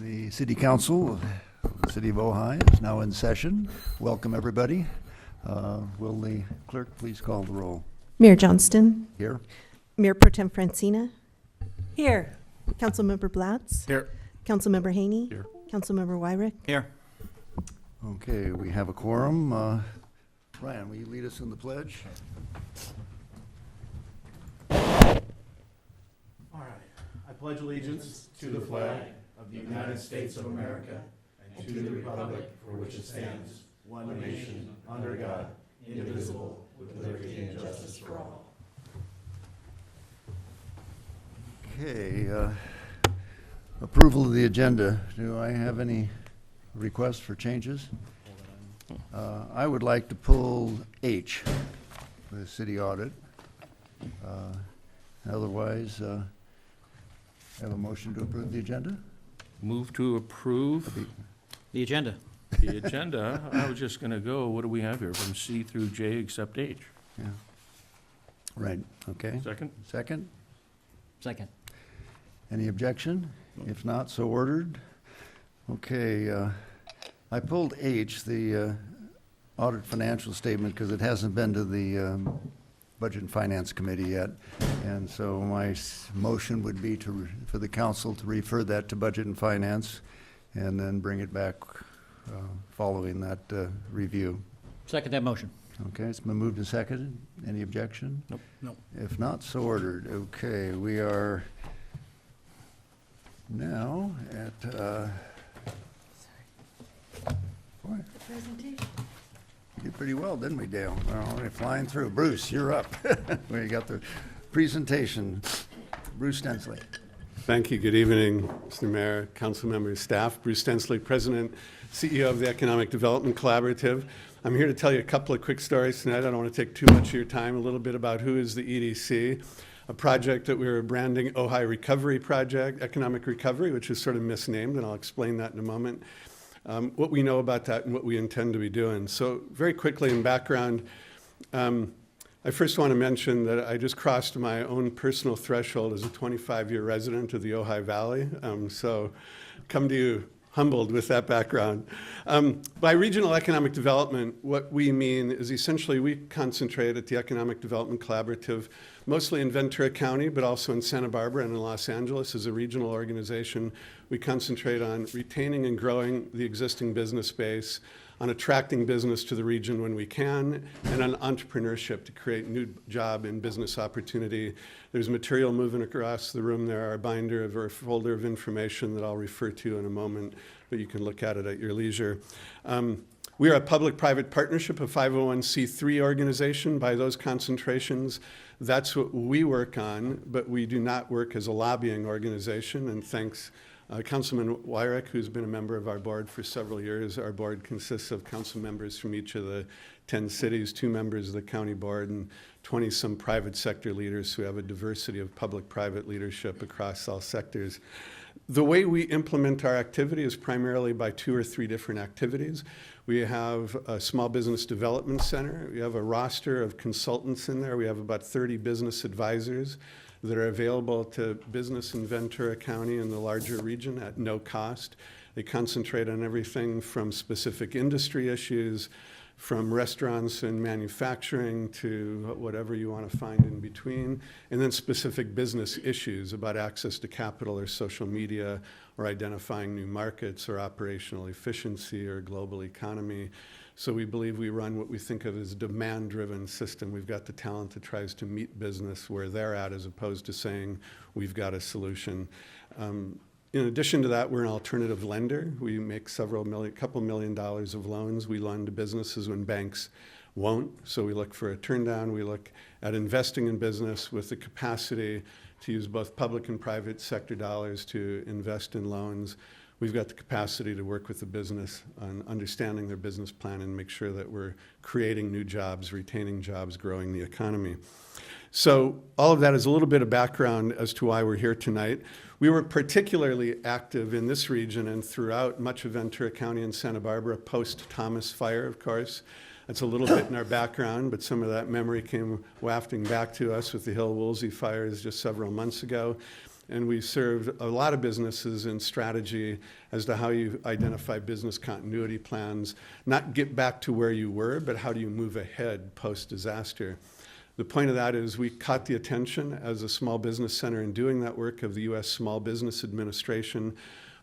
The City Council of the City of Ojai is now in session. Welcome, everybody. Will the clerk please call the roll? Mayor Johnston. Here. Mayor Pro Tem Francina. Here. Councilmember Blatz. Here. Councilmember Haney. Here. Councilmember Wyrick. Here. Okay, we have a quorum. Ryan, will you lead us in the pledge? All right. I pledge allegiance to the flag of the United States of America and to the republic for which it stands, one nation, under God, indivisible, with liberty and justice for all. Okay, approval of the agenda. Do I have any requests for changes? I would like to pull H, the city audit. Otherwise, have a motion to approve the agenda? Move to approve The agenda. the agenda. I was just going to go, what do we have here, from C through J except H? Yeah. Right, okay. Second? Second? Second. Any objection? If not, so ordered. Okay, I pulled H, the audit financial statement, because it hasn't been to the Budget and Finance Committee yet. And so my motion would be for the council to refer that to Budget and Finance and then bring it back following that review. Second that motion. Okay, it's been moved and seconded. Any objection? Nope. Nope. If not, so ordered. Okay, we are now at, boy, we did pretty well, didn't we, Dale? We're flying through. Bruce, you're up. We got the presentation. Bruce Stensley. Thank you. Good evening, Mr. Mayor, council members, staff. Bruce Stensley, President, CEO of the Economic Development Collaborative. I'm here to tell you a couple of quick stories tonight. I don't want to take too much of your time. A little bit about who is the EDC, a project that we were branding Ojai Recovery Project, Economic Recovery, which is sort of misnamed, and I'll explain that in a moment. What we know about that and what we intend to be doing. So very quickly in background, I first want to mention that I just crossed my own personal threshold as a 25-year resident of the Ojai Valley. So come to you humbled with that background. By regional economic development, what we mean is essentially we concentrate at the Economic Development Collaborative, mostly in Ventura County, but also in Santa Barbara and in Los Angeles as a regional organization. We concentrate on retaining and growing the existing business base, on attracting business to the region when we can, and on entrepreneurship to create new job and business opportunity. There's material moving across the room there, our binder of our folder of information that I'll refer to in a moment, but you can look at it at your leisure. We are a public-private partnership, a 501c3 organization. By those concentrations, that's what we work on, but we do not work as a lobbying organization, and thanks Councilman Wyrick, who's been a member of our board for several years. Our board consists of council members from each of the 10 cities, 2 members of the county board, and 20-some private sector leaders who have a diversity of public-private leadership across all sectors. The way we implement our activity is primarily by 2 or 3 different activities. We have a small business development center. We have a roster of consultants in there. We have about 30 business advisors that are available to business in Ventura County and the larger region at no cost. They concentrate on everything from specific industry issues, from restaurants and manufacturing to whatever you want to find in between, and then specific business issues about access to capital or social media or identifying new markets or operational efficiency or global economy. So we believe we run what we think of as a demand-driven system. We've got the talent that tries to meet business where they're at as opposed to saying we've got a solution. In addition to that, we're an alternative lender. We make couple $1 million of loans. We lend to businesses when banks won't. So we look for a turndown. We look at investing in business with the capacity to use both public and private sector dollars to invest in loans. We've got the capacity to work with the business on understanding their business plan and make sure that we're creating new jobs, retaining jobs, growing the economy. So all of that is a little bit of background as to why we're here tonight. We were particularly active in this region and throughout much of Ventura County and Santa Barbara post-Thomas fire, of course. That's a little bit in our background, but some of that memory came wafting back to us with the Hill Woolsey fires just several months ago. And we served a lot of businesses in strategy as to how you identify business continuity plans, not get back to where you were, but how do you move ahead post-disaster. The point of that is we caught the attention as a small business center in doing that work of the U.S. Small Business Administration.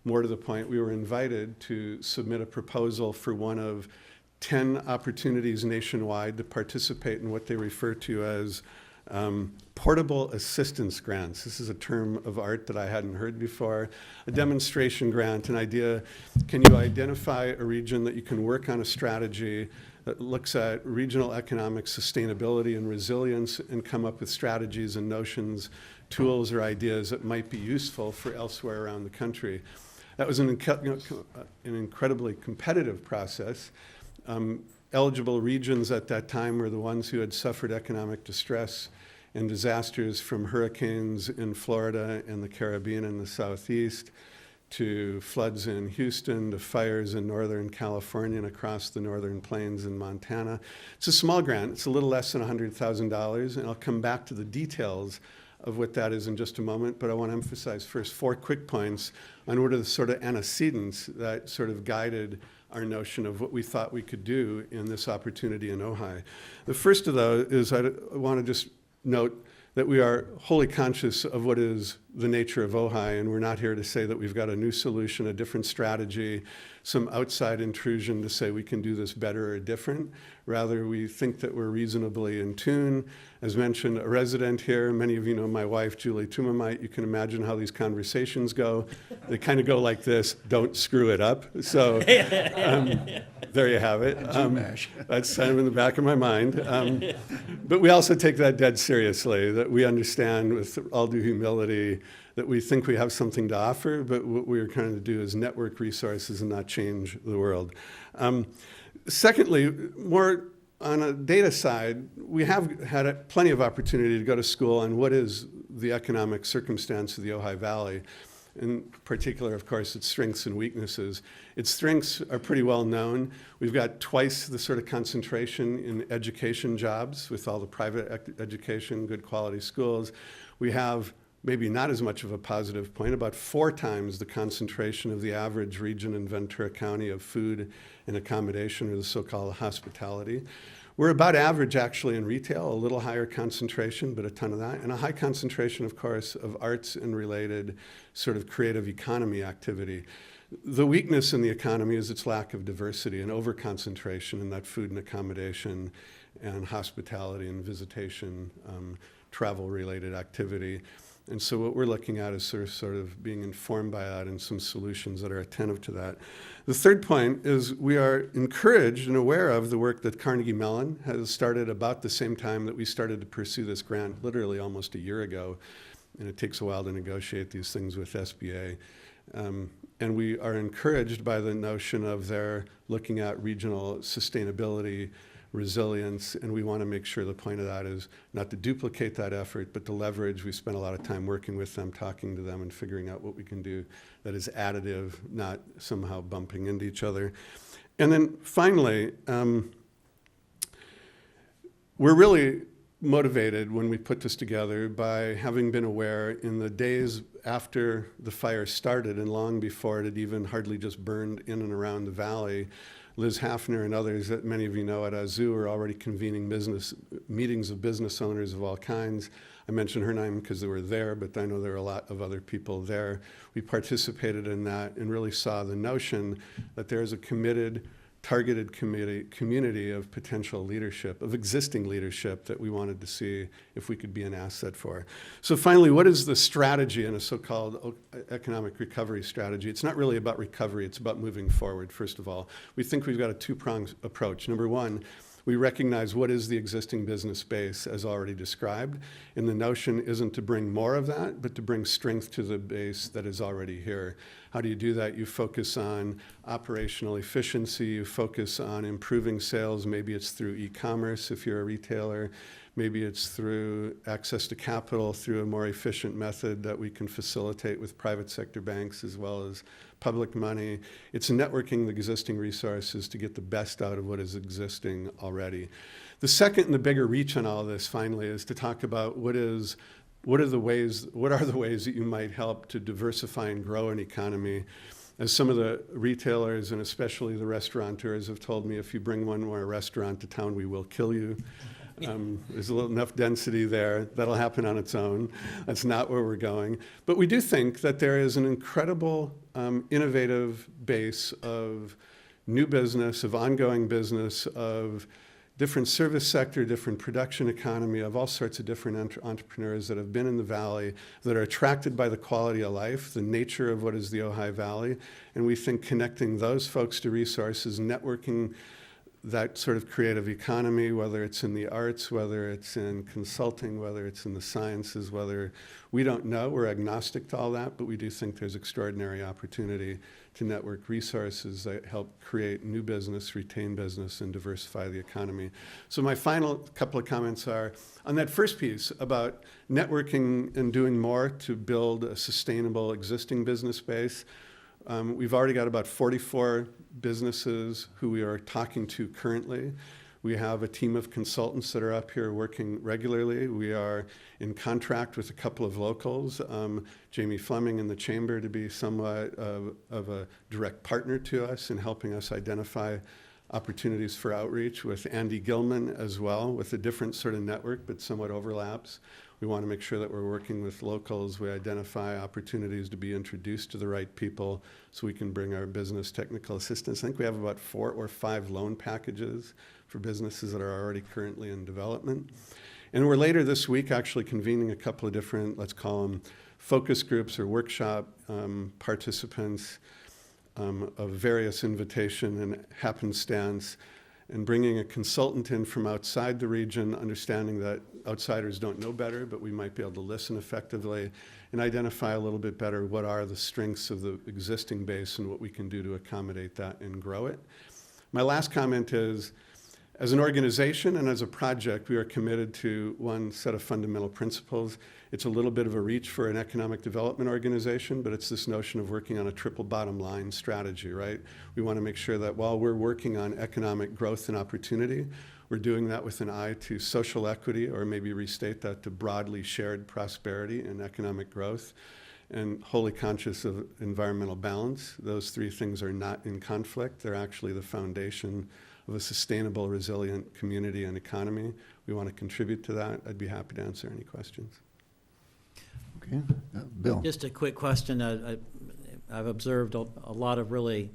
More to the point, we were invited to submit a proposal for one of 10 opportunities nationwide to participate in what they refer to as portable assistance grants. This is a term of art that I hadn't heard before. A demonstration grant, an idea, can you identify a region that you can work on a strategy that looks at regional economic sustainability and resilience and come up with strategies and notions, tools or ideas that might be useful for elsewhere around the country. That was an incredibly competitive process. Eligible regions at that time were the ones who had suffered economic distress and disasters from hurricanes in Florida and the Caribbean and the Southeast, to floods in Houston, to fires in Northern California and across the Northern Plains in Montana. It's a small grant. It's a little less than $100,000, and I'll come back to the details of what that is in just a moment, but I want to emphasize first 4 quick points on what are the sort of antecedents that sort of guided our notion of what we thought we could do in this opportunity in Ojai. The first of those is I want to just note that we are wholly conscious of what is the nature of Ojai, and we're not here to say that we've got a new solution, a different strategy, some outside intrusion to say we can do this better or different. Rather, we think that we're reasonably in tune. As mentioned, a resident here, many of you know my wife, Julie Tumamite. You can imagine how these conversations go. They kind of go like this: don't screw it up. So there you have it. That's kind of in the back of my mind. But we also take that dead seriously, that we understand with all due humility that we think we have something to offer, but what we're trying to do is network resources and not change the world. Secondly, more on a data side, we have had plenty of opportunity to go to school on what is the economic circumstance of the Ojai Valley. In particular, of course, its strengths and weaknesses. Its strengths are pretty well known. We've got twice the sort of concentration in education jobs with all the private education, good quality schools. We have maybe not as much of a positive point, about 4 times the concentration of the average region in Ventura County of food and accommodation, or the so-called hospitality. We're about average actually in retail, a little higher concentration, but a ton of that, and a high concentration, of course, of arts and related sort of creative economy activity. The weakness in the economy is its lack of diversity and over-concentration in that food and accommodation and hospitality and visitation, travel-related activity. And so what we're looking at is sort of being informed by that and some solutions that are attentive to that. The third point is we are encouraged and aware of the work that Carnegie Mellon has started about the same time that we started to pursue this grant, literally almost a year ago. And it takes a while to negotiate these things with SBA. And we are encouraged by the notion of their looking at regional sustainability, resilience, and we want to make sure the point of that is not to duplicate that effort, but to leverage. We spent a lot of time working with them, talking to them, and figuring out what we can do that is additive, not somehow bumping into each other. And then finally, we're really motivated when we put this together by having been aware in the days after the fire started and long before it had even hardly just burned in and around the valley. Liz Hafner and others that many of you know at Azu are already convening meetings of business owners of all kinds. I mentioned her name because they were there, but I know there are a lot of other people there. We participated in that and really saw the notion that there is a committed, targeted community of potential leadership, of existing leadership that we wanted to see if we could be an asset for. So finally, what is the strategy in a so-called economic recovery strategy? It's not really about recovery, it's about moving forward, first of all. We think we've got a 2-pronged approach. Number one, we recognize what is the existing business base as already described, and the notion isn't to bring more of that, but to bring strength to the base that is already here. How do you do that? You focus on operational efficiency, you focus on improving sales. Maybe it's through e-commerce if you're a retailer. Maybe it's through access to capital through a more efficient method that we can facilitate with private sector banks as well as public money. It's networking the existing resources to get the best out of what is existing already. The second and the bigger reach on all of this, finally, is to talk about what is what are the ways that you might help to diversify and grow an economy? As some of the retailers and especially the restaurateurs have told me, if you bring one more restaurant to town, we will kill you. There's a little enough density there. That'll happen on its own. That's not where we're going. But we do think that there is an incredible innovative base of new business, of ongoing business, of different service sector, different production economy, of all sorts of different entrepreneurs that have been in the Valley, that are attracted by the quality of life, the nature of what is the Ojai Valley. And we think connecting those folks to resources, networking that sort of creative economy, whether it's in the arts, whether it's in consulting, whether it's in the sciences, we don't know, we're agnostic to all that, but we do think there's extraordinary opportunity to network resources that help create new business, retain business, and diversify the economy. So my final couple of comments are, on that first piece about networking and doing more to build a sustainable existing business base, we've already got about 44 businesses who we are talking to currently. We have a team of consultants that are up here working regularly. We are in contract with a couple of locals, Jamie Fleming in the Chamber to be somewhat of a direct partner to us in helping us identify opportunities for outreach, with Andy Gilman as well, with a different sort of network but somewhat overlaps. We want to make sure that we're working with locals. We identify opportunities to be introduced to the right people so we can bring our business technical assistance. I think we have about 4 or 5 loan packages for businesses that are already currently in development. And we're later this week actually convening a couple of different, let's call them focus groups or workshop participants of various invitation and happenstance, and bringing a consultant in from outside the region, understanding that outsiders don't know better, but we might be able to listen effectively and identify a little bit better what are the strengths of the existing base and what we can do to accommodate that and grow it. My last comment is, as an organization and as a project, we are committed to one set of fundamental principles. It's a little bit of a reach for an economic development organization, but it's this notion of working on a triple bottom line strategy, right? We want to make sure that while we're working on economic growth and opportunity, we're doing that with an eye to social equity, or maybe restate that to broadly shared prosperity and economic growth, and wholly conscious of environmental balance. Those 3 things are not in conflict. They're actually the foundation of a sustainable, resilient community and economy. We want to contribute to that. I'd be happy to answer any questions. Okay, Bill. Just a quick question. I've observed a lot of really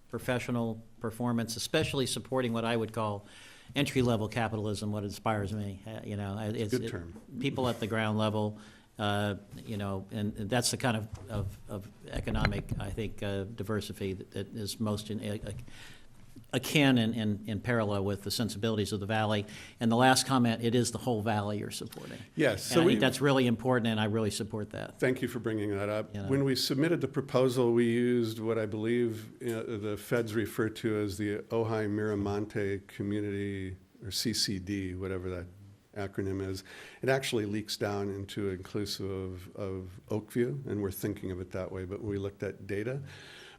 professional performance, especially supporting what I would call entry-level capitalism, what inspires me. It's Good term. People at the ground level, and that's the kind of economic, I think, diversity that is most akin and in parallel with the sensibilities of the Valley. And the last comment, it is the whole Valley you're supporting. Yes. And I think that's really important, and I really support that. Thank you for bringing that up. You know. When we submitted the proposal, we used what I believe the feds refer to as the Ojai Miramonte Community, or CCD, whatever that acronym is. It actually leaks down into inclusive of Oakview, and we're thinking of it that way, but we looked at data.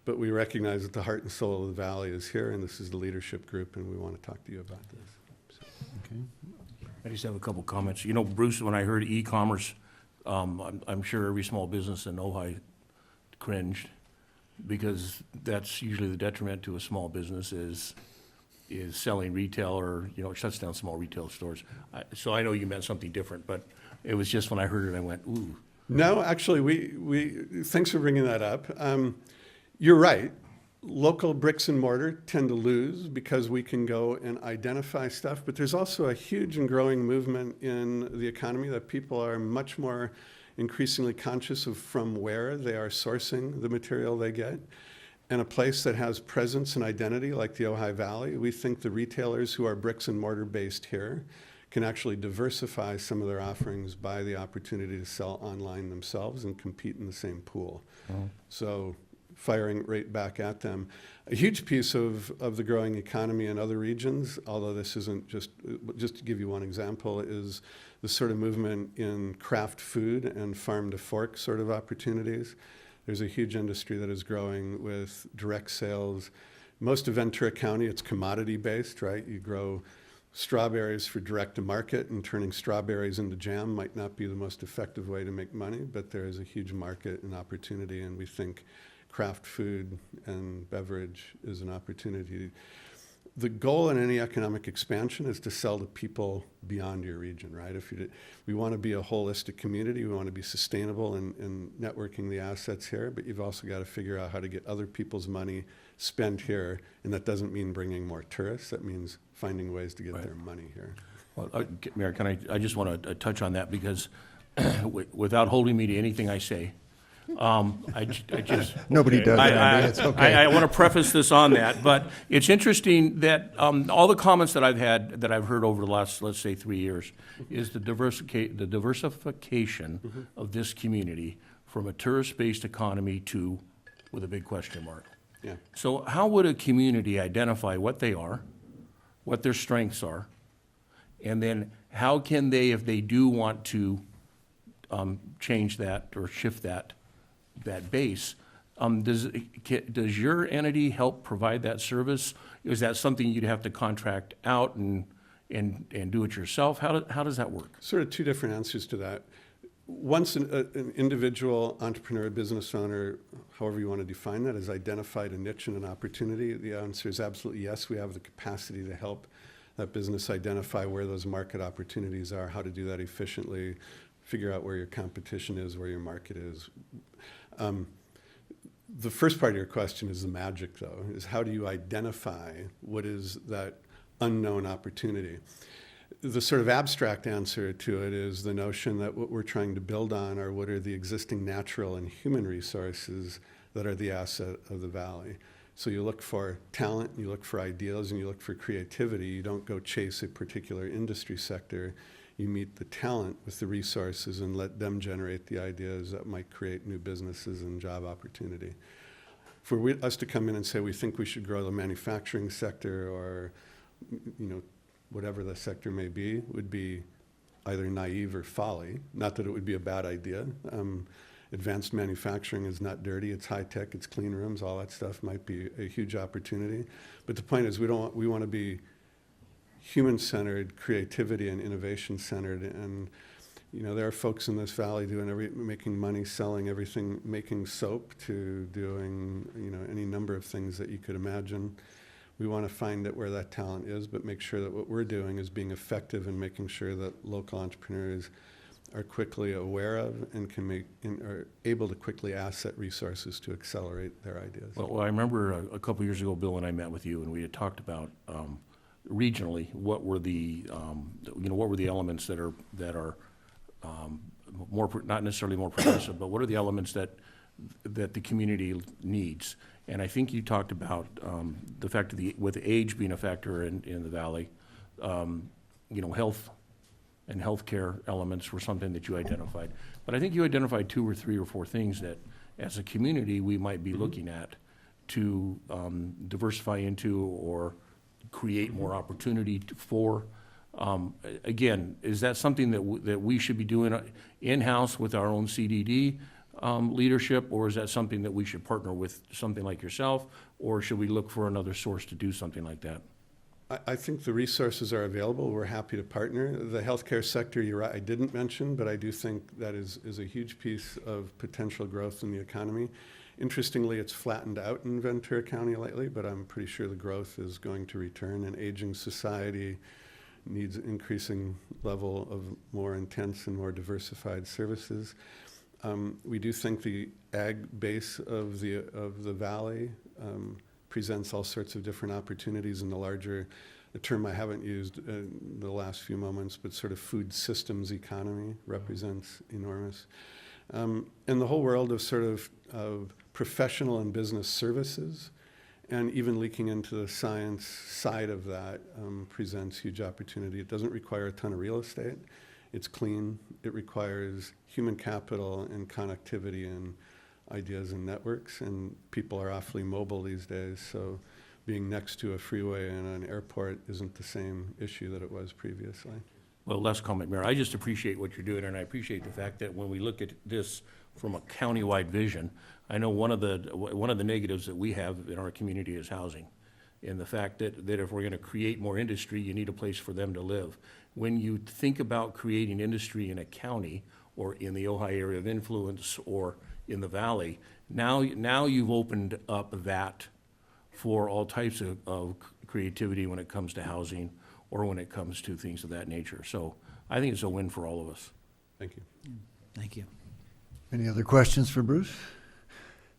But we recognize that the heart and soul of the Valley is here, and this is the leadership group, and we want to talk to you about this. Okay. I just have a couple comments. You know, Bruce, when I heard e-commerce, I'm sure every small business in Ojai cringed, because that's usually the detriment to a small business is selling retail, or, it shuts down small retail stores. So I know you meant something different, but it was just when I heard it, I went, ooh. No, actually, we thanks for bringing that up. You're right. Local bricks and mortar tend to lose because we can go and identify stuff, but there's also a huge and growing movement in the economy that people are much more increasingly conscious of from where they are sourcing the material they get. And a place that has presence and identity like the Ojai Valley, we think the retailers who are bricks and mortar based here can actually diversify some of their offerings by the opportunity to sell online themselves and compete in the same pool. Oh. So firing right back at them. A huge piece of the growing economy in other regions, although this isn't just to give you one example, is the sort of movement in craft food and farm to fork sort of opportunities. There's a huge industry that is growing with direct sales. Most of Ventura County, it's commodity based, right? You grow strawberries for direct to market, and turning strawberries into jam might not be the most effective way to make money, but there is a huge market and opportunity, and we think craft food and beverage is an opportunity. The goal in any economic expansion is to sell to people beyond your region, right? We want to be a holistic community, we want to be sustainable in networking the assets here, but you've also got to figure out how to get other people's money spent here, and that doesn't mean bringing more tourists, that means finding ways to get their money here. Well, Mayor, I just want to touch on that because without holding me to anything I say, I just. Nobody does, Andy, it's okay. I want to preface this on that, but it's interesting that all the comments that I've had, that I've heard over the last, let's say, 3 years, is the diversification of this community from a tourist-based economy to, with a big question mark. Yeah. So how would a community identify what they are, what their strengths are, and then how can they, if they do want to change that or shift that base, does your entity help provide that service? Is that something you'd have to contract out and do it yourself? How does that work? Sort of two different answers to that. Once an individual entrepreneur, business owner, however you want to define that, has identified a niche and an opportunity, the answer is absolutely yes. We have the capacity to help that business identify where those market opportunities are, how to do that efficiently, figure out where your competition is, where your market is. The first part of your question is the magic, though, is how do you identify what is that unknown opportunity? The sort of abstract answer to it is the notion that what we're trying to build on are what are the existing natural and human resources that are the asset of the valley. So you look for talent, you look for ideas, and you look for creativity. You don't go chase a particular industry sector. You meet the talent with the resources and let them generate the ideas that might create new businesses and job opportunity. For us to come in and say we think we should grow the manufacturing sector or, whatever the sector may be, would be either naive or folly. Not that it would be a bad idea. Advanced manufacturing is not dirty, it's high tech, it's clean rooms, all that stuff might be a huge opportunity. But the point is we want to be human-centered, creativity and innovation-centered, and there are folks in this valley making money selling everything, making soap to doing any number of things that you could imagine. We want to find out where that talent is, but make sure that what we're doing is being effective in making sure that local entrepreneurs are quickly aware of and are able to quickly asset resources to accelerate their ideas. Well, I remember a couple years ago, Bill and I met with you, and we had talked about regionally what were the elements that are not necessarily more progressive, but what are the elements that the community needs? And I think you talked about the fact that with age being a factor in the valley, health and healthcare elements were something that you identified. But I think you identified 2 or 3 or 4 things that, as a community, we might be looking at to diversify into or create more opportunity for. Again, is that something that we should be doing in-house with our own CDD leadership, or is that something that we should partner with something like yourself, or should we look for another source to do something like that? I think the resources are available. We're happy to partner. The healthcare sector, you're right, I didn't mention, but I do think that is a huge piece of potential growth in the economy. Interestingly, it's flattened out in Ventura County lately, but I'm pretty sure the growth is going to return. An aging society needs an increasing level of more intense and more diversified services. We do think the ag base of the valley presents all sorts of different opportunities in a term I haven't used in the last few moments, but sort of food systems economy represents enormous. And the whole world of professional and business services, and even leaking into the science side of that presents huge opportunity. It doesn't require a ton of real estate. It's clean. It requires human capital and connectivity and ideas and networks, and people are awfully mobile these days, so being next to a freeway and an airport isn't the same issue that it was previously. Well, last comment, Mayor. I just appreciate what you're doing, and I appreciate the fact that when we look at this from a countywide vision, I know one of the negatives that we have in our community is housing. and the fact that if we're gonna create more industry, you need a place for them to live. When you think about creating industry in a county, or in the Ojai area of influence, or in the valley, now you've opened up that for all types of creativity when it comes to housing, or when it comes to things of that nature. So I think it's a win for all of us. Thank you. Thank you. Any other questions for Bruce?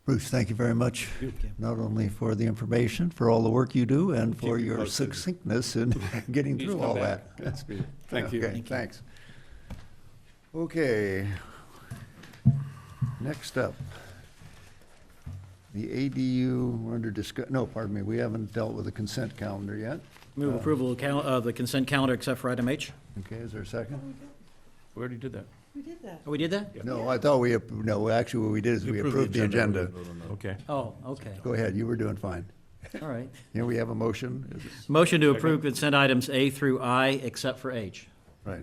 Bruce, thank you very much, you. not only for the information, for all the work you do, and for Keep me your posted. succinctness in getting Please through come all back. that. That's me. Thank you. Okay, thanks. Okay. Next up, the ADU, we're under no, pardon me, we haven't dealt with the consent calendar yet. Move approval of the consent calendar except for item H. Okay, is there a second? We already did that. Oh, we did that? No, I thought no, actually what we did is we approved the agenda. Okay. Oh, okay. Go ahead, you were doing fine. All right. Here we have a motion, is it- Motion to approve consent items A through I except for H. right.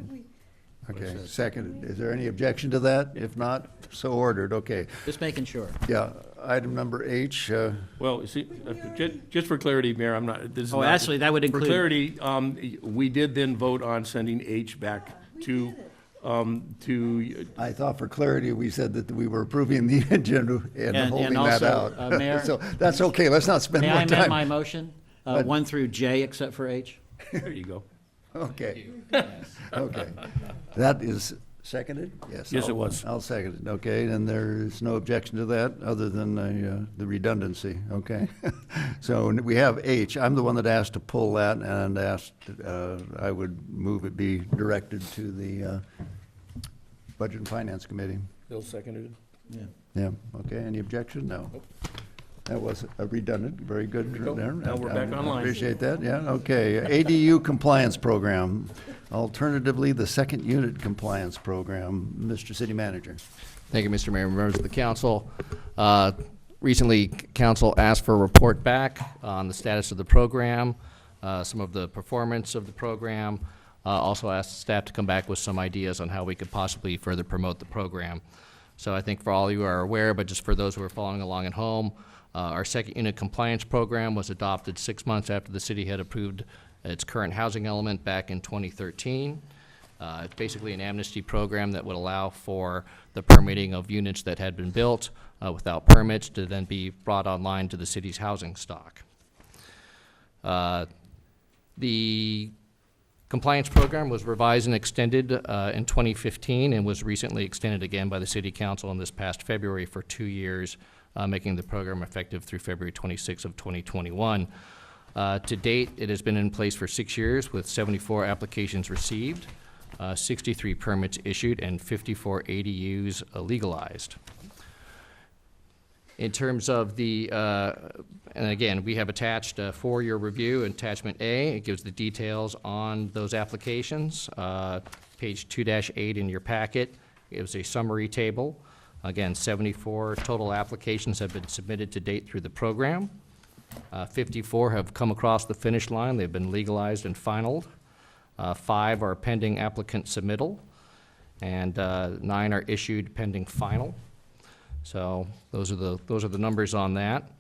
Okay, second, is there any objection to that? If not, so ordered, okay. Just making sure. Yeah, item number H, Well, you see, just for clarity, Mayor, I'm not, this is Oh, not- actually, that would For include. clarity, we did then vote on sending H back to, I thought for clarity, we said that we were approving the agenda and And holding that also, out. Mayor- So that's okay, let's not spend May more I amend my time. motion? 1 through J except for H? there you go. Okay, okay. That is seconded? Yes. Yes, it I'll- was. I'll second it, okay, and there's no objection to that, other than the redundancy, okay? So we have H, I'm the one that asked to pull that and asked, I would move it be directed to the Budget and Finance Committee. Bill seconded. Yeah. Yeah, okay, any objection? No. That was a redundant, very good. go. there. Now we're back online. Appreciate that, yeah, okay. ADU Compliance Program, alternatively, the Second Unit Compliance Program. Mr. City Manager. Thank you, Mr. Mayor, members of the council. Recently, council asked for a report back on the status of the program, some of the performance of the program. Also asked staff to come back with some ideas on how we could possibly further promote the program. So I think for all you are aware, but just for those who are following along at home, our second unit compliance program was adopted 6 months after the city had approved its current housing element back in 2013. It's basically an amnesty program that would allow for the permitting of units that had been built without permits to then be brought online to the city's housing stock. The compliance program was revised and extended in 2015 and was recently extended again by the City Council in this past February for 2 years, making the program effective through February 26 of 2021. To date, it has been in place for 6 years with 74 applications received, 63 permits issued, and 54 ADUs legalized. In terms of the, and again, we have attached for your review, attachment A. It gives the details on those applications. Page 2-8 in your packet gives a summary table. Again, 74 total applications have been submitted to date through the program. 54 have come across the finish line. They've been legalized and finalized. 5 are pending applicant submittal, and 9 are issued pending final. So those are the numbers on that.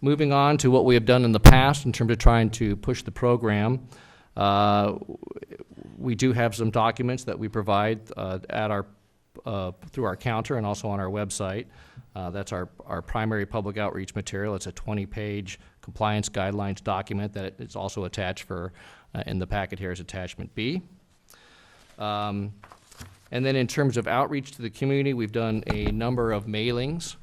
Moving on to what we have done in the past in terms of trying to push the program, we do have some documents that we provide at our through our counter and also on our website. That's our primary public outreach material. It's a 20-page compliance guidelines document that is also attached for in the packet here as attachment B. And then in terms of outreach to the community, we've done a number of mailings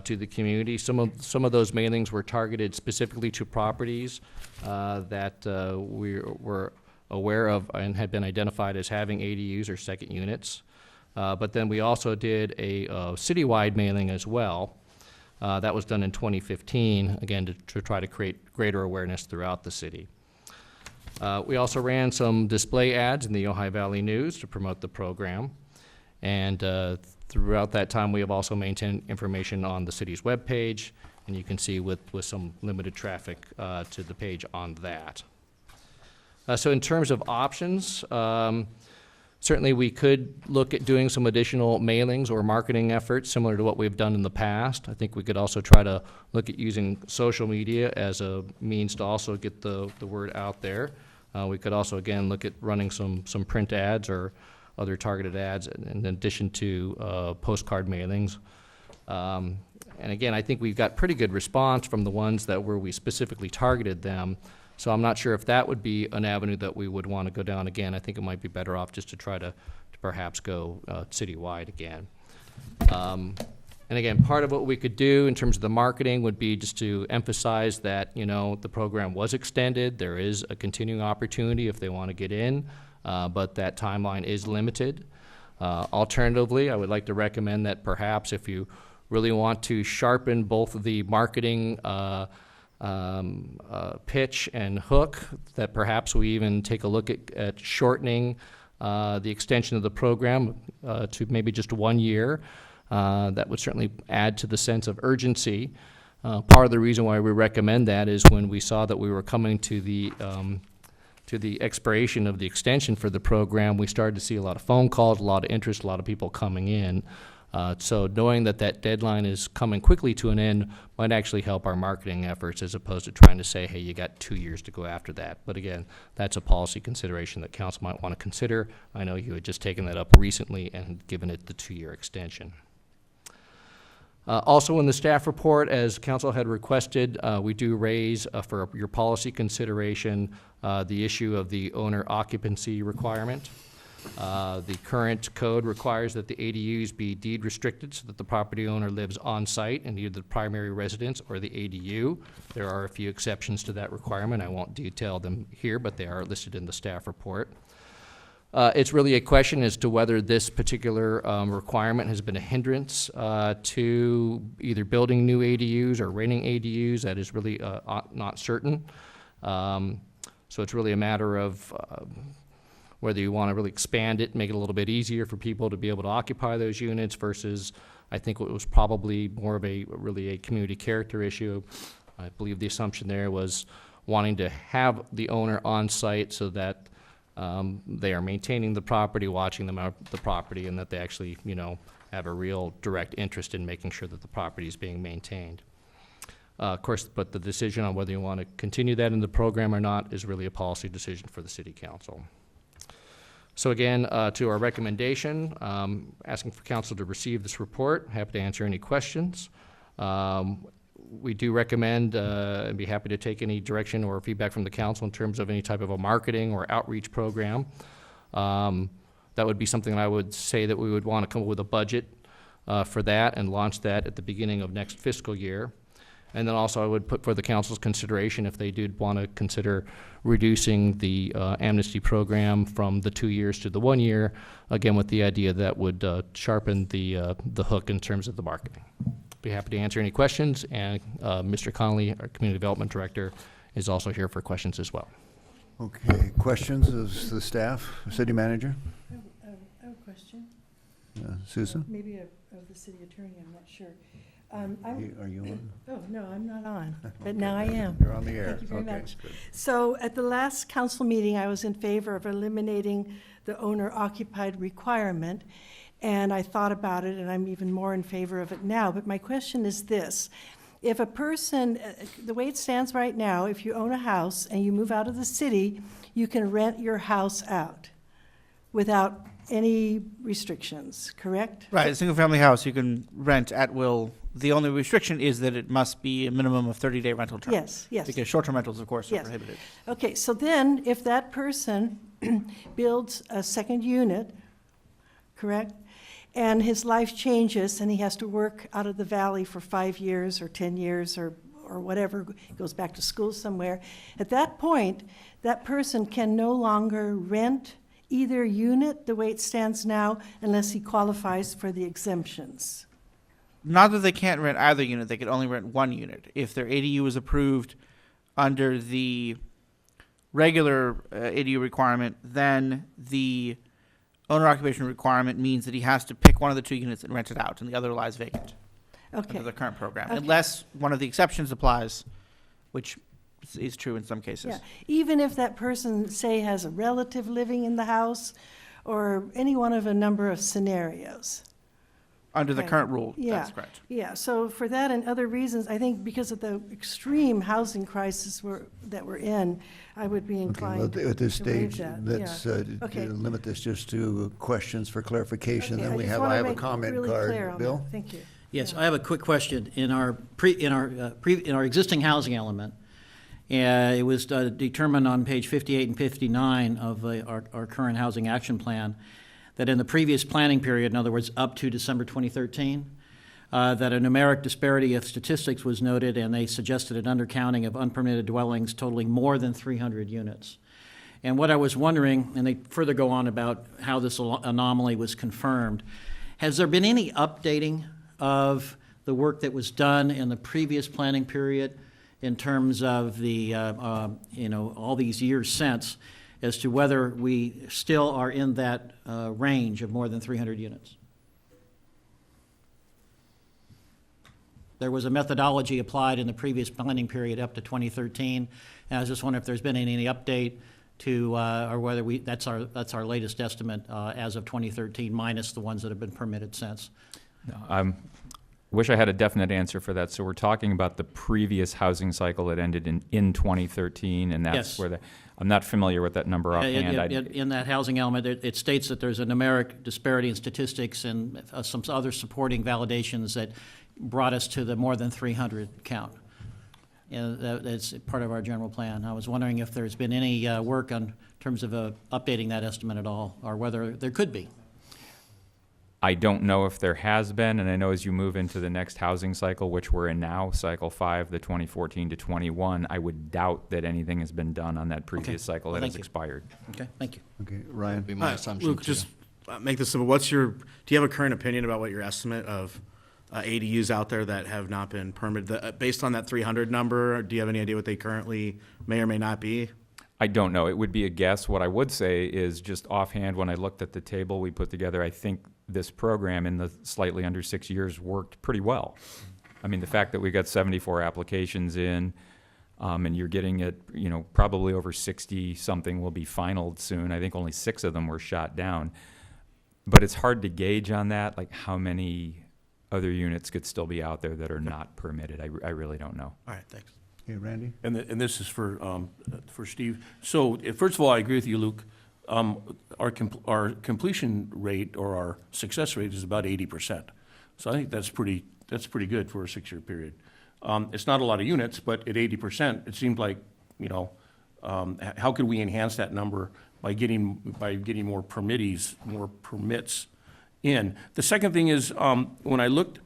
to the community. Some of those mailings were targeted specifically to properties that we were aware of and had been identified as having ADUs or second units. But then we also did a citywide mailing as well. That was done in 2015, again, to try to create greater awareness throughout the city. We also ran some display ads in the Ojai Valley News to promote the program. And throughout that time, we have also maintained information on the city's webpage, and you can see with some limited traffic to the page on that. So in terms of options, Certainly, we could look at doing some additional mailings or marketing efforts similar to what we've done in the past. I think we could also try to look at using social media as a means to also get the word out there. We could also, again, look at running some print ads or other targeted ads in addition to postcard mailings. And again, I think we've got pretty good response from the ones that where we specifically targeted them. So I'm not sure if that would be an avenue that we would want to go down again. I think it might be better off just to try to perhaps go citywide again. And again, part of what we could do in terms of the marketing would be just to emphasize that, you know, the program was extended. There is a continuing opportunity if they want to get in, but that timeline is limited. Alternatively, I would like to recommend that perhaps if you really want to sharpen both the marketing pitch and hook, that perhaps we even take a look at shortening the extension of the program to maybe just 1 year. That would certainly add to the sense of urgency. Part of the reason why we recommend that is when we saw that we were coming to the expiration of the extension for the program, we started to see a lot of phone calls, a lot of interest, a lot of people coming in. So knowing that that deadline is coming quickly to an end might actually help our marketing efforts as opposed to trying to say, hey, you got 2 years to go after that. But again, that's a policy consideration that council might want to consider. I know you had just taken that up recently and given it the 2-year extension. Also in the staff report, as council had requested, we do raise for your policy consideration the issue of the owner occupancy requirement. The current code requires that the ADUs be deed restricted so that the property owner lives on site in either the primary residence or the ADU. There are a few exceptions to that requirement. I won't detail them here, but they are listed in the staff report. It's really a question as to whether this particular requirement has been a hindrance to either building new ADUs or renting ADUs. That is really not certain. So it's really a matter of whether you want to really expand it, make it a little bit easier for people to be able to occupy those units versus, I think it was probably more of really a community character issue. I believe the assumption there was wanting to have the owner on site so that they are maintaining the property, watching them out the property, and that they actually, you know, have a real direct interest in making sure that the property is being maintained. Of course, but the decision on whether you want to continue that in the program or not is really a policy decision for the City Council. So again, to our recommendation, asking for council to receive this report. Happy to answer any questions. We do recommend and be happy to take any direction or feedback from the council in terms of any type of a marketing or outreach program. That would be something I would say that we would want to come up with a budget for that and launch that at the beginning of next fiscal year. And then also I would put for the council's consideration if they did want to consider reducing the amnesty program from the 2 years to the 1 year, again with the idea that would sharpen the hook in terms of the marketing. Be happy to answer any questions, and Mr. Connolly, our Community Development Director, is also here for questions as well. Okay, questions of the staff, city manager? I have a question. Susan? Maybe of the city attorney, I'm not sure. Are you on? Oh, no, I'm not on, but now I am. You're on the air. Thank you very Okay, much. good. So at the last council meeting, I was in favor of eliminating the owner-occupied requirement, and I thought about it, and I'm even more in favor of it now. But my question is this. If a person, the way it stands right now, if you own a house and you move out of the city, you can rent your house out without any restrictions, correct? Right, a single-family house you can rent at will. The only restriction is that it must be a minimum of 30-day rental term. Yes, yes. Because short-term rentals, of course, are Yes. prohibited. Okay, so then if that person builds a second unit, correct? And his life changes and he has to work out of the valley for 5 years or 10 years or whatever, goes back to school somewhere. At that point, that person can no longer rent either unit the way it stands now unless he qualifies for the exemptions. Not that they can't rent either unit, they could only rent one unit. If their ADU is approved under the regular ADU requirement, then the owner occupation requirement means that he has to pick one of the two units and rent it out, and the other lies vacant Okay, under the current program, Okay. unless one of the exceptions applies, which is true in some cases. yeah. Even if that person, say, has a relative living in the house or any one of a number of scenarios. Under the Okay. current rule, Yeah. that's correct. Yeah, so for that and other reasons, I think because of the extreme housing crisis that we're in, I would be Okay, inclined well, at this to waive stage, that. let's Okay. limit this just to questions for clarification. Okay, Then we just have, wanna I have a make it comment really clear card. on Bill? that. Thank you. Yes, I have a quick question. In our existing housing element, it was determined on page 58 and 59 of our current housing action plan that in the previous planning period, in other words, up to December 2013, that a numeric disparity of statistics was noted, and they suggested an undercounting of unpermitted dwellings totaling more than 300 units. And what I was wondering, and they further go on about how this anomaly was confirmed, has there been any updating of the work that was done in the previous planning period in terms of the, all these years since, as to whether we still are in that range of more than 300 units? There was a methodology applied in the previous planning period up to 2013, and I was just wondering if there's been any update to, or whether that's our latest estimate as of 2013, minus the ones that have been permitted since. Wish I had a definite answer for that. So we're talking about the previous housing cycle that ended in 2013, and that's Yes. where I'm not familiar with that number offhand. In that housing element, it states that there's a numeric disparity in statistics and some other supporting validations that brought us to the more than 300 count. And that's part of our general plan. I was wondering if there's been any work on terms of updating that estimate at all, or whether there could be. I don't know if there has been, and I know as you move into the next housing cycle, which we're in now, cycle 5, the 2014 to 21, I would doubt that anything has been done on that previous cycle that Thank has you. expired. Okay, thank you. Okay, Ryan? Be my assumption, Luke, too. just make this simple. Do you have a current opinion about what your estimate of ADUs out there that have not been permitted, based on that 300 number? Do you have any idea what they currently may or may not be? I don't know. It would be a guess. What I would say is just offhand, when I looked at the table we put together, I think this program in the slightly under 6 years worked pretty well. I mean, the fact that we got 74 applications in, and you're getting it, probably over 60-something will be finaled soon. I think only 6 of them were shot down. But it's hard to gauge on that, like how many other units could still be out there that are not permitted. I really don't know. All right, thanks. Okay, Randy? And this is for Steve. So, first of all, I agree with you, Luke. Our completion rate or our success rate is about 80%. So I think that's pretty good for a 6-year period. It's not a lot of units, but at 80%, it seemed like, how could we enhance that number by getting more permits in? The second thing is, when I looked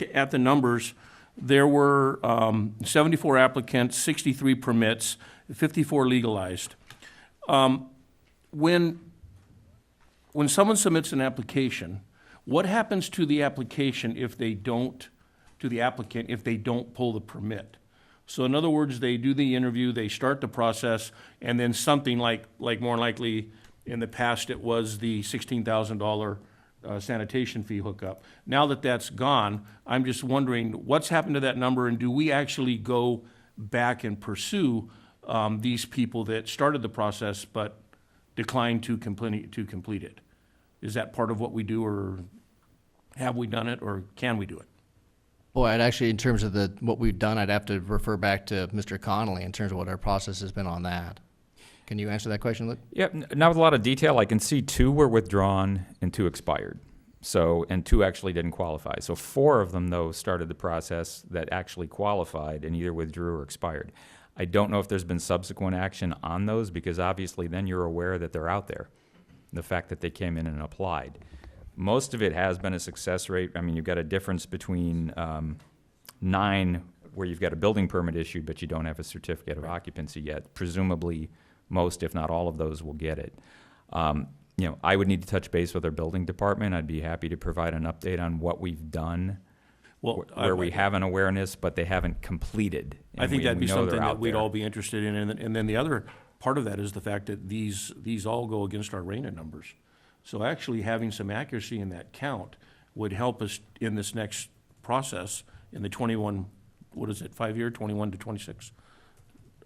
at the numbers, there were 74 applicants, 63 permits, 54 legalized. When someone submits an application, what happens to the application if they don't pull the permit? So in other words, they do the interview, they start the process, and then something like more likely in the past it was the $16,000 sanitation fee hookup. Now that that's gone, I'm just wondering what's happened to that number, and do we actually go back and pursue these people that started the process but declined to complete it? Is that part of what we do, or have we done it, or can we do it? Well, I'd actually, in terms of what we've done, I'd have to refer back to Mr. Connolly in terms of what our process has been on that. Can you answer that question, Luke? Yeah, not with a lot of detail. I can see 2 were withdrawn and 2 expired. And 2 actually didn't qualify. So 4 of them, though, started the process that actually qualified and either withdrew or expired. I don't know if there's been subsequent action on those, because obviously then you're aware that they're out there, the fact that they came in and applied. Most of it has been a success rate. I mean, you've got a difference between 9 where you've got a building permit issued, but you don't have a certificate of occupancy yet. Presumably, most, if not all of those, will get it. I would need to touch base with our building department. I'd be happy to provide an update on what we've done, where we have an awareness, but they haven't completed. I think that'd be something that we'd there. all be interested in. And then the other part of that is the fact that these all go against our RENA numbers. So actually having some accuracy in that count would help us in this next process in the 21, 5-year, 21 to 26?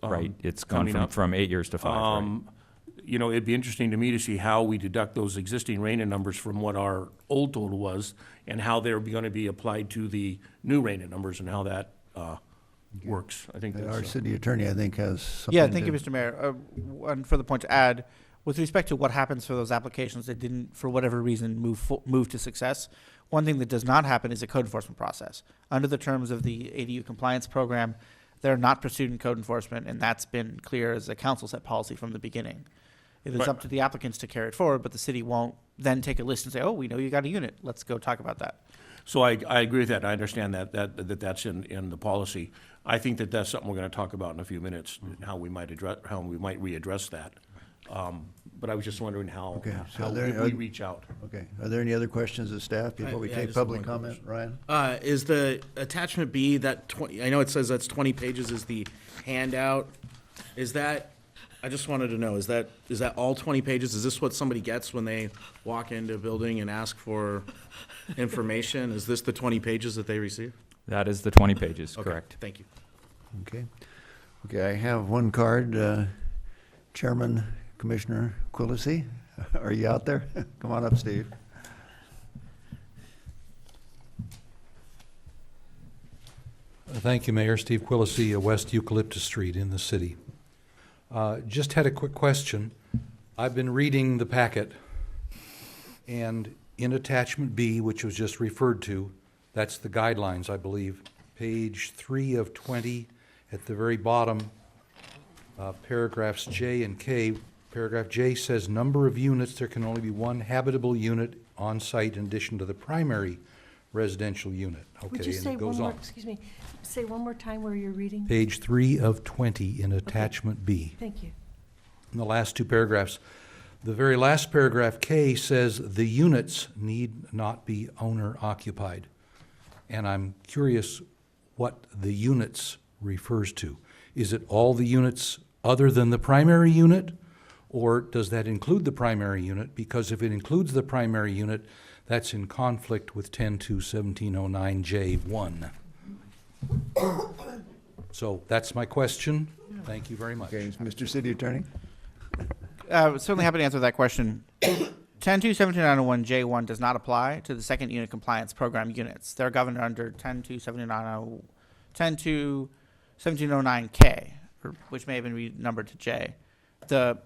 Right, it's gone from 8 years to 5, right? you know, it'd be interesting to me to see how we deduct those existing RANA numbers from what our old total was, and how they're gonna be applied to the new RANA numbers, and how that, works. I think Our that's, city attorney, I think, has something Yeah, thank you, to- Mr. Mayor. One further point to add, with respect to what happens for those applications that didn't, for whatever reason, move to success, one thing that does not happen is a code enforcement process. Under the terms of the ADU compliance program, they're not pursued in code enforcement, and that's been clear as a council set policy from the beginning. It is Right. up to the applicants to carry it forward, but the city won't then take a list and say, oh, we know you got a unit, let's go talk about that. so I agree with that. I understand that's in the policy. I think that that's something we're gonna talk about in a few minutes, how we might readdress that. But I was just wondering Okay, so how there- if we reach out. Okay, are there any other questions of staff before we yeah, take just one public question. comment? Ryan? Is the attachment B, that 20, I know it says that's 20 pages is the handout. Is that, I just wanted to know, is that all 20 pages? Is this what somebody gets when they walk into a building and ask for information? Is this the 20 pages that they receive? That is the 20 pages, Okay, correct. thank you. Okay. Okay, I have one card. Chairman Commissioner Quillisi, are you out there? Come on up, Steve. Thank you, Mayor. Steve Quillisi, West Eucalyptus Street in the city. Just had a quick question. I've been reading the packet, and in attachment B, which was just referred to, that's the guidelines, I believe, page 3 of 20, at the very bottom, paragraphs J and K. Paragraph J says number of units, there can only be one habitable unit on site in addition to the primary residential unit. Would Okay, you and say it one goes more, on. excuse me, say one more time where you're reading? Page 3 of 20 in attachment B. Thank you. In the last two paragraphs. The very last paragraph, K, says the units need not be owner occupied. And I'm curious what the units refers to. Is it all the units other than the primary unit? Or does that include the primary unit? Because if it includes the primary unit, that's in conflict with 10-2-1709J1. So that's my question. Thank you very much. Okay, Mr. City Attorney? Certainly happy to answer that question. 10-2-170901J1 does not apply to the second unit compliance program units. They're governed under 10-2-1709K, which may have been renumbered to J. The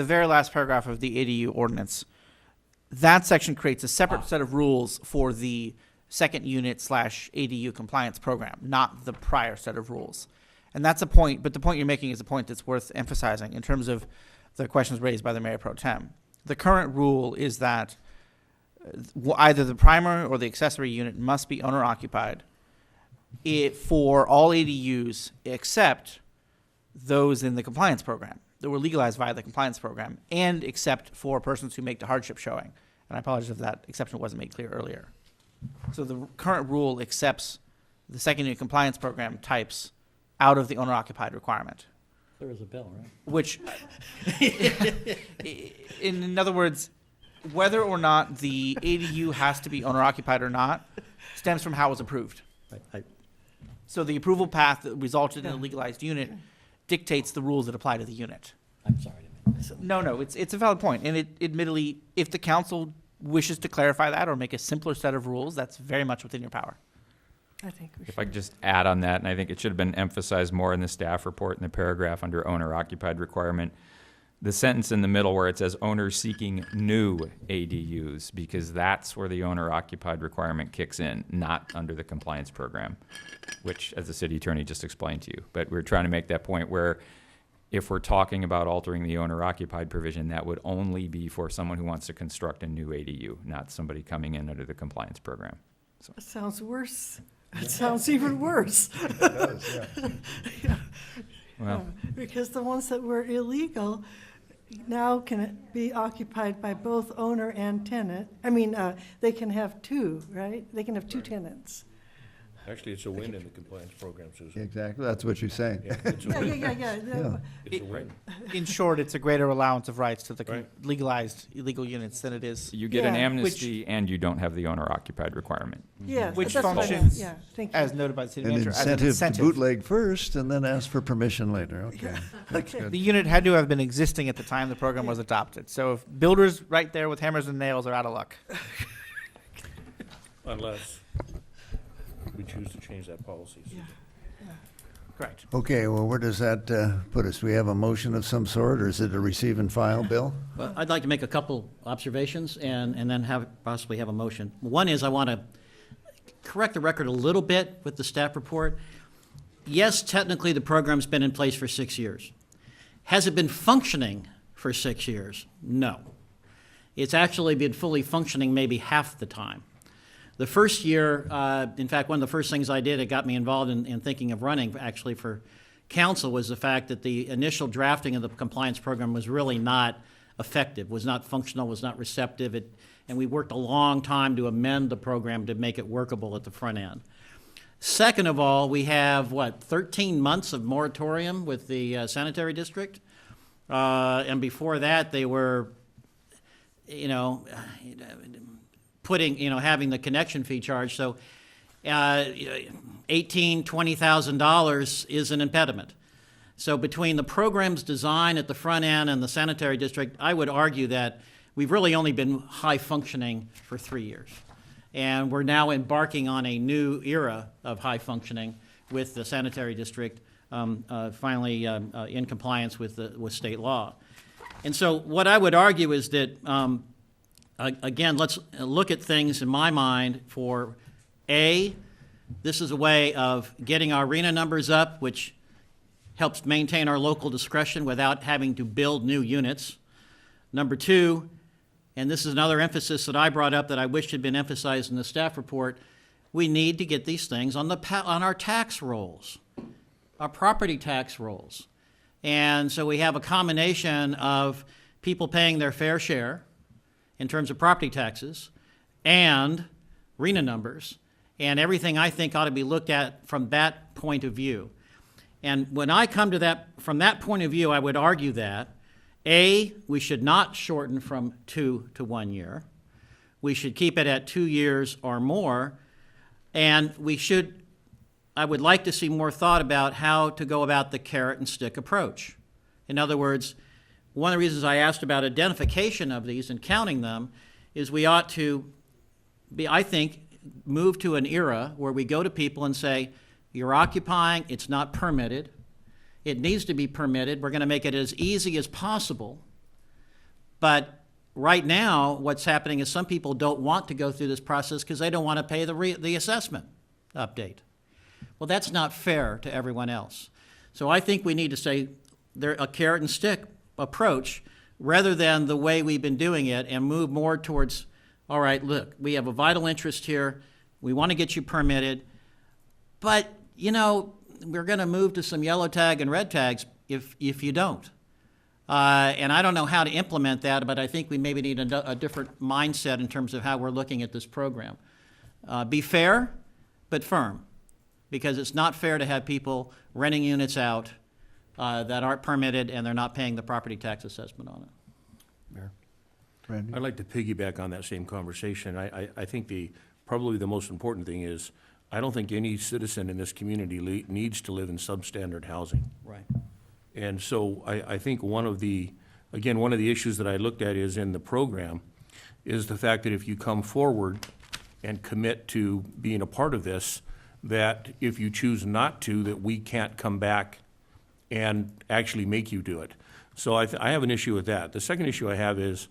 very last paragraph of the ADU ordinance, that section creates a separate set of rules for the second unit / ADU compliance program, not the prior set of rules. And that's a point, but the point you're making is a point that's worth emphasizing in terms of the questions raised by the Mayor Pro Tem. The current rule is that either the primary or the accessory unit must be owner occupied for all ADUs except those in the compliance program that were legalized via the compliance program, and except for persons who make the hardship showing. And I apologize if that exception wasn't made clear earlier. So the current rule accepts the second unit compliance program types out of the owner occupied requirement. There is a bill, right? Which, in other words, whether or not the ADU has to be owner occupied or not stems from how it was approved. So the approval path that resulted in a legalized unit dictates the rules that apply to the unit. I'm sorry. No, it's a valid point. And it admittedly, if the council wishes to clarify that or make a simpler set of rules, that's very much within your power. I think we should. If I could just add on that, and I think it should have been emphasized more in the staff report in the paragraph under owner occupied requirement, the sentence in the middle where it says owner seeking new ADUs, because that's where the owner occupied requirement kicks in, not under the compliance program, which, as the city attorney just explained to you. But we're trying to make that point where if we're talking about altering the owner occupied provision, that would only be for someone who wants to construct a new ADU, not somebody coming in under the compliance program. That sounds worse. It sounds even worse. Well, Because the ones that were illegal now can be occupied by both owner and tenant. I mean, they can have two, right? They can have two tenants. Actually, it's a win in the compliance program, Susan. Exactly, that's what you're saying. Yeah, it's a Yeah, win. yeah. It's a win. In short, it's a greater allowance of rights to the Right. legalized illegal units than it is. You get an Yeah. amnesty and you don't have the owner occupied requirement. Yes, Which that's what I meant. functions Yeah, thank you. As noted by the city An manager, as an incentive to bootleg first and then ask for permission later, okay. That's The good. unit had to have been existing at the time the program was adopted. So if builders right there with hammers and nails are out of luck. Unless we choose to change that policy. Susan. Correct. Okay, well, where does that put us? Do we have a motion of some sort, or is it a receive and file, Bill? Well, I'd like to make a couple observations and then possibly have a motion. One is I want to correct the record a little bit with the staff report. Yes, technically, the program's been in place for 6 years. Has it been functioning for 6 years? No. It's actually been fully functioning maybe half the time. The first year, in fact, one of the first things I did, it got me involved in thinking of running actually for council, was the fact that the initial drafting of the compliance program was really not effective, was not functional, was not receptive. And we worked a long time to amend the program to make it workable at the front end. Second of all, we have, 13 months of moratorium with the sanitary district? And before that, they were, having the connection fee charged. So $18,000, $20,000 is an impediment. So between the program's design at the front end and the sanitary district, I would argue that we've really only been high functioning for 3 years. And we're now embarking on a new era of high functioning with the sanitary district finally in compliance with state law. And so what I would argue is that, again, let's look at things in my mind for this is a way of getting our arena numbers up, which helps maintain our local discretion without having to build new units. Number two, and this is another emphasis that I brought up that I wish had been emphasized in the staff report, we need to get these things on our tax rolls, our property tax rolls. And so we have a combination of people paying their fair share in terms of property taxes and RENA numbers, and everything I think ought to be looked at from that point of view. And when I come to that, from that point of view, I would argue that, we should not shorten from 2 to 1 year. We should keep it at 2 years or more, and I would like to see more thought about how to go about the carrot and stick approach. In other words, one of the reasons I asked about identification of these and counting them is we ought to move to an era where we go to people and say, you're occupying, it's not permitted, it needs to be permitted, we're going to make it as easy as possible. But right now, what's happening is some people don't want to go through this process because they don't want to pay the assessment update. Well, that's not fair to everyone else. So I think we need to say a carrot and stick approach rather than the way we've been doing it, and move more towards, all right, look, we have a vital interest here, we want to get you permitted, but, we're going to move to some yellow tag and red tags if you don't. And I don't know how to implement that, but I think we maybe need a different mindset in terms of how we're looking at this program. Be fair, but firm, because it's not fair to have people renting units out that aren't permitted and they're not paying the property tax assessment on it. Randy? I'd like to piggyback on that same conversation. I think probably the most important thing is, I don't think any citizen in this community needs to live in substandard housing. Right. And so I think one of the issues that I looked at is in the program is the fact that if you come forward and commit to being a part of this, that if you choose not to, that we can't come back and actually make you do it. So I have an issue with that. The second issue I have is,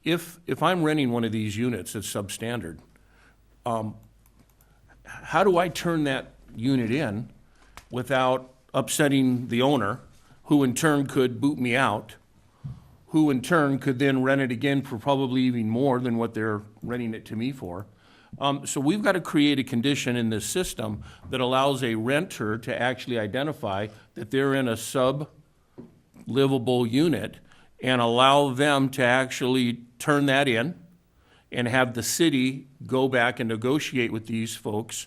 if I'm renting one of these units that's substandard, how do I turn that unit in without upsetting the owner, who in turn could boot me out, who in turn could then rent it again for probably even more than what they're renting it to me for? So we've got to create a condition in this system that allows a renter to actually identify that they're in a sub-livable unit and allow them to actually turn that in and have the city go back and negotiate with these folks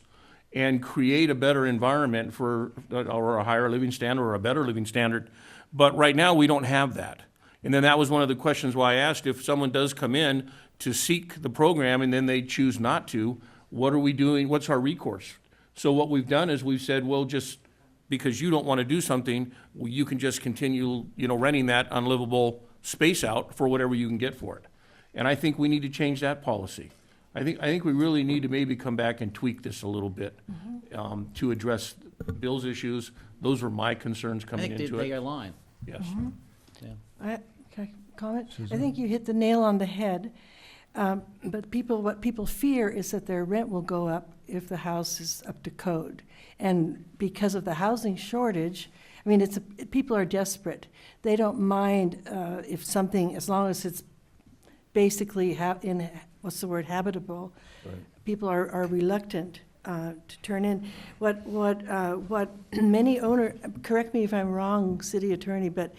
and create a better environment for, or a higher living standard or a better living standard. But right now, we don't have that. And then that was one of the questions why I asked, if someone does come in to seek the program and then they choose not to, what are we doing? What's our recourse? So what we've done is we've said, well, just because you don't want to do something, well, you can just continue, renting that unlivable space out for whatever you can get for it. And I think we need to change that policy. I think we really need to maybe come back and tweak this a little bit to address Bill's issues. Those were my concerns I coming think into they it. align. Yes. Yeah. Can I comment? I think you hit the nail on the head. But what people fear is that their rent will go up if the house is up to code. And because of the housing shortage, I mean, people are desperate. They don't mind if something, as long as it's basically habitable. Right. People are reluctant to turn in. What many correct me if I'm wrong, city attorney, but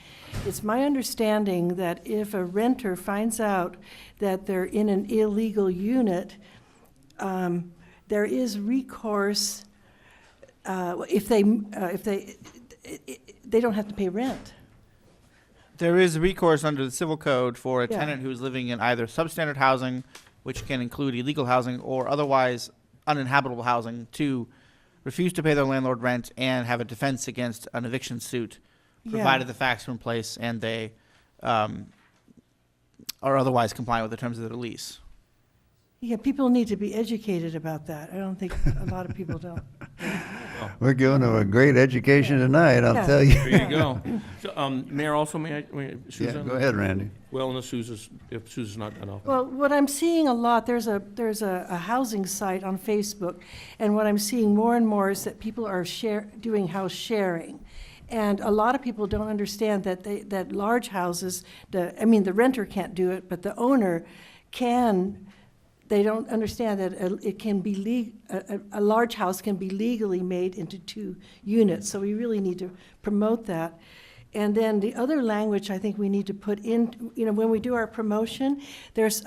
it's my understanding that if a renter finds out that they're in an illegal unit, there is recourse if they don't have to pay rent. There is recourse under the civil code for a Yeah. tenant who's living in either substandard housing, which can include illegal housing, or otherwise uninhabitable housing, to refuse to pay their landlord rent and have a defense against an eviction suit, provided the facts are in place and they are otherwise compliant with the terms of the lease. Yeah, people need to be educated about that. I don't think a lot of people don't. We're giving them a great education tonight, I'll Yeah. tell you. There you go. So, Mayor, also, may Yeah, Susan? go ahead, Randy. Well, unless if Susan's not done off. Well, what I'm seeing a lot, there's a housing site on Facebook, and what I'm seeing more and more is that people are doing house sharing. And a lot of people don't understand that that large houses, the renter can't do it, but the owner can. They don't understand that it can be a large house can be legally made into 2 units. So we really need to promote that. And then the other language I think we need to put in, when we do our promotion, there's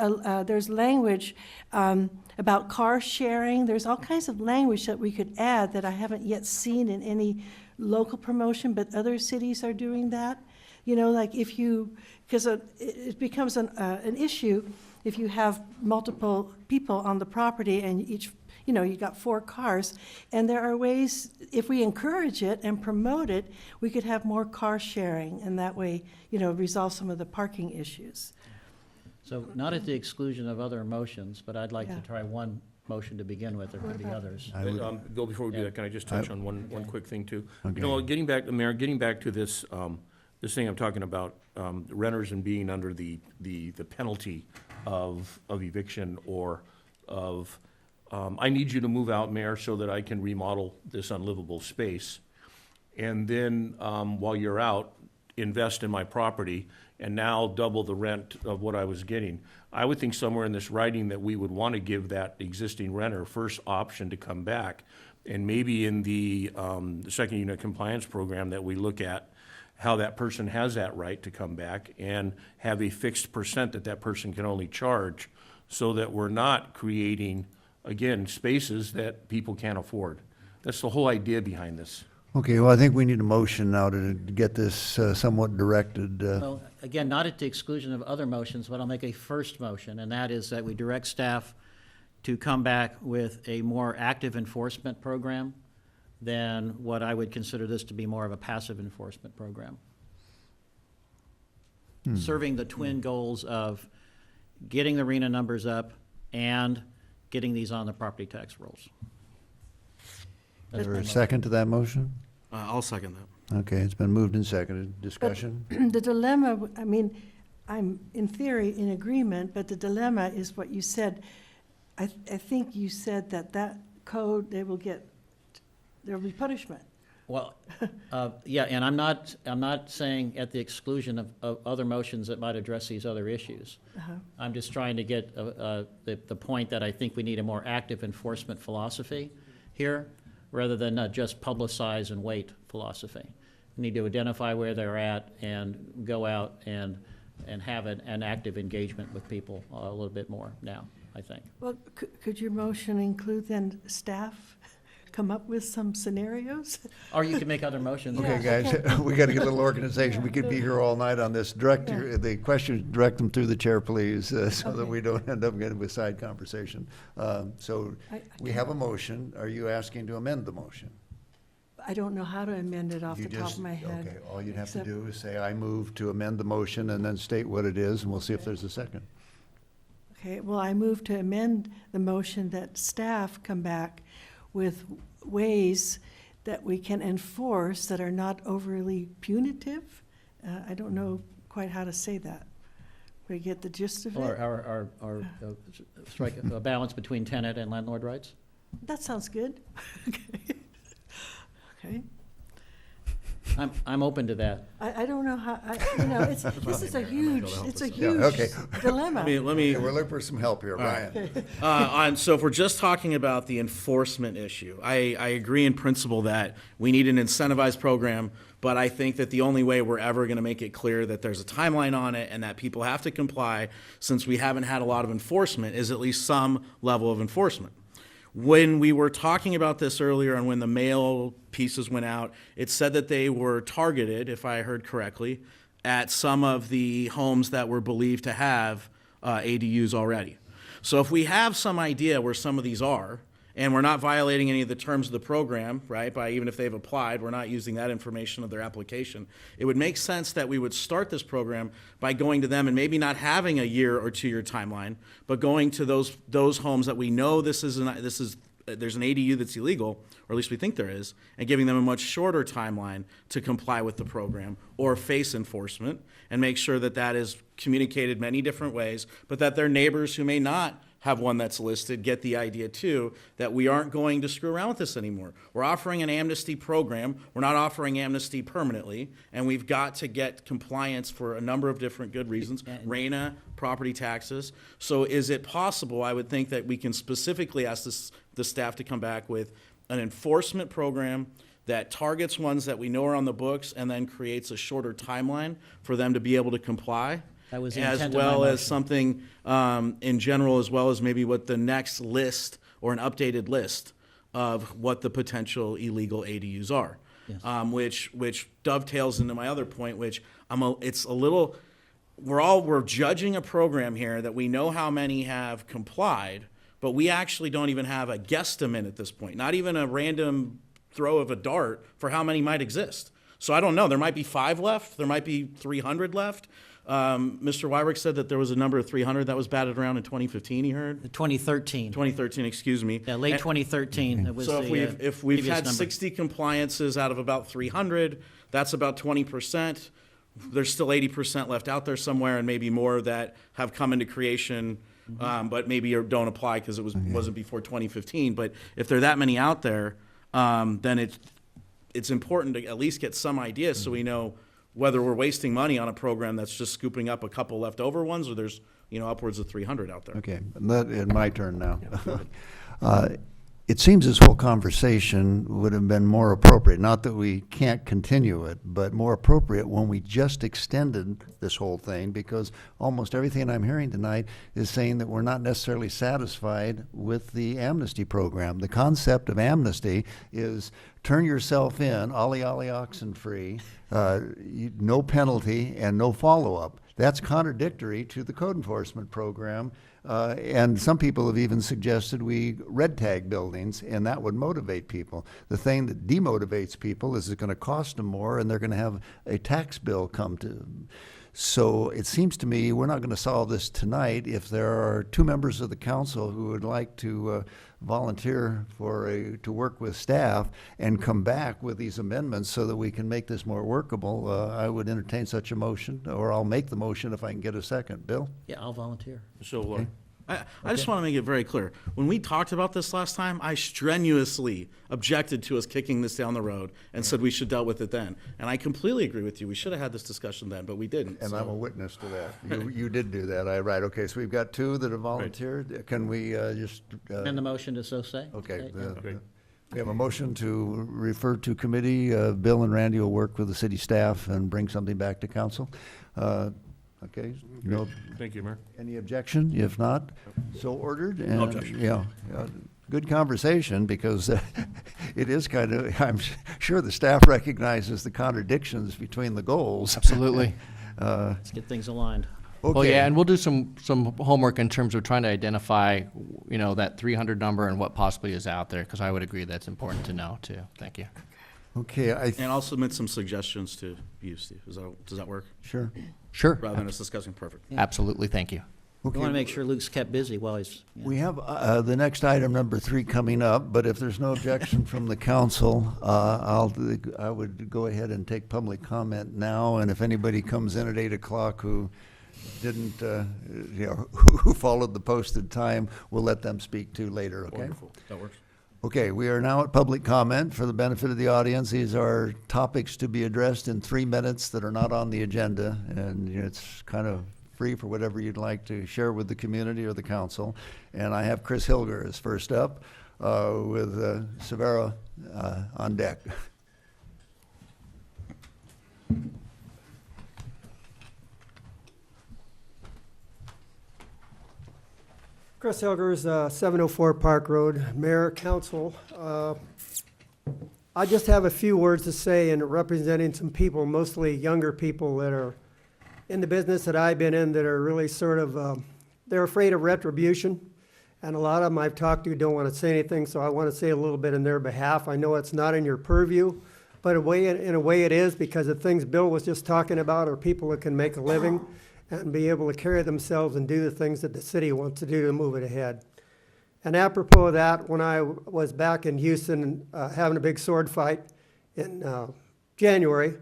language about car sharing. There's all kinds of language that we could add that I haven't yet seen in any local promotion, but other cities are doing that. Like because it becomes an issue if you have multiple people on the property and each, you got 4 cars. And there are ways, if we encourage it and promote it, we could have more car sharing, and that way, resolve some of the parking issues. So not at the exclusion of other motions, but I'd like to Yeah. try one motion to begin with. There could be others. I would- Bill, before we do Yeah. that, can I just touch on one quick thing, too? Okay. Getting back, Mayor, getting back to this, this thing I'm talking about, renters and being under the penalty of eviction or of, I need you to move out, Mayor, so that I can remodel this unlivable space. And then, while you're out, invest in my property and now double the rent of what I was getting. I would think somewhere in this writing that we would want to give that existing renter first option to come back. And maybe in the second unit compliance program that we look at, how that person has that right to come back and have a fixed percent that person can only charge, so that we're not creating, again, spaces that people can't afford. That's the whole idea behind this. Okay, well, I think we need a motion now to get this somewhat directed. Well, again, not at the exclusion of other motions, but I'll make a first motion, and that is that we direct staff to come back with a more active enforcement program than what I would consider this to be more of a passive enforcement program. Serving the twin goals of getting the RENA numbers up and getting these on the property tax rolls. Is there a second to that motion? I'll second that. Okay, it's been moved and seconded. Discussion? The dilemma, I'm in theory in agreement, but the dilemma is what you said. I think you said that code, there will be punishment. Well, yeah, and I'm not saying at the exclusion of other motions that might address these other issues. I'm just trying to get the point that I think we need a more active enforcement philosophy here, rather than just publicize and wait philosophy. We need to identify where they're at and go out and have an active engagement with people a little bit more now, I think. Well, could your motion include then staff come up with some scenarios? Or you can make other motions. Yeah. Okay, guys, we got to get a little organization. We could be here all night on this. The questions, direct them through the chair, please, so that Okay. we don't end up getting a side conversation. So I we have a motion. Are you asking to amend the motion? I don't know how to amend it off You the top just- of my head. Okay, all you'd have to except- do is say, I move to amend the motion, and then state what it is, and we'll see if there's a second. Okay, well, I move to amend the motion that staff come back with ways that we can enforce that are not overly punitive. I don't know quite how to say that. We get the gist of it? Or strike a balance between tenant and landlord rights? That sounds good. Okay. I'm open to that. I don't know how, this is a huge okay. dilemma. Let me, Okay, we're looking for some help here, Brian. so if we're just talking about the enforcement issue, I agree in principle that we need an incentivized program, but I think that the only way we're ever going to make it clear that there's a timeline on it and that people have to comply, since we haven't had a lot of enforcement, is at least some level of enforcement. When we were talking about this earlier and when the mail pieces went out, it said that they were targeted, if I heard correctly, at some of the homes that were believed to have ADUs already. So if we have some idea where some of these are, and we're not violating any of the terms of the program, right, by even if they've applied, we're not using that information of their application, it would make sense that we would start this program by going to them and maybe not having a year or 2 year timeline, but going to those homes that we know there's an ADU that's illegal, or at least we think there is, and giving them a much shorter timeline to comply with the program or face enforcement, and make sure that that is communicated many different ways, but that their neighbors who may not have one that's listed get the idea too, that we aren't going to screw around with this anymore. We're offering an amnesty program. We're not offering amnesty permanently, and we've got to get compliance for a number of different good reasons. RENA, property taxes. So is it possible, I would think, that we can specifically ask the staff to come back with an enforcement program that targets ones that we know are on the books and then creates a shorter timeline for them to be able to comply? That was the As intent of my well as motion. something in general, as well as maybe what the next list or an updated list of what the potential illegal ADUs are. Yes. Which dovetails into my other point, which it's a little, we're judging a program here that we know how many have complied, but we actually don't even have a guesstimate at this point, not even a random throw of a dart for how many might exist. So I don't know, there might be 5 left, there might be 300 left. Mr. Wyrick said that there was a number of 300 that was batted around in 2015, he heard? 2013. 2013, excuse me. Yeah, late And- 2013. That was So the, if we've previous had number. 60 compliances out of about 300, that's about 20%. There's still 80% left out there somewhere, and maybe more that have come into creation, but maybe don't apply because it wasn't before 2015. But if there are that many out there, then it's important to at least get some idea so we know whether we're wasting money on a program that's just scooping up a couple leftover ones, or there's upwards of 300 out there. Okay, my turn now. It seems this whole conversation would have been more appropriate, not that we can't continue it, but more appropriate when we just extended this whole thing, because almost everything I'm hearing tonight is saying that we're not necessarily satisfied with the amnesty program. The concept of amnesty is turn yourself in, ollie ollie oxen free, no penalty and no follow-up. That's contradictory to the code enforcement program. And some people have even suggested we red tag buildings, and that would motivate people. The thing that demotivates people is it's going to cost them more, and they're going to have a tax bill come to. So it seems to me we're not going to solve this tonight. If there are 2 members of the council who would like to volunteer to work with staff and come back with these amendments so that we can make this more workable, I would entertain such a motion, or I'll make the motion if I can get a second. Bill? Yeah, I'll volunteer. So I just want to make it very clear. When we talked about this last time, I strenuously objected to us kicking this down the road and said we should dealt with it then. And I completely agree with you. We should have had this discussion then, but we didn't. And so. I'm a witness to that. You did do that, right. Okay, so we've got 2 that have volunteered. Can we just? And the motion to so say? Okay. Yeah. We have a motion to refer to committee. Bill and Randy will work with the city staff and bring something back to council. Okay, no, Thank you, Mayor. any objection? If not, so ordered. No And, objection. yeah, good conversation because it is kind of, I'm sure the staff recognizes the contradictions between the goals. Absolutely. Let's get things aligned. Okay. Well, yeah, and we'll do some homework in terms of trying to identify, that 300 number and what possibly is out there, because I would agree that's important to know, too. Thank you. Okay, And I'll submit some suggestions to you, Steve. Does that work? sure. Sure. Rather than us discussing, perfect. Absolutely, thank you. We want to make sure Luke's kept busy while he's. Yeah. We have the next item, number 3, coming up, but if there's no objection from the council, I would go ahead and take public comment now, and if anybody comes in at 8 o'clock who didn't, who followed the posted time, we'll let them speak too later, okay? Wonderful. That works. Okay, we are now at public comment. For the benefit of the audience, these are topics to be addressed in 3 minutes that are not on the agenda, and it's kind of free for whatever you'd like to share with the community or the council. And I have Chris Hilger as first up with Severa on deck. Chris Hilgers, 704 Park Road, Mayor, Council. I just have a few words to say in representing some people, mostly younger people that are in the business that I've been in that are really sort of, they're afraid of retribution. And a lot of them I've talked to don't want to say anything, so I want to say a little bit in their behalf. I know it's not in your purview, but in a way it is, because the things Bill was just talking about are people that can make a living and be able to carry themselves and do the things that the city wants to do to move it ahead. And apropos of that, when I was back in Houston having a big sword fight in January,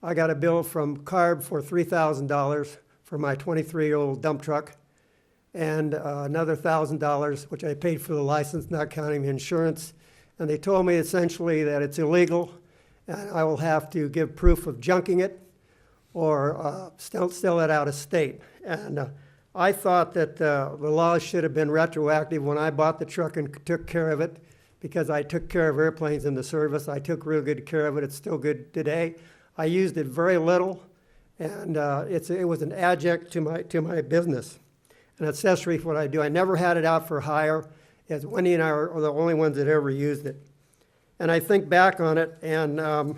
I got a bill from CARB for $3,000 for my 23-year-old dump truck, and another $1,000, which I paid for the license, not counting the insurance. And they told me essentially that it's illegal, and I will have to give proof of junking it or sell it out of state. And I thought that the laws should have been retroactive when I bought the truck and took care of it, because I took care of airplanes in the service. I took real good care of it. It's still good today. I used it very little, and it was an adjunct to my business, an accessory for what I do. I never had it out for hire, as Wendy and I are the only ones that ever used it. And I think back on it, and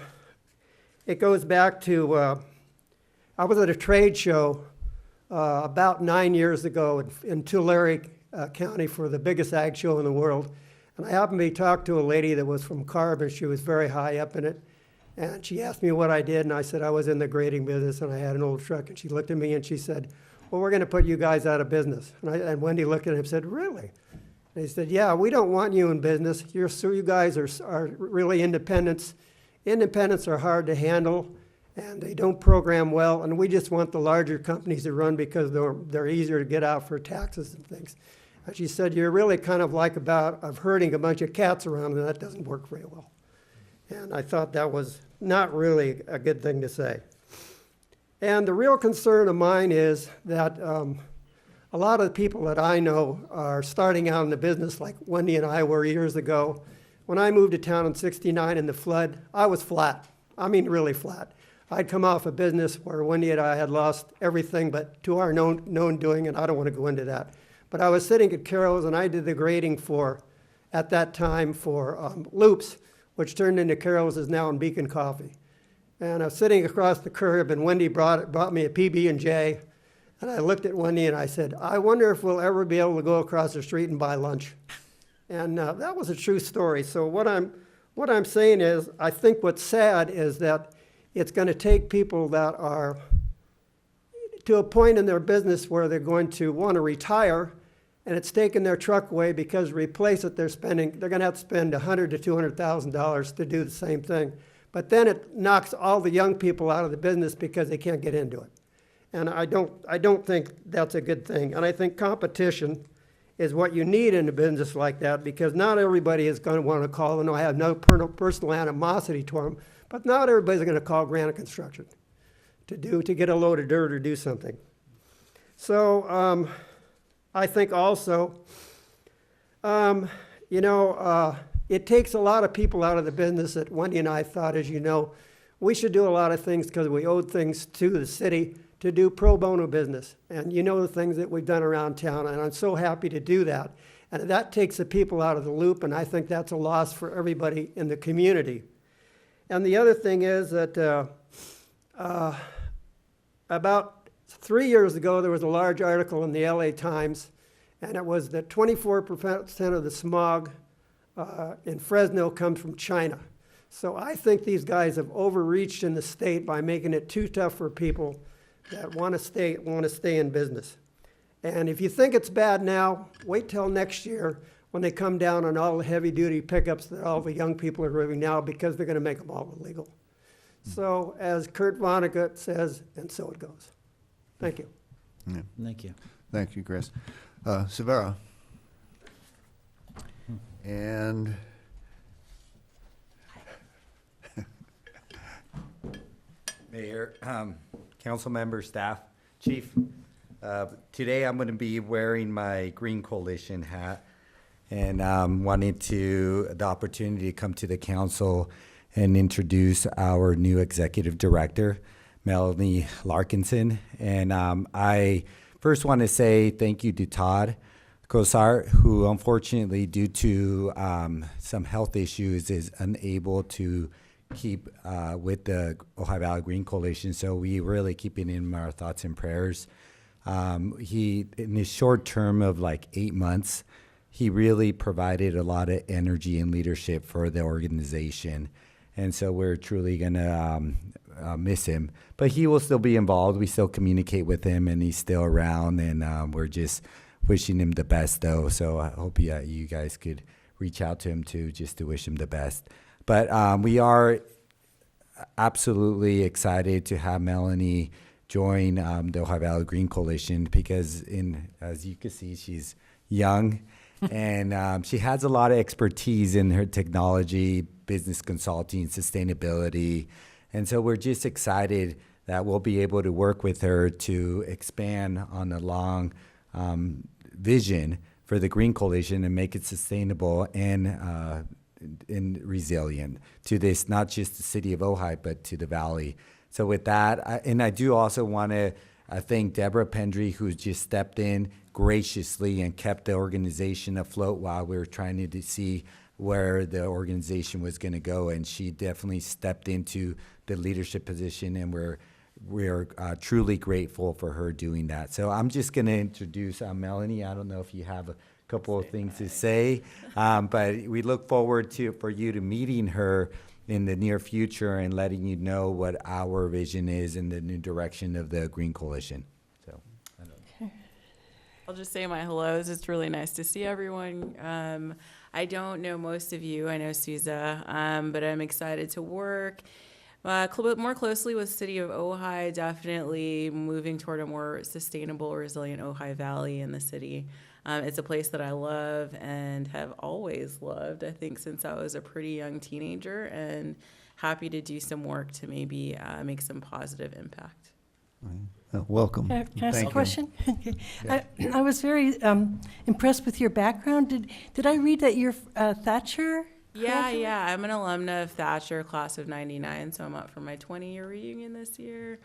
it goes back to, I was at a trade show about 9 years ago in Tulare County for the biggest ag show in the world. And I happened to be talking to a lady that was from CARB, and she was very high up in it. And she asked me what I did, and I said I was in the grading business and I had an old truck. And she looked at me and she said, well, we're going to put you guys out of business. And Wendy looked at him and said, really? And he said, yeah, we don't want you in business. You guys are really independents. Independents are hard to handle, and they don't program well, and we just want the larger companies to run because they're easier to get out for taxes and things. And she said, you're really kind of like of herding a bunch of cats around, and that doesn't work very well. And I thought that was not really a good thing to say. And the real concern of mine is that a lot of the people that I know are starting out in the business like Wendy and I were years ago. When I moved to town in '69 in the flood, I was flat. I mean, really flat. I'd come off a business where Wendy and I had lost everything but to our known doing, and I don't want to go into that. But I was sitting at Carol's, and I did the grading at that time for Loops, which turned into Carol's is now in Beacon Coffee. And I was sitting across the curb, and Wendy brought me a PB&J, and I looked at Wendy and I said, I wonder if we'll ever be able to go across the street and buy lunch. And that was a true story. So what I'm saying is, I think what's sad is that it's going to take people that are to a point in their business where they're going to want to retire, and it's taken their truck away because to replace it, they're going to have to spend $100,000 to $200,000 to do the same thing. But then it knocks all the young people out of the business because they can't get into it. And I don't think that's a good thing. And I think competition is what you need in a business like that, because not everybody is going to want to call, and I have no personal animosity to them, but not everybody's going to call Granite Construction to get a load of dirt or do something. So I think also, it takes a lot of people out of the business that Wendy and I thought, as you know, we should do a lot of things because we owed things to the city to do pro bono business. And you know the things that we've done around town, and I'm so happy to do that. And that takes the people out of the loop, and I think that's a loss for everybody in the community. And the other thing is that about 3 years ago, there was a large article in the LA Times, and it was that 24% of the smog in Fresno comes from China. So I think these guys have overreached in the state by making it too tough for people that want to stay in business. And if you think it's bad now, wait till next year when they come down on all the heavy-duty pickups that all the young people are driving now, because they're going to make them all illegal. So as Kurt Vonnegut says, and so it goes. Thank you. Yeah. Thank you. Thank you, Chris. Severa. And Mayor, council members, staff, chief, today I'm going to be wearing my Green Coalition hat and wanted the opportunity to come to the council and introduce our new executive director, Melanie Larkinson. And I first want to say thank you to Todd Kosar, who unfortunately, due to some health issues, is unable to keep with the Ojai Valley Green Coalition. So we really keeping him in our thoughts and prayers. He, in his short term of like 8 months, he really provided a lot of energy and leadership for the organization. And so we're truly going to miss him. But he will still be involved. We still communicate with him, and he's still around. And we're just wishing him the best, though. So I hope you guys could reach out to him, too, just to wish him the best. But we are absolutely excited to have Melanie join the Ojai Valley Green Coalition because, as you can see, she's young and she has a lot of expertise in her technology, business consulting, sustainability. And so we're just excited that we'll be able to work with her to expand on the long vision for the Green Coalition and make it sustainable and resilient to this, not just the city of Ojai, but to the valley. So with that, I do also want to thank Deborah Pendry, who's just stepped in graciously and kept the organization afloat while we were trying to see where the organization was going to go. And she definitely stepped into the leadership position, and we're truly grateful for her doing that. So I'm just going to introduce Melanie. I don't know if you have a couple of things to say, but we look forward for you to meeting her in the near future and letting you know what our vision is in the new direction of the Green Coalition. So, I don't know. I'll just say my hellos. It's really nice to see everyone. I don't know most of you. I know Sousa, but I'm excited to work more closely with City of Ojai, definitely moving toward a more sustainable, resilient Ojai Valley in the city. It's a place that I love and have always loved, I think, since I was a pretty young teenager, and happy to do some work to maybe make some positive impact. Welcome. Can I ask Thank a you. question? Okay. I was very impressed with your background. Did I read that you're Thatcher? Yeah. I'm an alumna of Thatcher, class of '99, so I'm up for my 20-year reunion this year.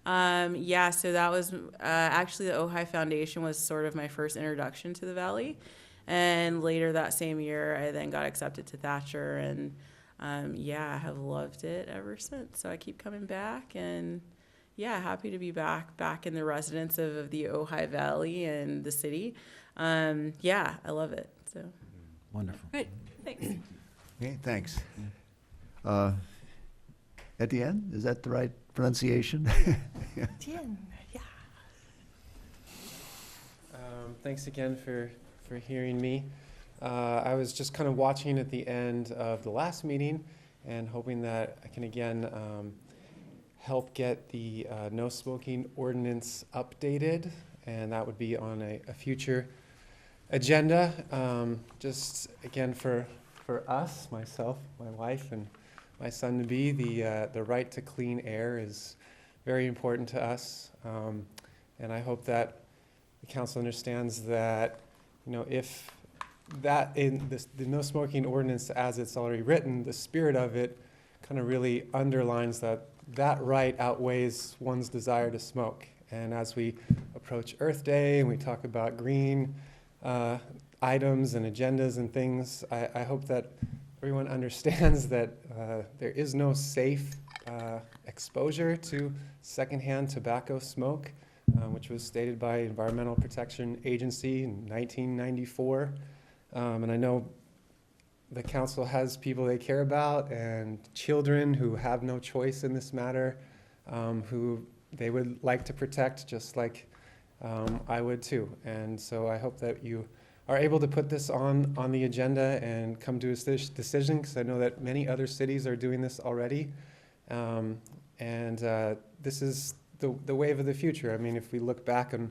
So that was actually the Ojai Foundation was sort of my first introduction to the Valley. And later that same year, I then got accepted to Thatcher, and I have loved it ever since. So I keep coming back, and happy to be back in the residence of the Ojai Valley and the city. I love it. So Wonderful. great, thanks. Okay, thanks. Etienne, is that the right pronunciation? Thanks again for hearing me. I was just kind of watching at the end of the last meeting and hoping that I can again help get the no smoking ordinance updated, and that would be on a future agenda. Just again for us, myself, my wife, and my son to be, the right to clean air is very important to us, and I hope that the council understands that, if that in the no smoking ordinance as it's already written, the spirit of it kind of really underlines that right outweighs one's desire to smoke. And as we approach Earth Day and we talk about green, items and agendas and things. I hope that everyone understands that there is no safe exposure to secondhand tobacco smoke, which was stated by Environmental Protection Agency in 1994. And I know the council has people they care about and children who have no choice in this matter, who they would like to protect, just like I would too. And so I hope that you are able to put this on the agenda and come to a decision, because I know that many other cities are doing this already. This is the wave of the future. I mean, if we look back on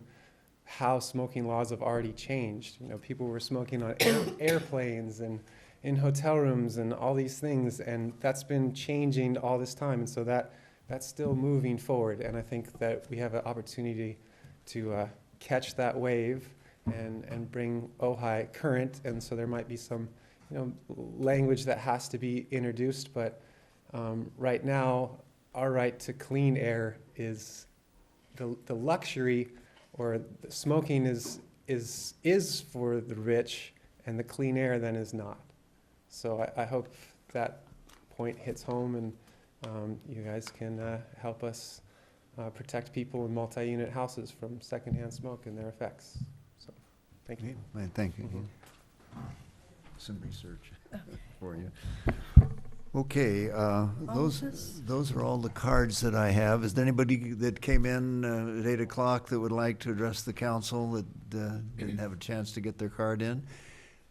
how smoking laws have already changed, you know, people were smoking on airplanes and in hotel rooms and all these things, and that's been changing all this time. And so that's still moving forward. And I think that we have an opportunity to catch that wave and bring Ojai current. And so there might be some, you know, language that has to be introduced. But right now, our right to clean air is the luxury, or the smoking is for the rich, and the clean air then is not. So I hope that point hits home, and you guys can help us protect people in multi-unit houses from secondhand smoke and their effects. So, thank you. Thank you. Some research for you. Okay, those are all the cards that I have. Is there anybody that came in at 8 o'clock that would like to address the council that didn't have a chance to get their card in?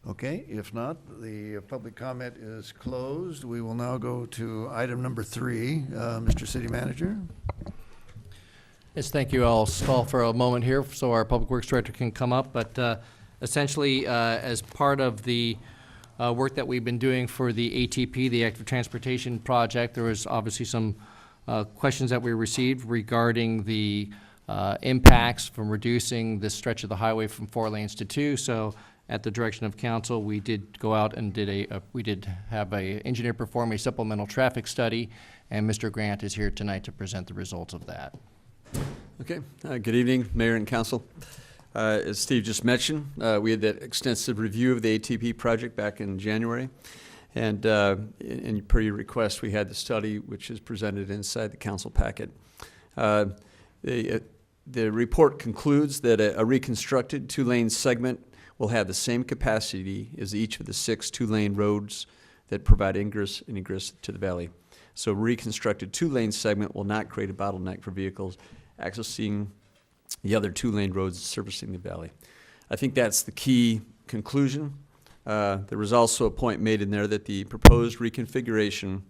Okay, if not, the public comment is closed. We will now go to item number 3. Mr. City Manager? Yes, thank you. I'll stall for a moment here so our Public Works Director can come up. But essentially, as part of the work that we've been doing for the ATP, the Active Transportation Project, there was obviously some questions that we received regarding the impacts from reducing this stretch of the highway from 4 lanes to 2. So at the direction of council, we did go out and we did have an engineer perform a supplemental traffic study, and Mr. Grant is here tonight to present the results of that. Okay, good evening, Mayor and Council. As Steve just mentioned, we had that extensive review of the ATP project back in January. And per your request, we had the study, which is presented inside the council packet. The report concludes that a reconstructed 2-lane segment will have the same capacity as each of the 6 2-lane roads that provide ingress and egress to the valley. So reconstructed 2-lane segment will not create a bottleneck for vehicles accessing the other 2-lane roads servicing the valley. I think that's the key conclusion. There was also a point made in there that the proposed reconfiguration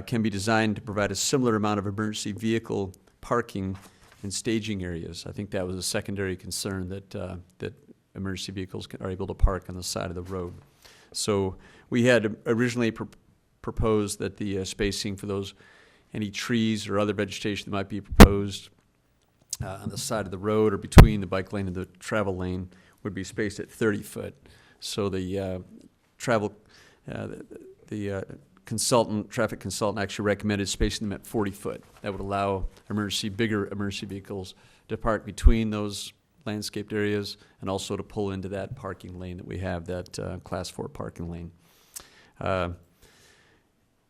can be designed to provide a similar amount of emergency vehicle parking and staging areas. I think that was a secondary concern, that emergency vehicles are able to park on the side of the road. So we had originally proposed that the spacing for any trees or other vegetation that might be proposed on the side of the road or between the bike lane and the travel lane would be spaced at 30 foot. So the traffic consultant actually recommended spacing them at 40 foot. That would allow bigger emergency vehicles to park between those landscaped areas and also to pull into that parking lane that we have, that class 4 parking lane.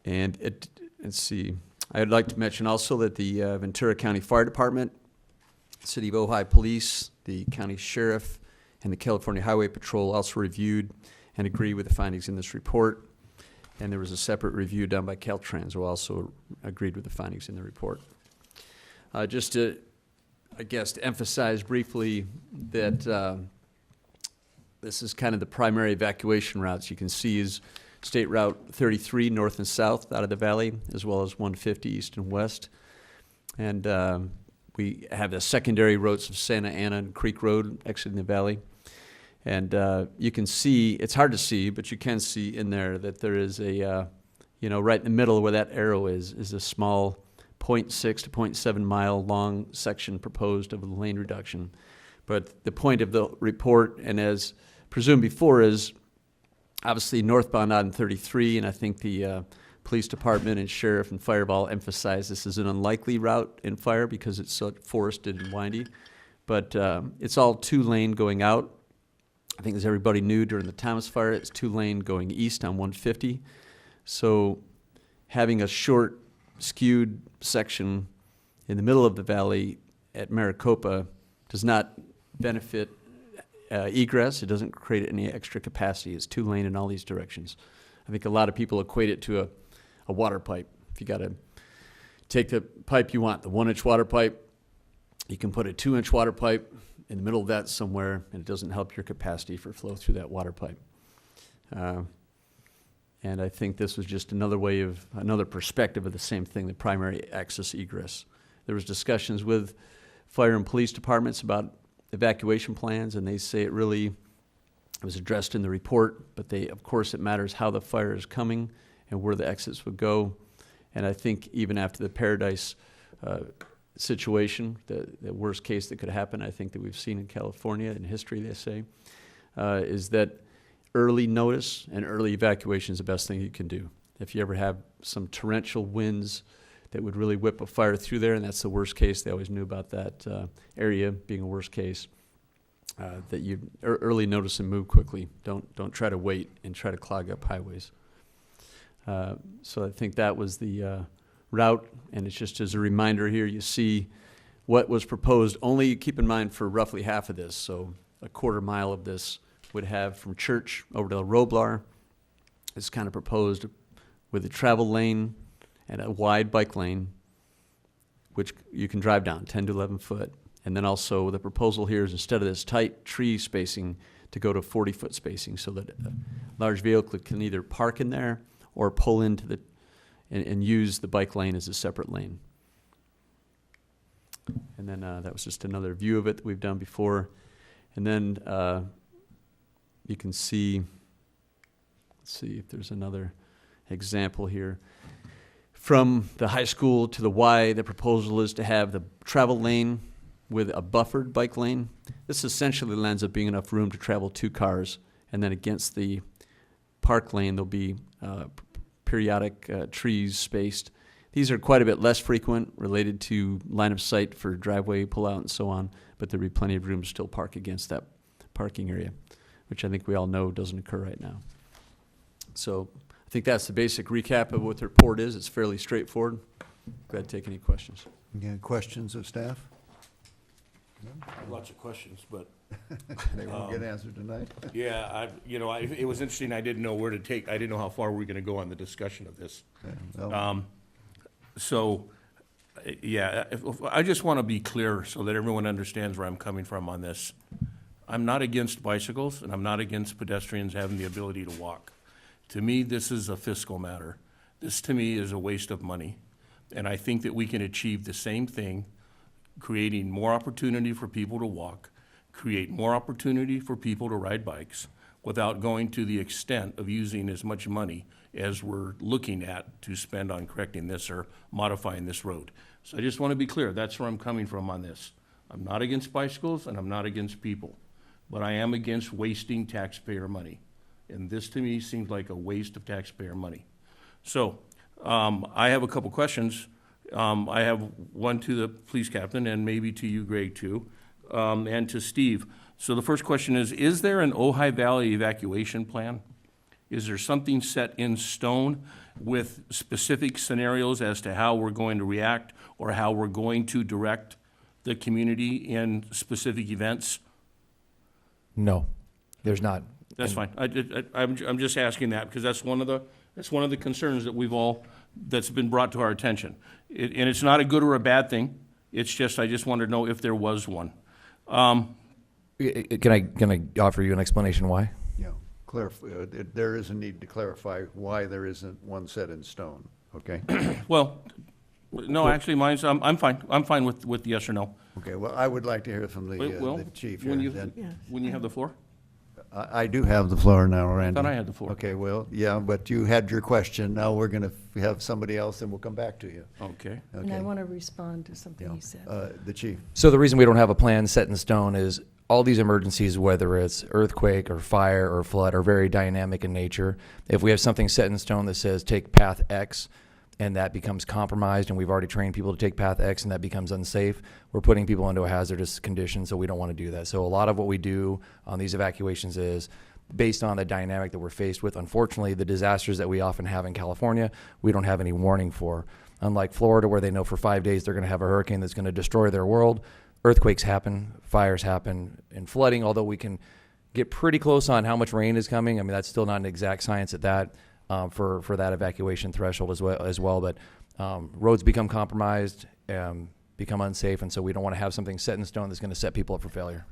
Let's see, I'd like to mention also that the Ventura County Fire Department, City of Ojai Police, the County Sheriff, and the California Highway Patrol also reviewed and agree with the findings in this report. And there was a separate review done by Caltrans who also agreed with the findings in the report. Just to, I guess, to emphasize briefly that this is kind of the primary evacuation routes. You can see is State Route 33 north and south out of the valley, as well as 150 east and west. And we have the secondary roads of Santa Ana and Creek Road exiting the valley. And you can see, it's hard to see, but you can see in there that there is a, right in the middle where that arrow is a small 0.6 to 0.7 mile long section proposed of a lane reduction. But the point of the report, and as presumed before, is obviously northbound on 33, and I think the police department and sheriff and fire all emphasize this is an unlikely route in fire because it's so forested and windy. But it's all 2-lane going out. I think as everybody knew during the Thomas fire, it's 2-lane going east on 150. So having a short, skewed section in the middle of the valley at Maricopa does not benefit egress. It doesn't create any extra capacity. It's 2-lane in all these directions. I think a lot of people equate it to a water pipe. If you got to take the pipe you want, the 1-inch water pipe, you can put a 2-inch water pipe in the middle of that somewhere, and it doesn't help your capacity for flow through that water pipe. And I think this was just another perspective of the same thing, the primary access egress. There was discussions with fire and police departments about evacuation plans, and they say it was addressed in the report, but of course it matters how the fire is coming and where the exits would go. And I think even after the Paradise situation, the worst case that could happen, I think that we've seen in California in history, they say, is that early notice and early evacuation is the best thing you can do. If you ever have some torrential winds that would really whip a fire through there, and that's the worst case, they always knew about that area being a worst case, that you early notice and move quickly. Don't try to wait and try to clog up highways. So I think that was the route, and it's just as a reminder here, you see what was proposed, only keep in mind for roughly half of this, so a quarter mile of this would have from Church over to Roblar. It's kind of proposed with a travel lane and a wide bike lane, which you can drive down 10 to 11 foot. And then also the proposal here is instead of this tight tree spacing to go to 40-foot spacing so that a large vehicle can either park in there or pull into and use the bike lane as a separate lane. And then that was just another view of it that we've done before. And then you can see, let's see if there's another example here. From the high school to the Y, the proposal is to have the travel lane with a buffered bike lane. This essentially ends up being enough room to travel 2 cars, and then against the park lane there'll be periodic trees spaced. These are quite a bit less frequent, related to line of sight for driveway pullout and so on, but there'll be plenty of room to still park against that parking area, which I think we all know doesn't occur right now. So I think that's the basic recap of what the report is. It's fairly straightforward. Glad to take any questions. Any questions of staff? Lots of questions, but They won't get answered tonight? yeah, it was interesting. I didn't know I didn't know how far we were going to go on the discussion of this. Yeah, well, So, yeah, I just want to be clear so that everyone understands where I'm coming from on this. I'm not against bicycles, and I'm not against pedestrians having the ability to walk. To me, this is a fiscal matter. This, to me, is a waste of money. And I think that we can achieve the same thing, creating more opportunity for people to walk, create more opportunity for people to ride bikes, without going to the extent of using as much money as we're looking at to spend on correcting this or modifying this road. So I just want to be clear, that's where I'm coming from on this. I'm not against bicycles and I'm not against people, but I am against wasting taxpayer money. And this to me seems like a waste of taxpayer money. So I have a couple questions. I have one to the police captain and maybe to you, Greg, too, and to Steve. So the first question is there an Ojai Valley evacuation plan? Is there something set in stone with specific scenarios as to how we're going to react or how we're going to direct the community in specific events? No, there's not. That's fine. I'm just asking that because that's one of the concerns that that's been brought to our attention. And it's not a good or a bad thing. It's just, I just wanted to know if there was one. Can I offer you an explanation why? yeah, there is a need to clarify why there isn't one set in stone, okay? Well, no, actually, I'm fine. I'm fine with yes or no. Okay, well, I would like to hear from Well, the chief here. when you have the floor? I do have the floor now, Randy. Thought I had the floor. Okay, well, yeah, but you had your question. Now we're going to have somebody else, and we'll come back to you. Okay. And I Okay. want to respond to something he said. The chief. So the reason we don't have a plan set in stone is all these emergencies, whether it's earthquake or fire or flood, are very dynamic in nature. If we have something set in stone that says take path X, and that becomes compromised, and we've already trained people to take path X and that becomes unsafe, we're putting people into a hazardous condition, so we don't want to do that. So a lot of what we do on these evacuations is based on the dynamic that we're faced with. Unfortunately, the disasters that we often have in California, we don't have any warning for. Unlike Florida, where they know for 5 days they're going to have a hurricane that's going to destroy their world, earthquakes happen, fires happen, and flooding, although we can get pretty close on how much rain is coming. I mean, that's still not an exact science at that for that evacuation threshold as well. But roads become compromised, become unsafe, and so we don't want to have something set in stone that's going to set people up for failure.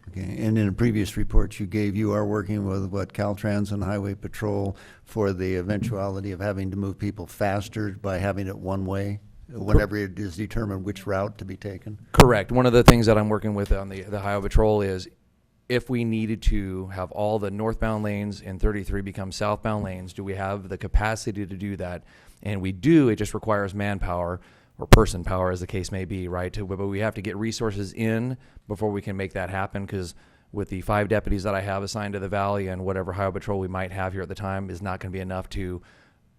Okay, and in a previous report you gave, you are working with Caltrans and Highway Patrol for the eventuality of having to move people faster by having it one way, whenever it is determined which route to be taken? Correct. One of the things that I'm working with on the Highway Patrol is if we needed to have all the northbound lanes in 33 become southbound lanes, do we have the capacity to do that? And we do. It just requires manpower or person power, as the case may be, right? But we have to get resources in before we can make that happen, because with the 5 deputies that I have assigned to the valley and whatever Highway Patrol we might have here at the time is not going to be enough to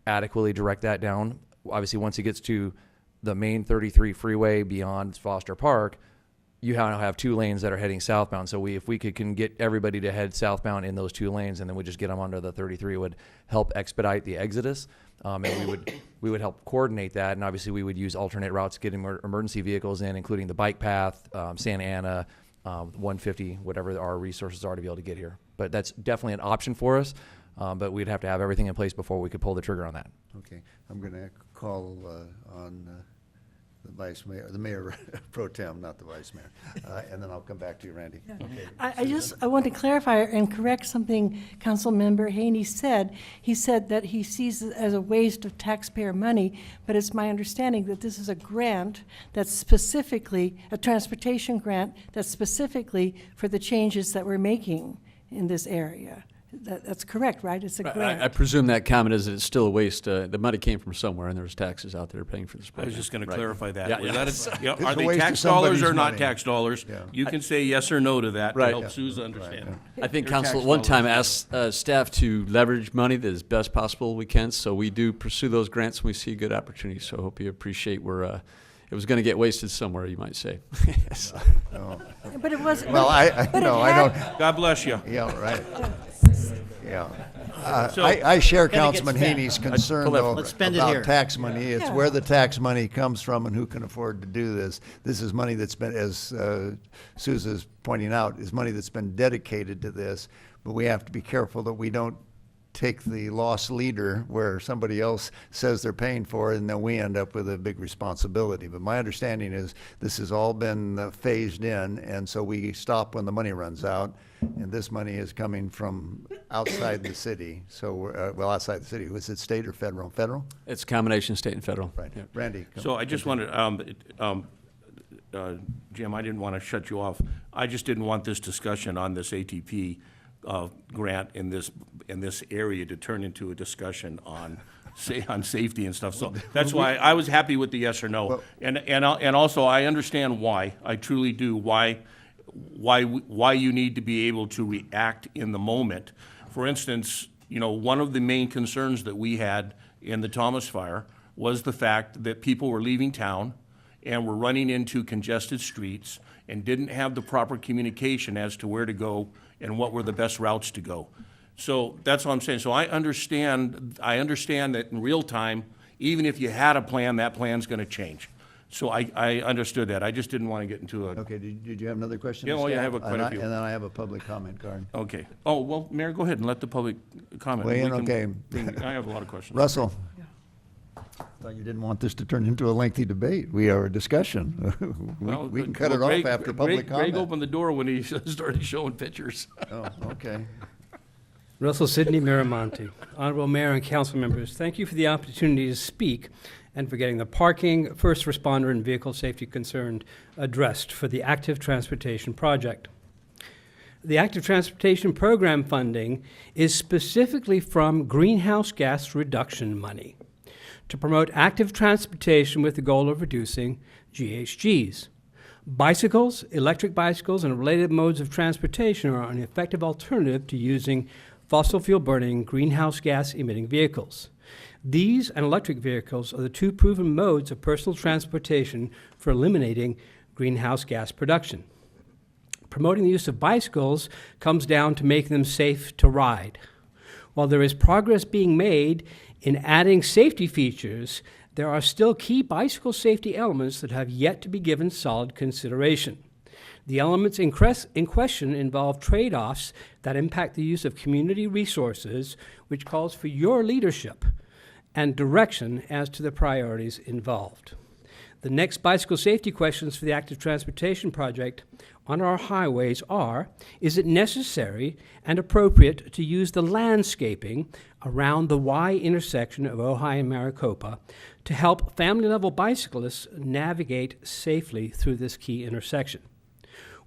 adequately direct that down. Obviously, once it gets to the main 33 freeway beyond Foster Park, you now have 2 lanes that are heading southbound. So if we can get everybody to head southbound in those 2 lanes, and then we just get them onto the 33, it would help expedite the exodus. And we would help coordinate that. And obviously we would use alternate routes, getting emergency vehicles in, including the bike path, Santa Ana, 150, whatever our resources are to be able to get here. But that's definitely an option for us. But we'd have to have everything in place before we could pull the trigger on that. Okay, I'm going to call on the vice mayor, the mayor pro tem, not the vice mayor, and then I'll come back to you, Randy. Okay. I want to clarify and correct something Councilmember Haney said. He said that he sees it as a waste of taxpayer money, but it's my understanding that this is a grant that's specifically, a transportation grant that's specifically for the changes that we're making in this area. That's correct, right? It's a grant. I presume that comment is that it's still a waste. The money came from somewhere, and there's taxes out there paying for this I program. was just going to Right. clarify that. Yeah, Was yeah. that a- It's are a they waste of tax dollars or somebody's not money. tax dollars? Yeah. You can say yes or no to that to Right. help Yeah. Sousa understand. I think They're council tax at one time dollars. asked staff to leverage money that is best possible we can, so we do pursue those grants when we see good opportunities. So I hope you appreciate it was going to get wasted somewhere, you might say. Yes. No. But it was. Well, I but it no, I had- don't, God bless you. yeah, right, yeah. So- I share Gonna get Councilman spent. Haney's concern, pull that- though, Let's spend it here. about tax money. It's Yeah. where the tax money comes from and who can afford to do this. This is money that's been, as Sousa's pointing out, is money that's been dedicated to this, but we have to be careful that we don't take the loss leader where somebody else says they're paying for it, and then we end up with a big responsibility. But my understanding is this has all been phased in, and so we stop when the money runs out, and this money is coming from outside the city. So, well, outside the city. Was it state or federal? Federal? It's a combination, state and federal. Right. Yeah. Randy? So I just wanted, Jim, I didn't want to shut you off. I just didn't want this discussion on this ATP grant in this area to turn into a discussion on safety and stuff. So that's why I was happy with the yes or no. And also, I understand why. I truly do. Why you need to be able to react in the moment. For instance, one of the main concerns that we had in the Thomas fire was the fact that people were leaving town and were running into congested streets and didn't have the proper communication as to where to go and what were the best routes to go. So that's what I'm saying. So I understand that in real time, even if you had a plan, that plan's gonna change. So I understood that. I just didn't want to get into a, Okay, did you have another question? Yeah, well, yeah, I Staff? have quite And a I- few. And then I have a public comment card. okay. Oh, well, Mayor, go ahead and let the public comment. Weigh in, We okay. I have a lot of questions. Russell? Thought you didn't want this to turn into a lengthy debate. We are a discussion. Well, We can cut it Greg- off after public Greg comment. opened the door when he started showing pictures. Oh, okay. Russell Sidney Miramonte. Honorable Mayor and council members, thank you for the opportunity to speak and for getting the parking, first responder, and vehicle safety concern addressed for the Active Transportation Project. The Active Transportation Program funding is specifically from greenhouse gas reduction money to promote active transportation with the goal of reducing GHGs. Bicycles, electric bicycles, and related modes of transportation are an effective alternative to using fossil fuel burning greenhouse gas emitting vehicles. These and electric vehicles are the two proven modes of personal transportation for eliminating greenhouse gas production. Promoting the use of bicycles comes down to making them safe to ride. While there is progress being made in adding safety features, there are still key bicycle safety elements that have yet to be given solid consideration. The elements in question involve trade-offs that impact the use of community resources, which calls for your leadership and direction as to the priorities involved. The next bicycle safety questions for the active transportation project on our highways are: is it necessary and appropriate to use the landscaping around the Y intersection of Ojai and Maricopa to help family-level bicyclists navigate safely through this key intersection?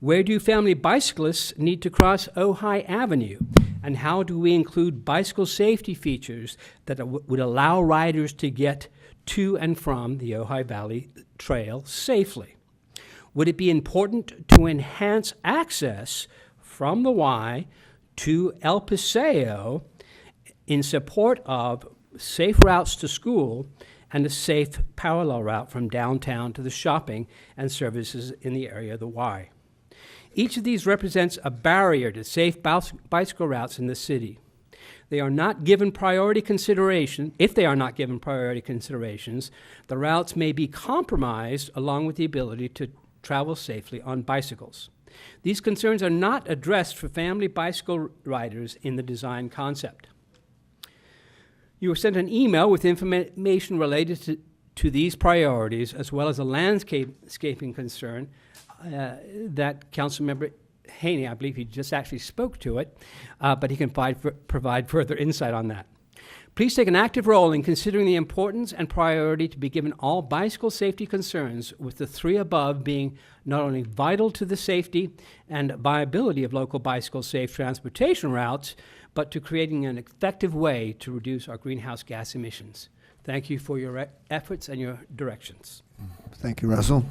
Where do family bicyclists need to cross Ojai Avenue? And how do we include bicycle safety features that would allow riders to get to and from the Ojai Valley Trail safely? Would it be important to enhance access from the Y to El Paseo in support of safe routes to school and a safe parallel route from downtown to the shopping and services in the area of the Y? Each of these represents a barrier to safe bicycle routes in the city. They are not given priority consideration. If they are not given priority considerations, the routes may be compromised along with the ability to travel safely on bicycles. These concerns are not addressed for family bicycle riders in the design concept. You were sent an email with information related to these priorities, as well as a landscaping concern that Councilmember Haney, I believe he just actually spoke to it, but he can provide further insight on that. Please take an active role in considering the importance and priority to be given all bicycle safety concerns, with the three above being not only vital to the safety and viability of local bicycle safe transportation routes, but to creating an effective way to reduce our greenhouse gas emissions. Thank you for your efforts and your directions. Thank you, Russell.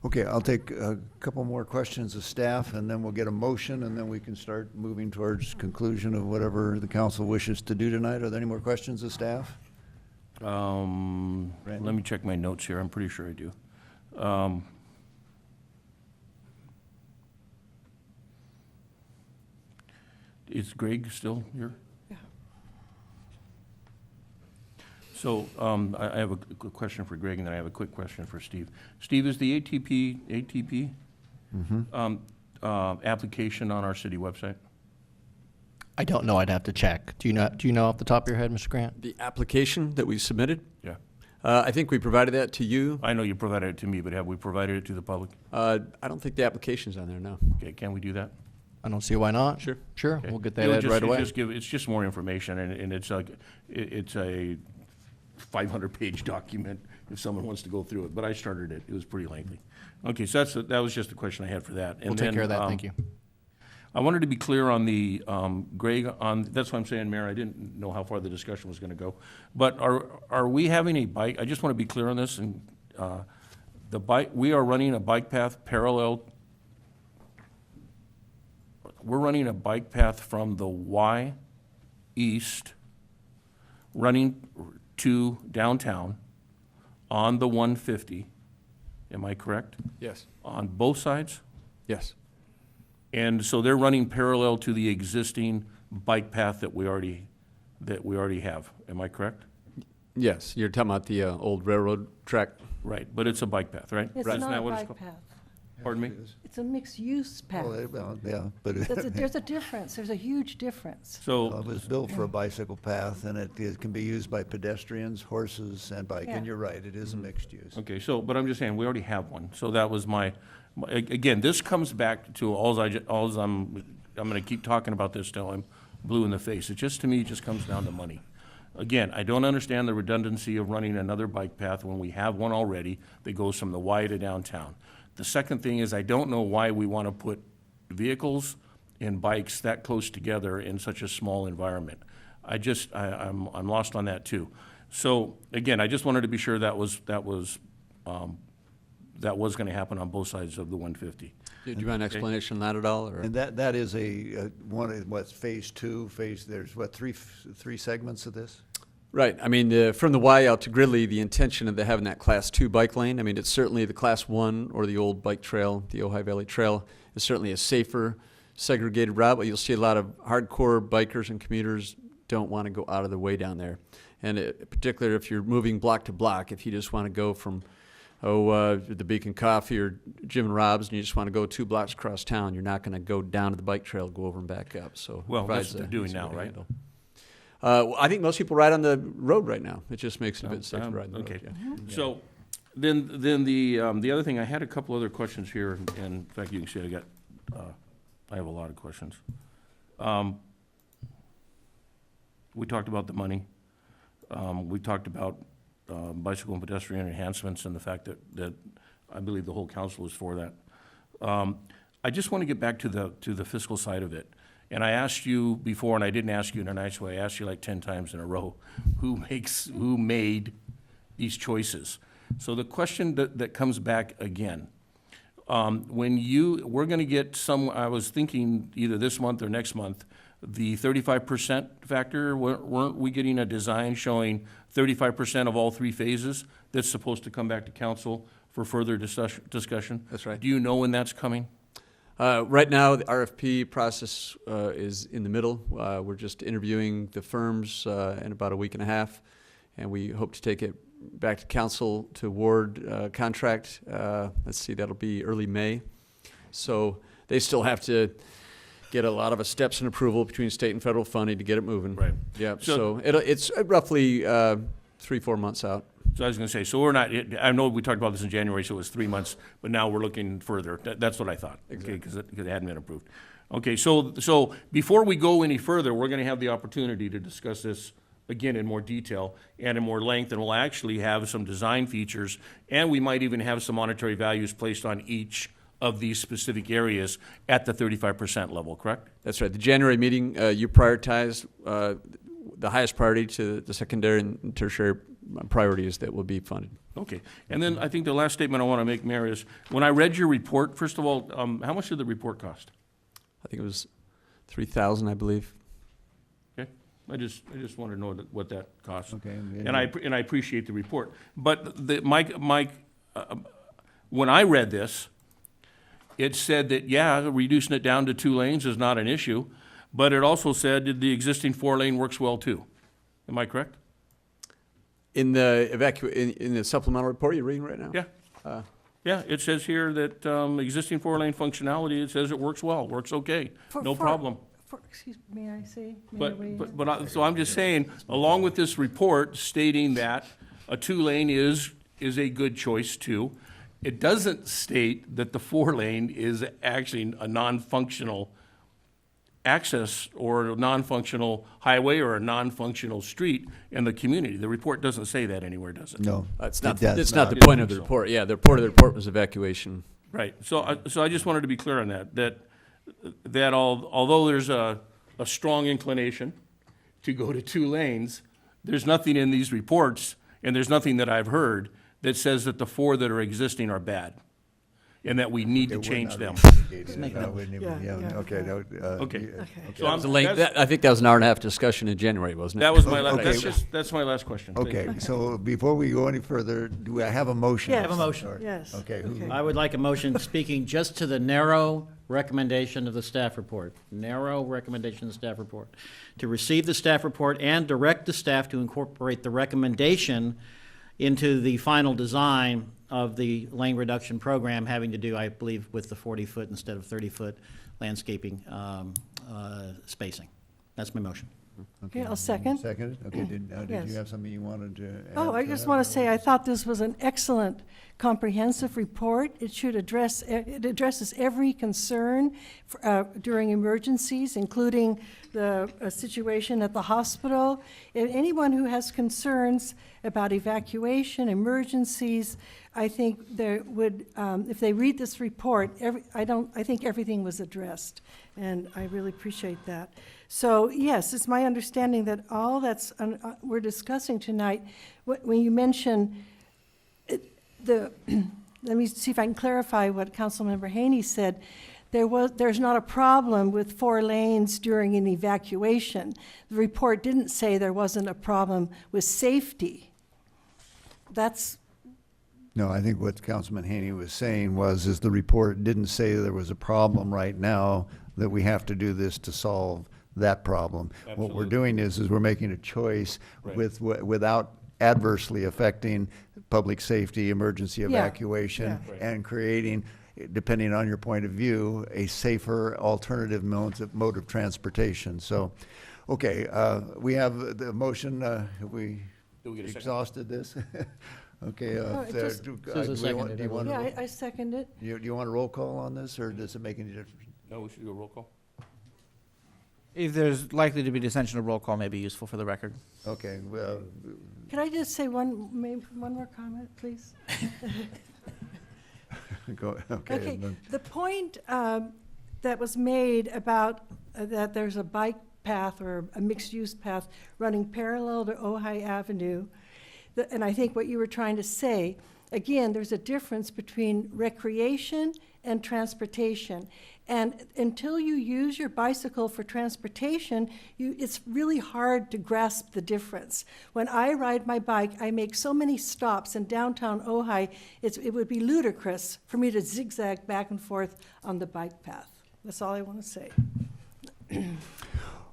Okay, I'll take a couple more questions of staff, and then we'll get a motion, and then we can start moving towards conclusion of whatever the council wishes to do tonight. Are there any more questions of staff? Let me check my notes here. I'm pretty sure I do. Is Greg still here? Yeah. So I have a quick question for Greg, and then I have a quick question for Steve. Steve, is the ATP application on our city website? I don't know. I'd have to check. Do you know off the top of your head, Mr. Grant? The application that we submitted? Yeah. I think we provided that to you. I know you provided it to me, but have we provided it to the public? I don't think the application's on there, no. Okay, can we do that? I don't see why not. Sure. Sure, Okay. we'll get that added right away. It's just more information, and it's like, it's a 500-page document if someone wants to go through it, but I started it. It was pretty lengthy. Okay, so that was just a question I had for that. We'll take care of that, thank you. I wanted to be clear on the, Greg, that's what I'm saying, Mayor, I didn't know how far the discussion was gonna go. But are we having a bike, I just wanna be clear on this, and we are running a bike path parallel, we're running a bike path from the Y east, running to downtown on the 150. Am I correct? Yes. On both sides? Yes. And so they're running parallel to the existing bike path that we already have. Am I correct? Yes, you're talking about the old railroad track? Right, but it's a bike path, right? It's Isn't not that a what it's bike called? path. Pardon me? It's a mixed-use path. Well, yeah, but There's a difference. There's a huge difference. So, it was built for a bicycle path, and it can be used by pedestrians, horses, and bike. Yeah. And you're right, it is a mixed use. okay, so, but I'm just saying, we already have one. So that was again, this comes back to I'm gonna keep talking about this till I'm blue in the face. It just, to me, just comes down to money. Again, I don't understand the redundancy of running another bike path when we have one already that goes from the Y to downtown. The second thing is, I don't know why we want to put vehicles and bikes that close together in such a small environment. I'm lost on that too. So again, I just wanted to be sure that was going to happen on both sides of the 150. Do you want an explanation on that at all, or? And that is one, what's phase two, there's what, three segments of this? Right. I mean, from the Y out to Gridley, the intention of having that Class 2 bike lane, I mean, it's certainly the Class 1 or the old bike trail, the Ojai Valley Trail, is certainly a safer, segregated route, but you'll see a lot of hardcore bikers and commuters don't want to go out of their way down there. And particularly if you're moving block to block, if you just want to go from, the Beacon Coffee or Jim and Rob's, and you just want to go 2 blocks across town, you're not going to go down to the bike trail, go over and back up. So Well, that's provides what they're doing it's a now, way to right? handle. I think most people ride on the road right now. It just makes it a bit safer to ride on the Okay. road. Yeah. So then the other thing, I had a couple other questions here, and in fact, you can see I have a lot of questions. We talked about the money. We talked about bicycle and pedestrian enhancements and the fact that I believe the whole council is for that. I just want to get back to the fiscal side of it. And I asked you before, and I didn't ask you in a nice way, I asked you like 10 times in a row, who made these choices? So the question that comes back again, we're gonna get I was thinking either this month or next month, the 35% factor, weren't we getting a design showing 35% of all 3 phases that's supposed to come back to council for further discussion? That's right. Do you know when that's coming? Right now, the RFP process is in the middle. We're just interviewing the firms in about a week and a half, and we hope to take it back to council to award contract. Let's see, that'll be early May. So they still have to get a lot of steps and approval between state and federal funding to get it moving. Right. Yeah, so it's roughly 3-4 months out. So I was gonna say, so we're not, I know we talked about this in January, so it was 3 months, but now we're looking further. That's what I thought. Okay, because it hadn't been approved. Okay, so before we go any further, we're gonna have the opportunity to discuss this again in more detail and in more length, and we'll actually have some design features, and we might even have some monetary values placed on each of these specific areas at the 35% level, correct? That's right. The January meeting, you prioritized the highest priority to the secondary and tertiary priorities that will be funded. Okay, and then I think the last statement I want to make, Mayor, is when I read your report, first of all, how much did the report cost? I think it was 3,000, I believe. Okay, I just want to know what that costs. Okay. And I appreciate the report, but when I read this, it said that, yeah, reducing it down to 2 lanes is not an issue, but it also said that the existing 4-lane works well too. Am I correct? In the in the supplemental report you're reading right now? Yeah. Yeah, it says here that existing 4-lane functionality, it says it works well, works okay, no problem. Excuse me, may I say? So I'm just saying, along with this report stating that a 2-lane is a good choice too, it doesn't state that the 4-lane is actually a non-functional access or a non-functional highway or a non-functional street in the community. The report doesn't say that anywhere, does it? No. It's not does the point of the report. Yeah, the point of the report was evacuation. Right. So I just wanted to be clear on that although there's a strong inclination to go to 2 lanes, there's nothing in these reports, and there's nothing that I've heard that says that the 4 that are existing are bad, and that we need to change them. Okay. Okay. So I think that was an hour and a half discussion in January, wasn't it? That was my Okay. that's my last question. Thank Okay, you. so before we go any further, do I have a motion? Yes. Have a motion. Yes. Okay. I would like a motion speaking just to the narrow recommendation of the staff report, narrow recommendation of the staff report, to receive the staff report and direct the staff to incorporate the recommendation into the final design of the lane reduction program, having to do, I believe, with the 40-foot instead of 30-foot landscaping spacing. That's my motion. Okay, I'll second. Second? Okay, did Yes. you have something you wanted to add? Oh, I just want to say, I thought this was an excellent, comprehensive report. It addresses every concern during emergencies, including the situation at the hospital. And anyone who has concerns about evacuation, emergencies, I think there would, if they read this report, I think everything was addressed, and I really appreciate that. So yes, it's my understanding that all that's we're discussing tonight, when you mention let me see if I can clarify what Councilmember Haney said, there's not a problem with 4 lanes during an evacuation. The report didn't say there wasn't a problem with safety. That's, No, I think what Councilman Haney was saying is the report didn't say there was a problem right now, that we have to do this to solve that problem. What we're doing is we're making a choice without adversely affecting public safety, emergency evacuation, and creating, depending on your point of view, a safer alternative mode of transportation. So, okay, we have the motion, have we Do we get a second? exhausted this? Okay. I second it. Do you want a roll call on this, or does it make any difference? No, we should do a roll call. If there's likely to be dissension, a roll call may be useful for the record. Okay, well, Can I just say one more comment, please? okay. Okay, and then- the point that was made about that there's a bike path or a mixed-use path running parallel to Ojai Avenue, and I think what you were trying to say, again, there's a difference between recreation and transportation. And until you use your bicycle for transportation, it's really hard to grasp the difference. When I ride my bike, I make so many stops in downtown Ojai, it would be ludicrous for me to zigzag back and forth on the bike path. That's all I want to say.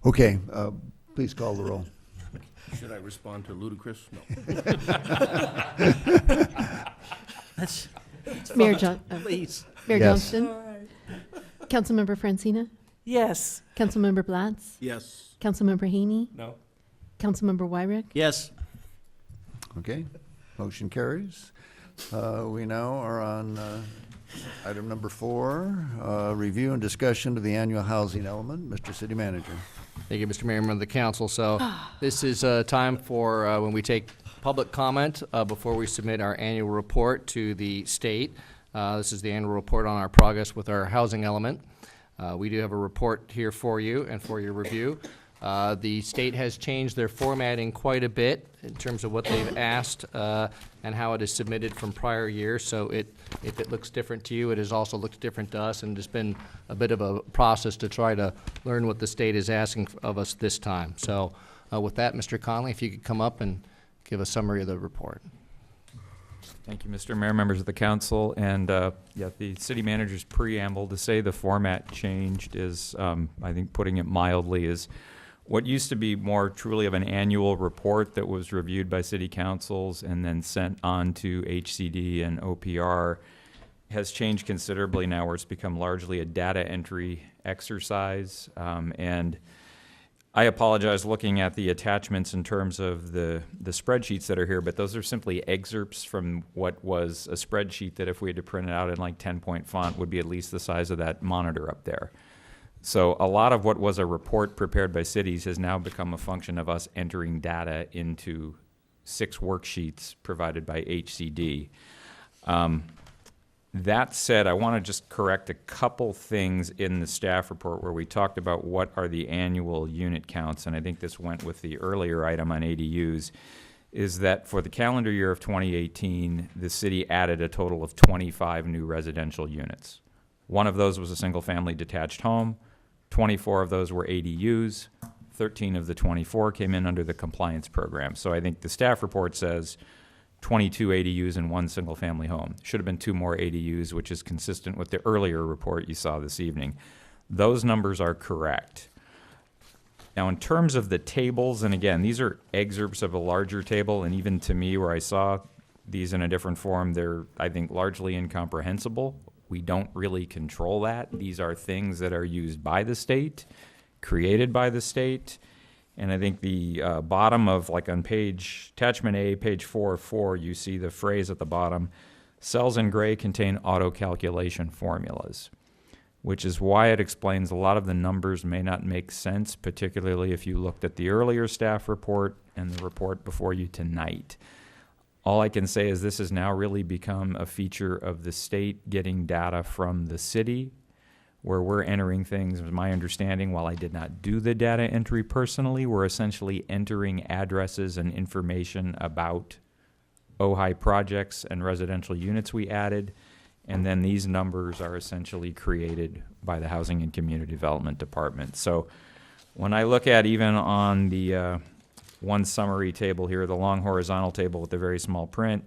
Okay, please call the roll. Should I respond to ludicrous? No. Mayor Please. Mayor Yes. Johnston. Councilmember Francina. Yes. Councilmember Blatz. Yes. Councilmember Haney. No. Councilmember Wyrick. Yes. Okay, motion carries. We now are on item number 4, review and discussion of the annual housing element. Mr. City Manager. Thank you, Mr. Mayor, member of the council. So this is time for when we take public comment before we submit our annual report to the state. This is the annual report on our progress with our housing element. We do have a report here for you and for your review. The state has changed their formatting quite a bit in terms of what they've asked and how it is submitted from prior years. So if it looks different to you, it has also looked different to us, and it's been a bit of a process to try to learn what the state is asking of us this time. So with that, Mr. Conley, if you could come up and give a summary of the report. Thank you, Mr. Mayor, members of the council, and yeah, the city manager's preamble to say the format changed is, I think putting it mildly, is what used to be more truly of an annual report that was reviewed by city councils and then sent on to HCD and OPR has changed considerably now, where it's become largely a data entry exercise. And I apologize looking at the attachments in terms of the spreadsheets that are here, but those are simply excerpts from what was a spreadsheet that if we had to print it out in like 10-point font would be at least the size of that monitor up there. So a lot of what was a report prepared by cities has now become a function of us entering data into 6 worksheets provided by HCD. That said, I want to just correct a couple things in the staff report where we talked about what are the annual unit counts, and I think this went with the earlier item on ADUs, is that for the calendar year of 2018, the city added a total of 25 new residential units. One of those was a single-family detached home. 24 of those were ADUs. 13 of the 24 came in under the compliance program. So I think the staff report says 22 ADUs in one single-family home. Should have been 2 more ADUs, which is consistent with the earlier report you saw this evening. Those numbers are correct. Now, in terms of the tables, and again, these are excerpts of a larger table, and even to me, where I saw these in a different form, they're, I think, largely incomprehensible. We don't really control that. These are things that are used by the state, created by the state. And I think the bottom of, like on attachment A, page 4 of 4, you see the phrase at the bottom, cells in gray contain auto-calculation formulas, which is why it explains a lot of the numbers may not make sense, particularly if you looked at the earlier staff report and the report before you tonight. All I can say is this has now really become a feature of the state getting data from the city, where we're entering things, my understanding, while I did not do the data entry personally, we're essentially entering addresses and information about Ojai projects and residential units we added, And then these numbers are essentially created by the Housing and Community Development Department. So when I look at even on the one summary table here, the long horizontal table with the very small print,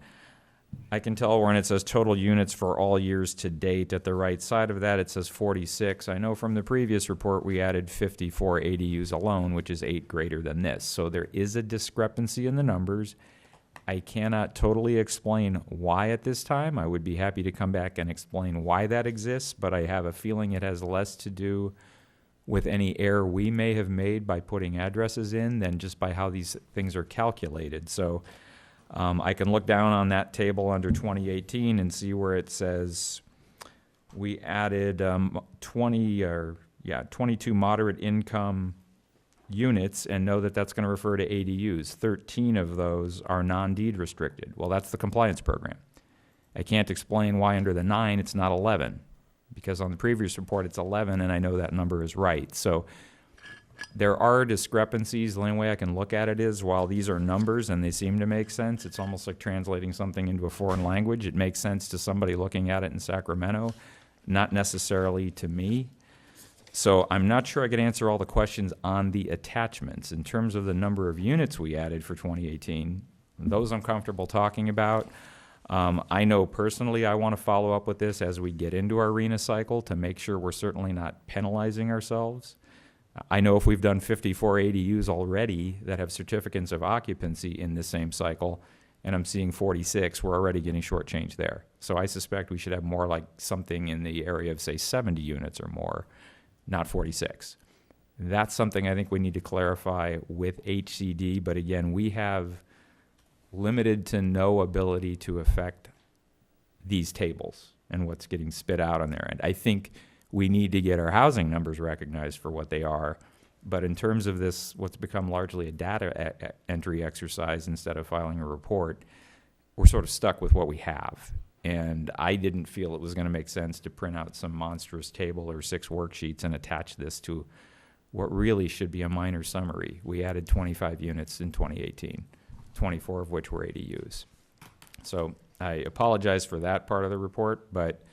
I can tell when it says total units for all years to date. At the right side of that, it says 46. I know from the previous report we added 54 ADUs alone, which is 8 greater than this. So there is a discrepancy in the numbers. I cannot totally explain why at this time. I would be happy to come back and explain why that exists, but I have a feeling it has less to do with any error we may have made by putting addresses in than just by how these things are calculated. So I can look down on that table under 2018 and see where it says we added 22 moderate income units and know that that's going to refer to ADUs. 13 of those are non-deed restricted. Well, that's the compliance program. I can't explain why under the 9 it's not 11, because on the previous report it's 11 and I know that number is right. So there are discrepancies. The only way I can look at it is while these are numbers and they seem to make sense, it's almost like translating something into a foreign language. It makes sense to somebody looking at it in Sacramento, not necessarily to me. So I'm not sure I could answer all the questions on the attachments. In terms of the number of units we added for 2018, those I'm comfortable talking about. I know personally I want to follow up with this as we get into our RENA cycle to make sure we're certainly not penalizing ourselves. I know if we've done 54 ADUs already that have certificates of occupancy in the same cycle, and I'm seeing 46, we're already getting shortchanged there. So I suspect we should have more like something in the area of, say, 70 units or more, not 46. That's something I think we need to clarify with HCD, but again, we have limited to no ability to affect these tables and what's getting spit out on there. And I think we need to get our housing numbers recognized for what they are. But in terms of this, what's become largely a data entry exercise instead of filing a report, we're sort of stuck with what we have. And I didn't feel it was going to make sense to print out some monstrous table or 6 worksheets and attach this to what really should be a minor summary. We added 25 units in 2018, 24 of which were ADUs. So I apologize for that part of the report, but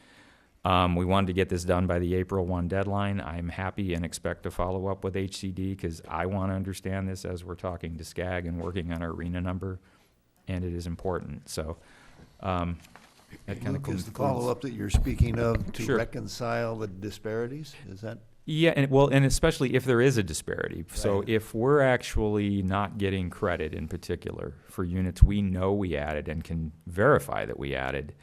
we wanted to get this done by the April 1 deadline. I'm happy and expect to follow up with HCD because I want to understand this as we're talking to SCAG and working on our RENA number, and it is important. So that kind of Luke, is the follow-up that you're speaking of to Sure. reconcile the disparities? Is that? Yeah, and especially if there is a disparity. So Right. if we're actually not getting credit in particular for units we know we added and can verify that we added,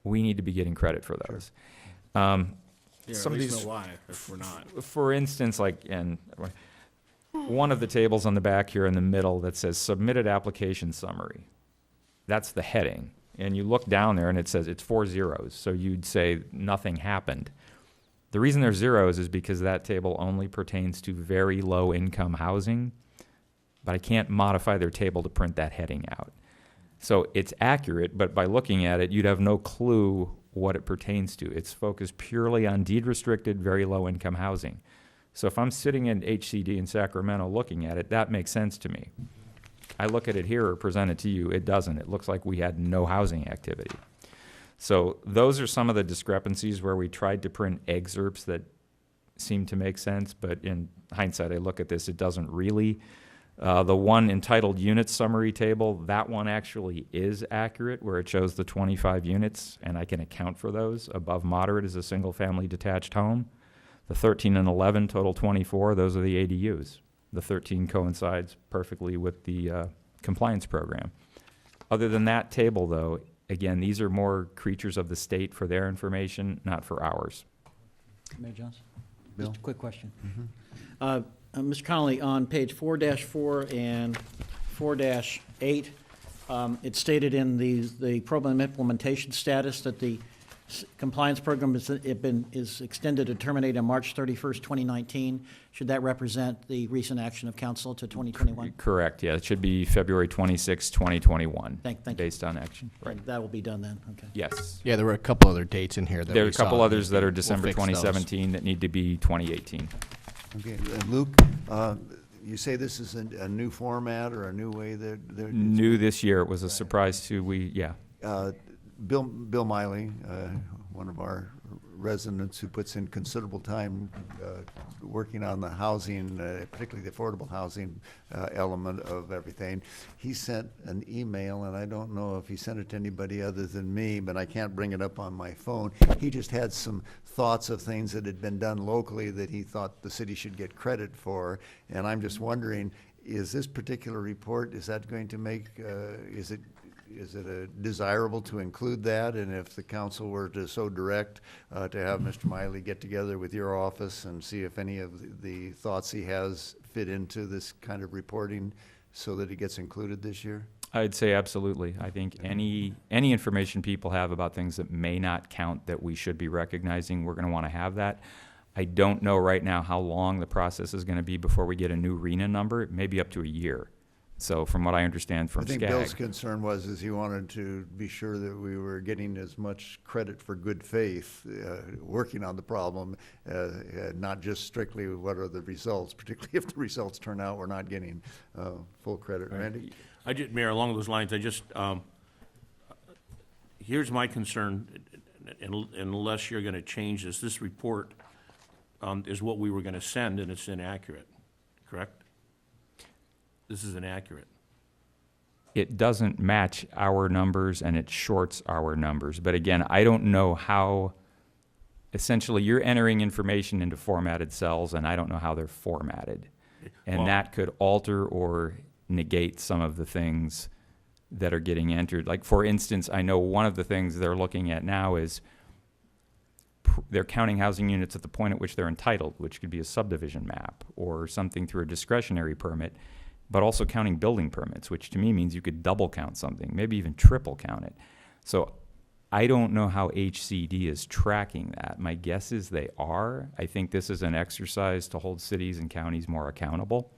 we need to be getting credit for those. Some of these, know why if we're not. for instance, like in one of the tables on the back here in the middle that says submitted application summary. That's the heading. And you look down there and it says it's 4 zeros. So you'd say nothing happened. The reason there's zeros is because that table only pertains to very low income housing, but I can't modify their table to print that heading out. So it's accurate, but by looking at it, you'd have no clue what it pertains to. It's focused purely on deed restricted, very low income housing. So if I'm sitting in HCD in Sacramento looking at it, that makes sense to me. I look at it here or present it to you, it doesn't. It looks like we had no housing activity. So those are some of the discrepancies where we tried to print excerpts that seem to make sense, but in hindsight, I look at this, it doesn't really. The one entitled unit summary table, that one actually is accurate where it shows the 25 units and I can account for those. Above moderate is a single family detached home. The 13 and 11 total 24, those are the ADUs. The 13 coincides perfectly with the compliance program. Other than that table though, again, these are more creatures of the state for their information, not for ours. Mayor Johnson? Bill? Just a quick question. Mm-hmm. Mr. Connolly, on page 4-4 and 4-8, it's stated in the program implementation status that the compliance program is extended to terminate on March 31st, 2019. Should that represent the recent action of council to 2021? Correct, yeah. It should be February 26, 2021. Thank you. Based on action. And that will be done then, okay. Yes. Yeah, there were a couple other dates in here that There are we a couple saw. others that are We'll December fix those. 2017 that need to be 2018. Okay, and Luke, you say this is a new format or a new way that they're. New this year, it was a surprise to, Bill Miley, one of our residents who puts in considerable time working on the housing, particularly the affordable housing element of everything. He sent an email, and I don't know if he sent it to anybody other than me, but I can't bring it up on my phone. He just had some thoughts of things that had been done locally that he thought the city should get credit for. And I'm just wondering, is this particular report, is that going to make, is it desirable to include that? And if the council were to so direct to have Mr. Miley get together with your office and see if any of the thoughts he has fit into this kind of reporting so that it gets included this year? I'd say absolutely. I think any information people have about things that may not count that we should be recognizing, we're going to want to have that. I don't know right now how long the process is going to be before we get a new RENA number. It may be up to a year. So from what I understand from I think SCAG. Bill's concern was he wanted to be sure that we were getting as much credit for good faith, working on the problem, not just strictly what are the results, particularly if the results turn out we're not getting full credit. Randy? Mayor, along those lines, here's my concern, unless you're gonna change this report is what we were gonna send, and it's inaccurate, correct? This is inaccurate. It doesn't match our numbers and it shorts our numbers. But again, I don't know how, essentially you're entering information into formatted cells and I don't know how they're formatted. And Well- that could alter or negate some of the things that are getting entered. Like for instance, I know one of the things they're looking at now is they're counting housing units at the point at which they're entitled, which could be a subdivision map or something through a discretionary permit, but also counting building permits, which to me means you could double count something, maybe even triple count it. So I don't know how HCD is tracking that. My guess is they are. I think this is an exercise to hold cities and counties more accountable.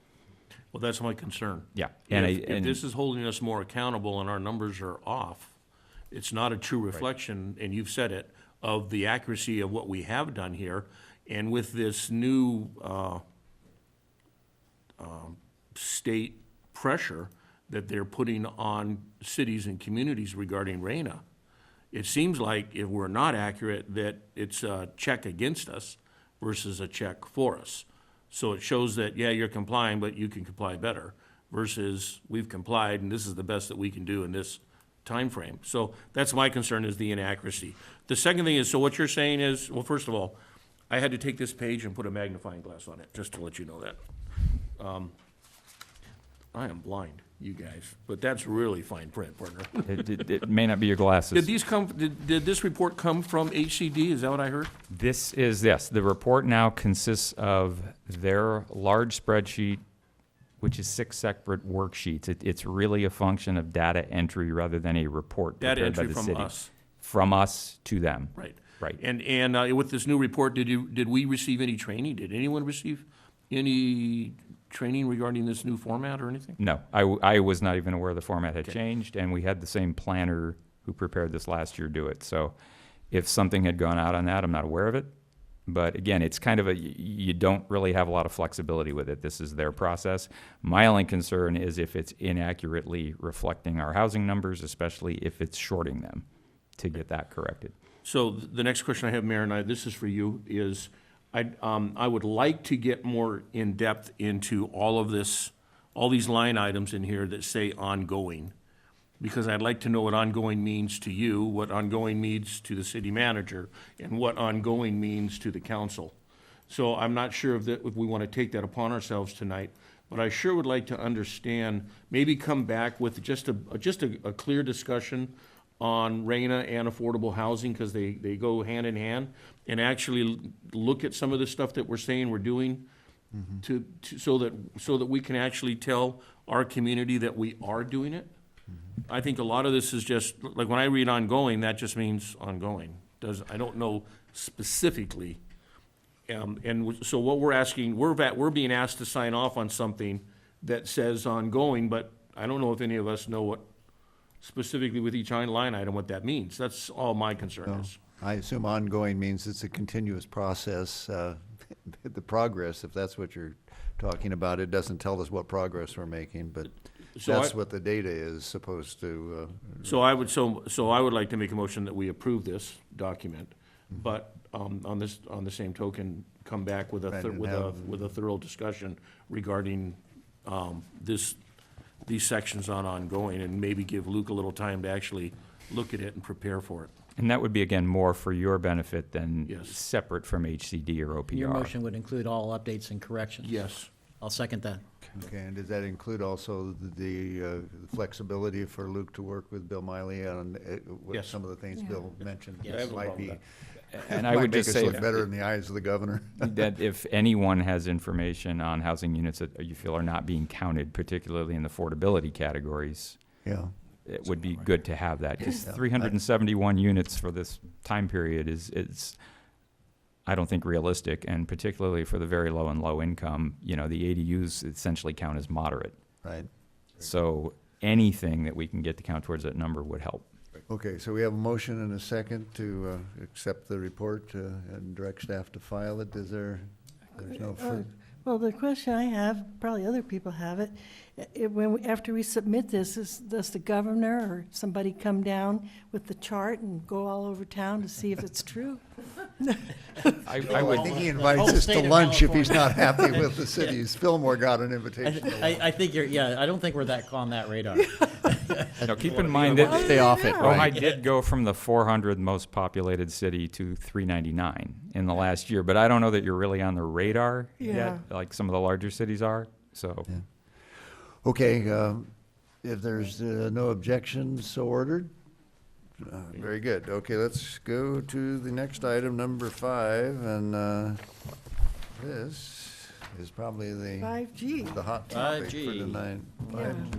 Well, that's my concern. Yeah. If this is holding us more accountable and our numbers are off, it's not a true reflection, and you've said it, of the accuracy of what we have done here. And with this new state pressure that they're putting on cities and communities regarding RENA, it seems like if we're not accurate, that it's a check against us versus a check for us. So it shows that, yeah, you're complying, but you can comply better, versus we've complied and this is the best that we can do in this time frame. So that's my concern, is the inaccuracy. The second thing is, so what you're saying is, well, first of all, I had to take this page and put a magnifying glass on it, just to let you know that. I am blind, you guys, but that's really fine print, partner. It may not be your glasses. Did this report come from HCD? Is that what I heard? This is, yes, the report now consists of their large spreadsheet, which is 6 separate worksheets. It's really a function of data entry rather than a report Data prepared by entry the from city. us. From us to them. Right. Right. And with this new report, did we receive any training? Did anyone receive any training regarding this new format or anything? No, I was not even aware the format had Okay. changed, and we had the same planner who prepared this last year do it. So if something had gone out on that, I'm not aware of it. But again, it's kind of you don't really have a lot of flexibility with it. This is their process. My only concern is if it's inaccurately reflecting our housing numbers, especially if it's shorting them, to get that corrected. So the next question I have, Mayor, and this is for you, is I would like to get more in-depth into all of this, all these line items in here that say ongoing, because I'd like to know what ongoing means to you, what ongoing means to the city manager, and what ongoing means to the council. So I'm not sure if we want to take that upon ourselves tonight, but I sure would like to understand, maybe come back with just a clear discussion on RENA and affordable housing, because they go hand in hand, and actually look at some of the stuff that we're saying we're doing so that we can actually tell our community that we are doing it. I think a lot of this is just, like when I read ongoing, that just means ongoing. I don't know specifically. So what we're asking, we're being asked to sign off on something that says ongoing, but I don't know if any of us know what specifically with each line item what that means. That's all my concern is. I assume ongoing means it's a continuous process. The progress, if that's what you're talking about, it doesn't tell us what progress we're making, but that's what the data is supposed to. So I would like to make a motion that we approve this document but on the same token, come back with Right, and have- with a thorough discussion regarding these sections on ongoing, and maybe give Luke a little time to actually look at it and prepare for it. And that would be, again, more for your benefit than Yes. separate from HCD or OPR. Your motion would include all updates and corrections? Yes. I'll second that. Okay, and does that include also the flexibility for Luke to work with Bill Miley on Yes. some of the things Bill mentioned? Yes. I have no Might problem be, with And I might would make just us say look better in the eyes of the governor. that if anyone has information on housing units that you feel are not being counted, particularly in the affordability categories, Yeah. it would be good to have that, because Yeah. 371 units for this time period is, I don't think, realistic, and particularly for the very low and low income, the ADUs essentially count as moderate. Right. So anything that we can get to count towards that number would help. Okay, so we have a motion and a second to accept the report and direct staff to file it. There's no further. Well, the question I have, probably other people have it, after we submit this, does the governor or somebody come down with the chart and go all over town to see if it's true? I I think he invites us to lunch if he's not happy with the cities. Fillmore got an invitation. to lunch. I think I don't think we're on that radar. Now, keep in mind that Stay off it, Ojai right? did go from the 400th most populated city to 399 in the last year, but I don't know that you're really on the radar Yeah. yet, like some of the larger cities are, so. Yeah. Okay, if there's no objections, so ordered. Very good. Okay, let's go to the next item, number 5, and this is probably the 5G. hot topic for 5G. tonight.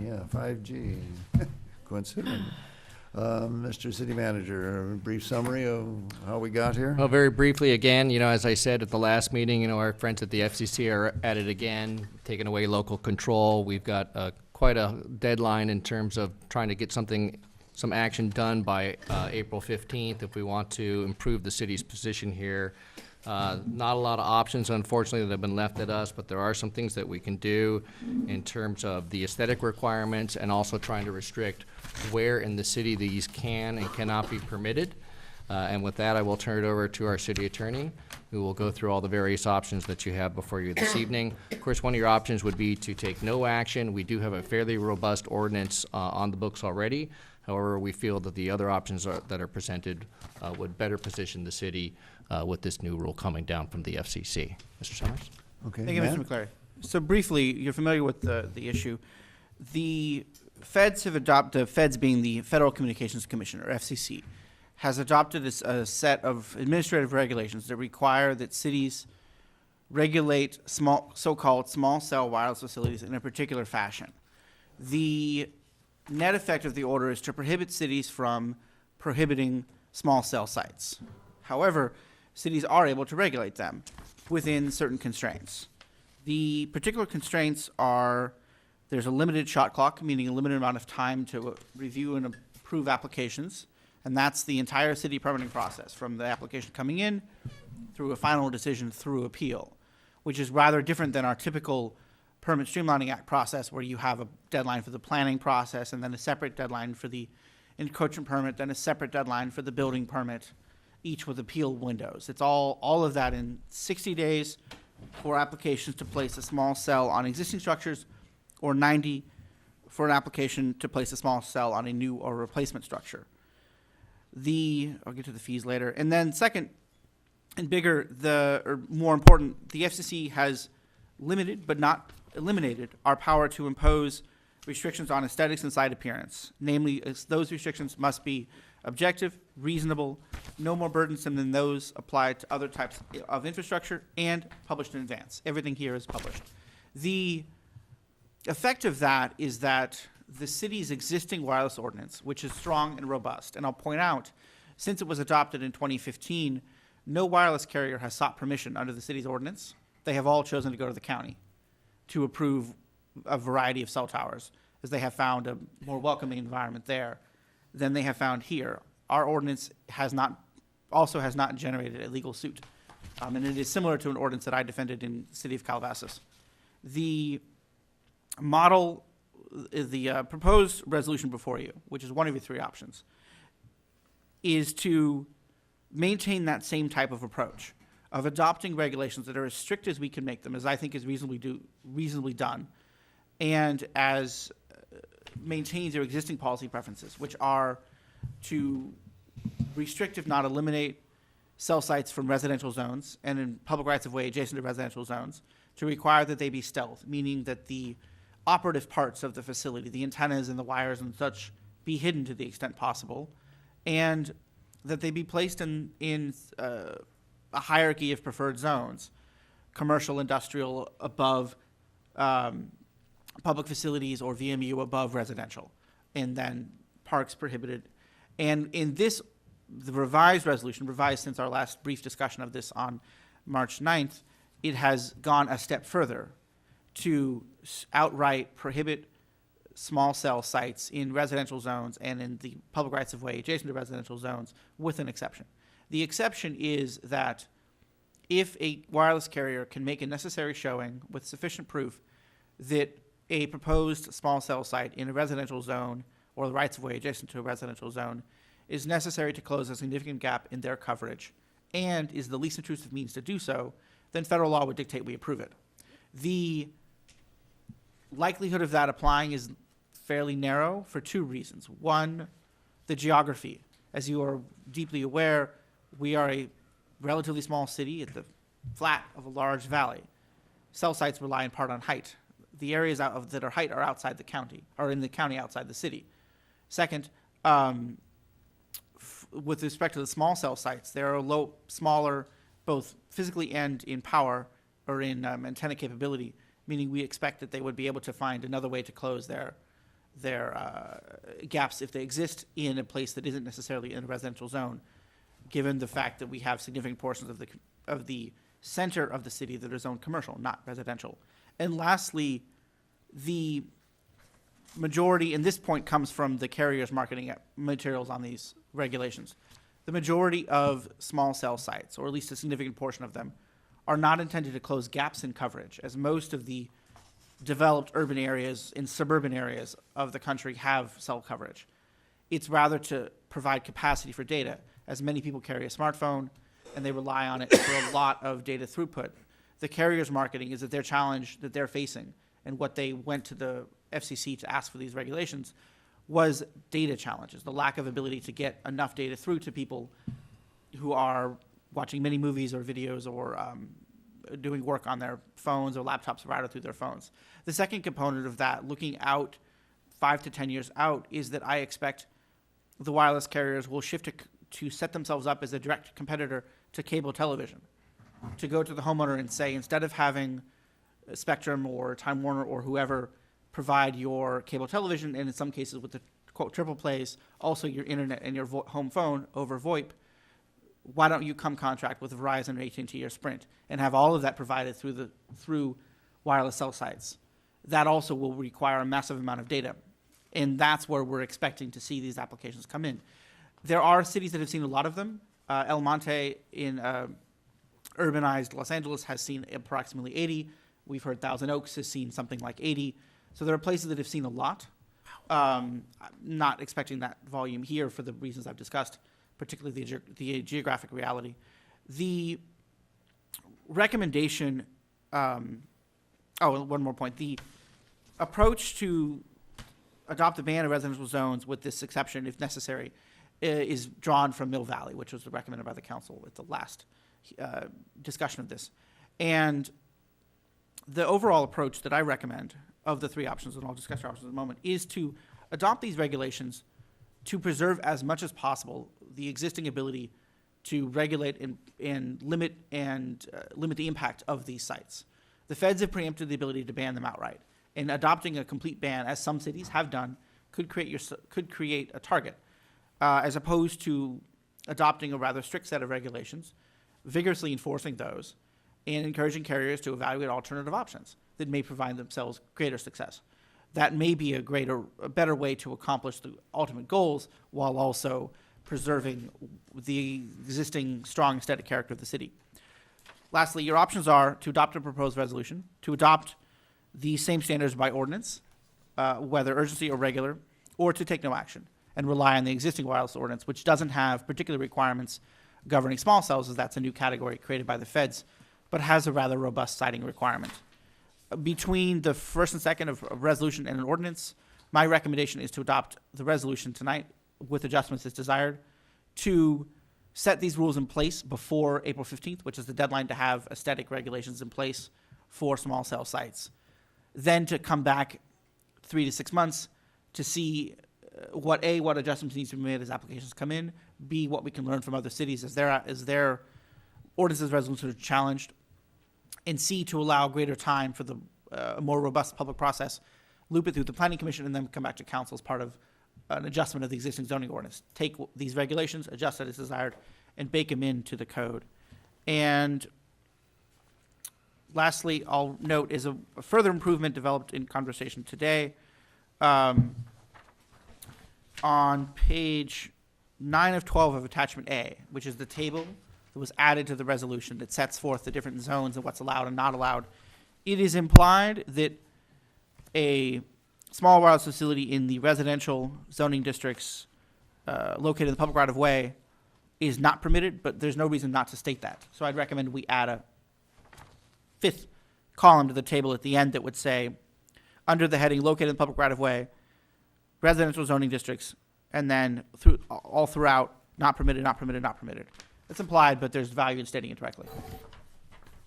Yeah. 5G. Coincident. Mr. City Manager, a brief summary of how we got here? Well, very briefly, again, as I said at the last meeting, our friends at the FCC are at it again, taking away local control. We've got quite a deadline in terms of trying to get some action done by April 15th if we want to improve the city's position here. Not a lot of options, unfortunately, that have been left at us, but there are some things that we can do in terms of the aesthetic requirements and also trying to restrict where in the city these can and cannot be permitted. And with that, I will turn it over to our city attorney, who will go through all the various options that you have before you this evening. Of course, one of your options would be to take no action. We do have a fairly robust ordinance on the books already. However, we feel that the other options that are presented would better position the city with this new rule coming down from the FCC. Mr. Summers? Okay. Thank you, Mr. Matt? McClary. So briefly, you're familiar with the issue. The feds have adopted, feds being the Federal Communications Commission, or FCC, has adopted a set of administrative regulations that require that cities regulate so-called small cell wireless facilities in a particular fashion. The net effect of the order is to prohibit cities from prohibiting small cell sites. However, cities are able to regulate them within certain constraints. The particular constraints are there's a limited shot clock, meaning a limited amount of time to review and approve applications, and that's the entire city permitting process, from the application coming in through a final decision through appeal, which is rather different than our typical Permit Streamlining Act process, where you have a deadline for the planning process and then a separate deadline for the encroachment permit, then a separate deadline for the building permit, each with appeal windows. It's all of that in 60 days for applications to place a small cell on existing structures, or 90 for an application to place a small cell on a new or replacement structure. I'll get to the fees later. And then second, and bigger, or more important, the FCC has limited but not eliminated our power to impose restrictions on aesthetics and site appearance. Namely, those restrictions must be objective, reasonable, no more burdensome than those applied to other types of infrastructure, and published in advance. Everything here is published. The effect of that is that the city's existing wireless ordinance, which is strong and robust, and I'll point out, since it was adopted in 2015, no wireless carrier has sought permission under the city's ordinance. They have all chosen to go to the county to approve a variety of cell towers, as they have found a more welcoming environment there than they have found here. Our ordinance has not generated a legal suit, and it is similar to an ordinance that I defended in the city of Calabasas. The proposed resolution before you, which is one of your three options, is to maintain that same type of approach of adopting regulations that are as strict as we can make them, as I think is reasonably done, and as maintains their existing policy preferences, which are to restrict, if not eliminate, cell sites from residential zones and in public rights of way adjacent to residential zones, to require that they be stealth, meaning that the operative parts of the facility, the antennas and the wires and such, be hidden to the extent possible, and that they be placed in a hierarchy of preferred zones, commercial, industrial above public facilities, or VMU above residential, and then parks prohibited. And in this, the revised resolution, revised since our last brief discussion of this on March 9th, it has gone a step further to outright prohibit small cell sites in residential zones and in the public rights of way adjacent to residential zones, with an exception. The exception is that if a wireless carrier can make a necessary showing with sufficient proof that a proposed small cell site in a residential zone or the rights of way adjacent to a residential zone is necessary to close a significant gap in their coverage and is the least intrusive means to do so, then federal law would dictate we approve it. The likelihood of that applying is fairly narrow for two reasons. One, the geography. As you are deeply aware, we are a relatively small city at the flat of a large valley. Cell sites rely in part on height. The areas that are height are outside the county, or in the county outside the city. Second, with respect to the small cell sites, there are smaller, both physically and in power, or in antenna capability, meaning we expect that they would be able to find another way to close their gaps if they exist in a place that isn't necessarily in a residential zone, given the fact that we have significant portions of the center of the city that are zoned commercial, not residential. And lastly, the majority, and this point comes from the carriers marketing materials on these regulations, the majority of small cell sites, or at least a significant portion of them, are not intended to close gaps in coverage, as most of the developed urban areas and suburban areas of the country have cell coverage. It's rather to provide capacity for data, as many people carry a smartphone and they rely on it for a lot of data throughput. The carriers marketing is that their challenge that they're facing, and what they went to the FCC to ask for these regulations, was data challenges, the lack of ability to get enough data through to people who are watching many movies or videos or doing work on their phones or laptops routed through their phones. The second component of that, looking out 5 to 10 years out, is that I expect the wireless carriers will shift to set themselves up as a direct competitor to cable television, to go to the homeowner and say, instead of having Spectrum or Time Warner or whoever provide your cable television, and in some cases with the quote triple plays, also your internet and your home phone over VoIP, why don't you come contract with Verizon or AT&T or Sprint and have all of that provided through wireless cell sites? That also will require a massive amount of data, and that's where we're expecting to see these applications come in. There are cities that have seen a lot of them. El Monte in urbanized Los Angeles has seen approximately 80. We've heard Thousand Oaks has seen something like 80. So there are places that have seen a lot. I'm not expecting that volume here for the reasons I've discussed, particularly the geographic reality. The recommendation, and one more point. The approach to adopt a ban of residential zones with this exception, if necessary, is drawn from Mill Valley, which was recommended by the council at the last discussion of this. And the overall approach that I recommend of the three options, and I'll discuss our options in a moment, is to adopt these regulations to preserve as much as possible the existing ability to regulate and limit the impact of these sites. The feds have preempted the ability to ban them outright, and adopting a complete ban, as some cities have done, could create a target, as opposed to adopting a rather strict set of regulations, vigorously enforcing those, and encouraging carriers to evaluate alternative options that may provide themselves greater success. That may be a better way to accomplish the ultimate goals while also preserving the existing strong aesthetic character of the city. Lastly, your options are to adopt a proposed resolution, to adopt the same standards by ordinance, whether urgency or regular, or to take no action and rely on the existing wireless ordinance, which doesn't have particular requirements governing small cells, as that's a new category created by the feds, but has a rather robust siting requirement. Between the first and second of a resolution and an ordinance, my recommendation is to adopt the resolution tonight with adjustments as desired, to set these rules in place before April 15th, which is the deadline to have aesthetic regulations in place for small cell sites. Then to come back 3 to 6 months to see what adjustments needs to be made as applications come in, B, what we can learn from other cities as their ordinances resolutions are challenged, and C, to allow greater time for the more robust public process, loop it through the planning commission, and then come back to council as part of an adjustment of the existing zoning ordinance. Take these regulations, adjust it as desired, and bake them into the code. And lastly, I'll note is a further improvement developed in conversation today. On page 9 of 12 of attachment A, which is the table that was added to the resolution that sets forth the different zones and what's allowed and not allowed, it is implied that a small wireless facility in the residential zoning districts located in the public right-of-way is not permitted, but there's no reason not to state that. So I'd recommend we add a 5th column to the table at the end that would say, under the heading located in the public right-of-way, residential zoning districts, and then all throughout, not permitted, not permitted, not permitted. It's implied, but there's value in stating it directly.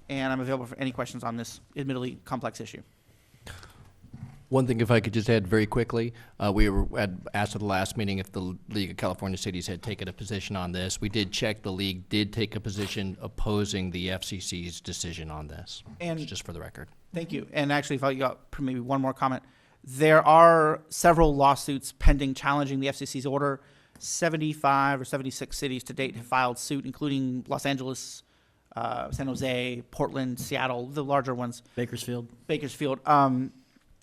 And I'm available for any questions on this admittedly complex issue. One thing, if I could just add very quickly, we had asked at the last meeting if the League of California Cities had taken a position on this. We did check. The league did take a position opposing the FCC's decision on this. And just for the record. Thank you. And actually, if I got maybe one more comment, there are several lawsuits pending challenging the FCC's order. 75 or 76 cities to date have filed suit, including Los Angeles, San Jose, Portland, Seattle, the larger ones. Bakersfield.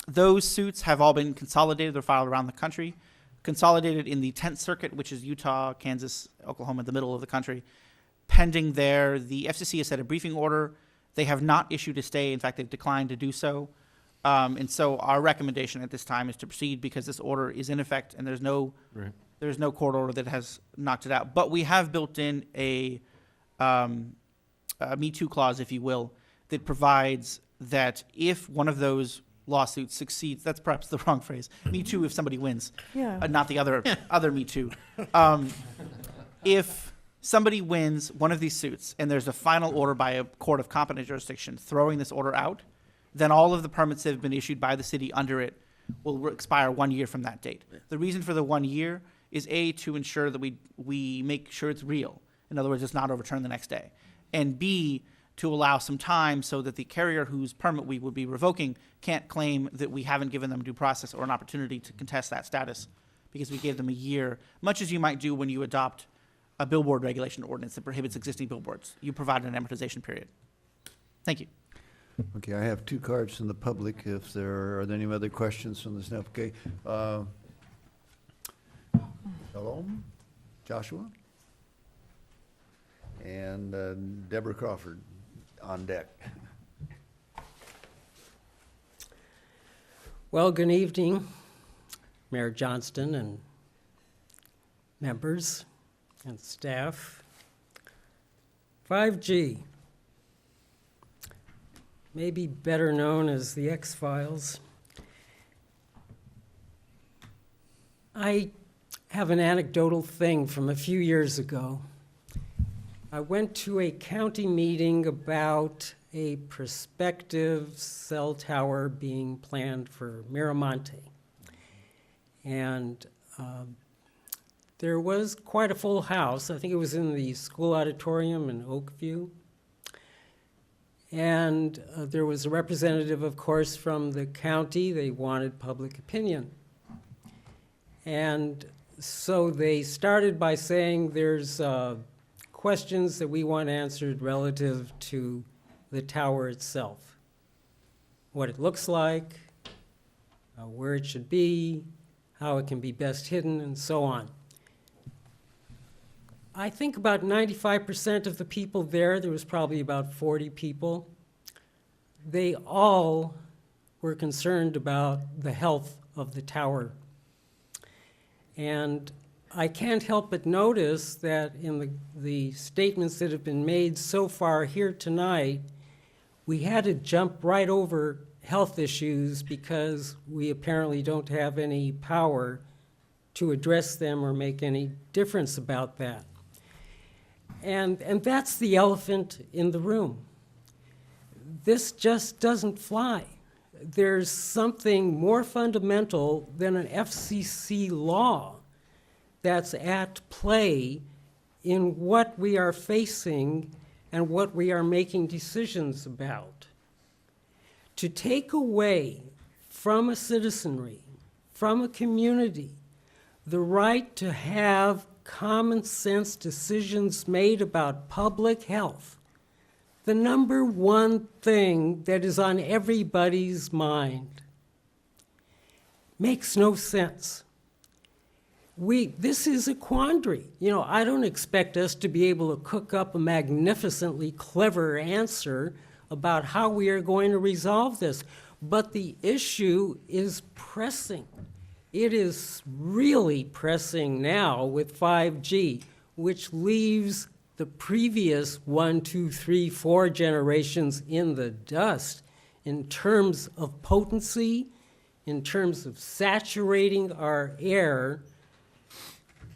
Those suits have all been consolidated. They're filed around the country. Consolidated in the 10th Circuit, which is Utah, Kansas, Oklahoma, the middle of the country. Pending there, the FCC has set a briefing order. They have not issued a stay. In fact, they've declined to do so. And so our recommendation at this time is to proceed because this order is in effect and there's no court order that has knocked it out. But we have built in a Me Too clause, if you will, that provides that if one of those lawsuit succeeds, that's perhaps the wrong phrase. Me Too if somebody wins, not the other Me Too. If somebody wins one of these suits and there's a final order by a court of competent jurisdiction throwing this order out, then all of the permits that have been issued by the city under it will expire 1 year from that date. The reason for the 1 year is A, to ensure that we make sure it's real. In other words, it's not overturned the next day. And B, to allow some time so that the carrier whose permit we would be revoking can't claim that we haven't given them due process or an opportunity to contest that status because we gave them a year, much as you might do when you adopt a billboard regulation ordinance that prohibits existing billboards. You provide an amortization period. Thank you. Okay, I have 2 cards from the public. If are there any other questions from the staff? Okay. Hello, Joshua, and Deborah Crawford on deck. Well, good evening, Mayor Johnston and members and staff. 5G, maybe better known as the X-Files. I have an anecdotal thing from a few years ago. I went to a county meeting about a prospective cell tower being planned for Miramonte. And there was quite a full house. I think it was in the school auditorium in Oakview. And there was a representative, of course, from the county. They wanted public opinion. And so they started by saying there's questions that we want answered relative to the tower itself. What it looks like, where it should be, how it can be best hidden, and so on. I think about 95% of the people there was probably about 40 people, they all were concerned about the health of the tower. And I can't help but notice that in the statements that have been made so far here tonight, we had to jump right over health issues because we apparently don't have any power to address them or make any difference about that. And that's the elephant in the room. This just doesn't fly. There's something more fundamental than an FCC law that's at play in what we are facing and what we are making decisions about. To take away from a citizenry, from a community, the right to have common sense decisions made about public health, the number one thing that is on everybody's mind, makes no sense. This is a quandary. You know, I don't expect us to be able to cook up a magnificently clever answer about how we are going to resolve this, but the issue is pressing. It is really pressing now with 5G, which leaves the previous 1, 2, 3, 4 generations in the dust in terms of potency, in terms of saturating our air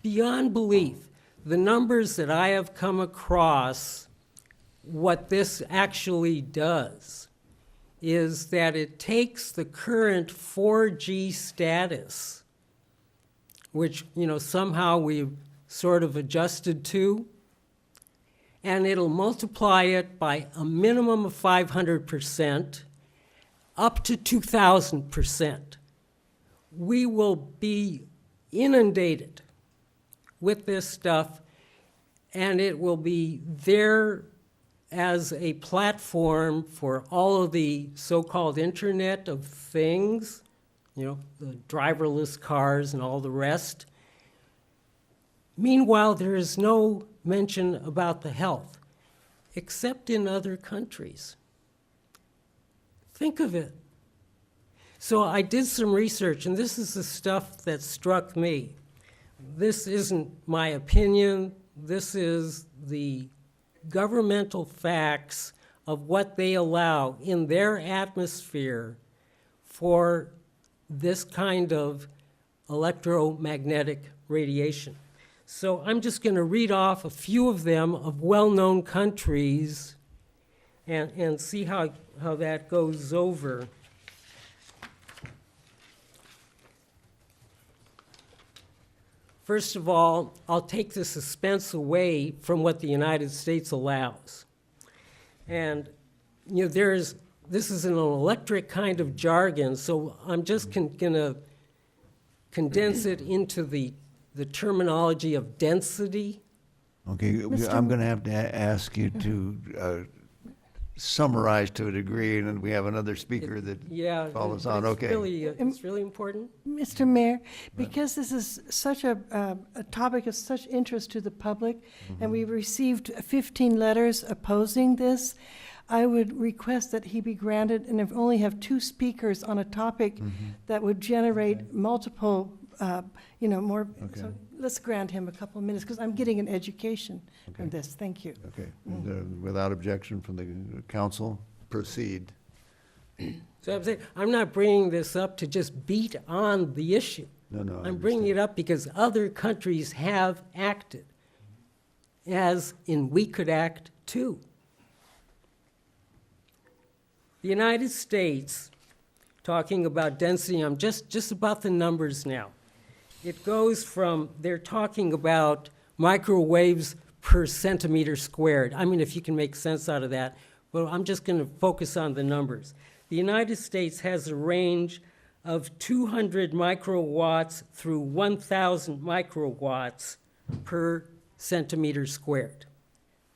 beyond belief. The numbers that I have come across, what this actually does is that it takes the current 4G status, which, you know, somehow we've sort of adjusted to, and it'll multiply it by a minimum of 500% up to 2,000%. We will be inundated with this stuff, and it will be there as a platform for all of the so-called Internet of Things, you know, the driverless cars and all the rest. Meanwhile, there is no mention about the health, except in other countries. Think of it. So I did some research, and this is the stuff that struck me. This isn't my opinion. This is the governmental facts of what they allow in their atmosphere for this kind of electromagnetic radiation. So I'm just going to read off a few of them of well-known countries and see how that goes over. First of all, I'll take the suspense away from what the United States allows. And, you know, this is an electric kind of jargon, so I'm just going to condense it into the terminology of density. Okay, I'm going to have to ask you to summarize to a degree, and then we have another speaker that follows on. Okay. It's really important. Mr. Mayor, because this is such a topic of such interest to the public, and we've received 15 letters opposing this, I would request that he be granted, and if only have 2 speakers on a topic that would generate multiple, more. Okay. So let's grant him a couple of minutes, because I'm getting an education from this. Thank you. Okay, without objection from the council, proceed. So I'm saying, I'm not bringing this up to just beat on the issue. No, I'm bringing it up because other countries have acted, as in we could act too. The United States, talking about density, I'm just about the numbers now. It goes from, they're talking about microwaves per centimeter squared. I mean, if you can make sense out of that, but I'm just going to focus on the numbers. The United States has a range of 200 microwatts through 1,000 microwatts per centimeter squared.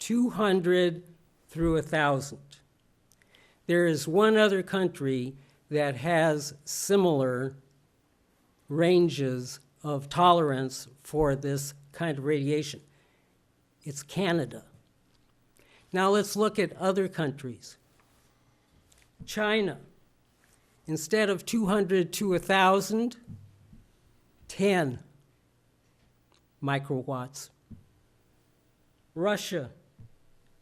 200 through 1,000. There is one other country that has similar ranges of tolerance for this kind of radiation. It's Canada. Now let's look at other countries. China, instead of 200 to 1,000, 10. microwatts. Russia,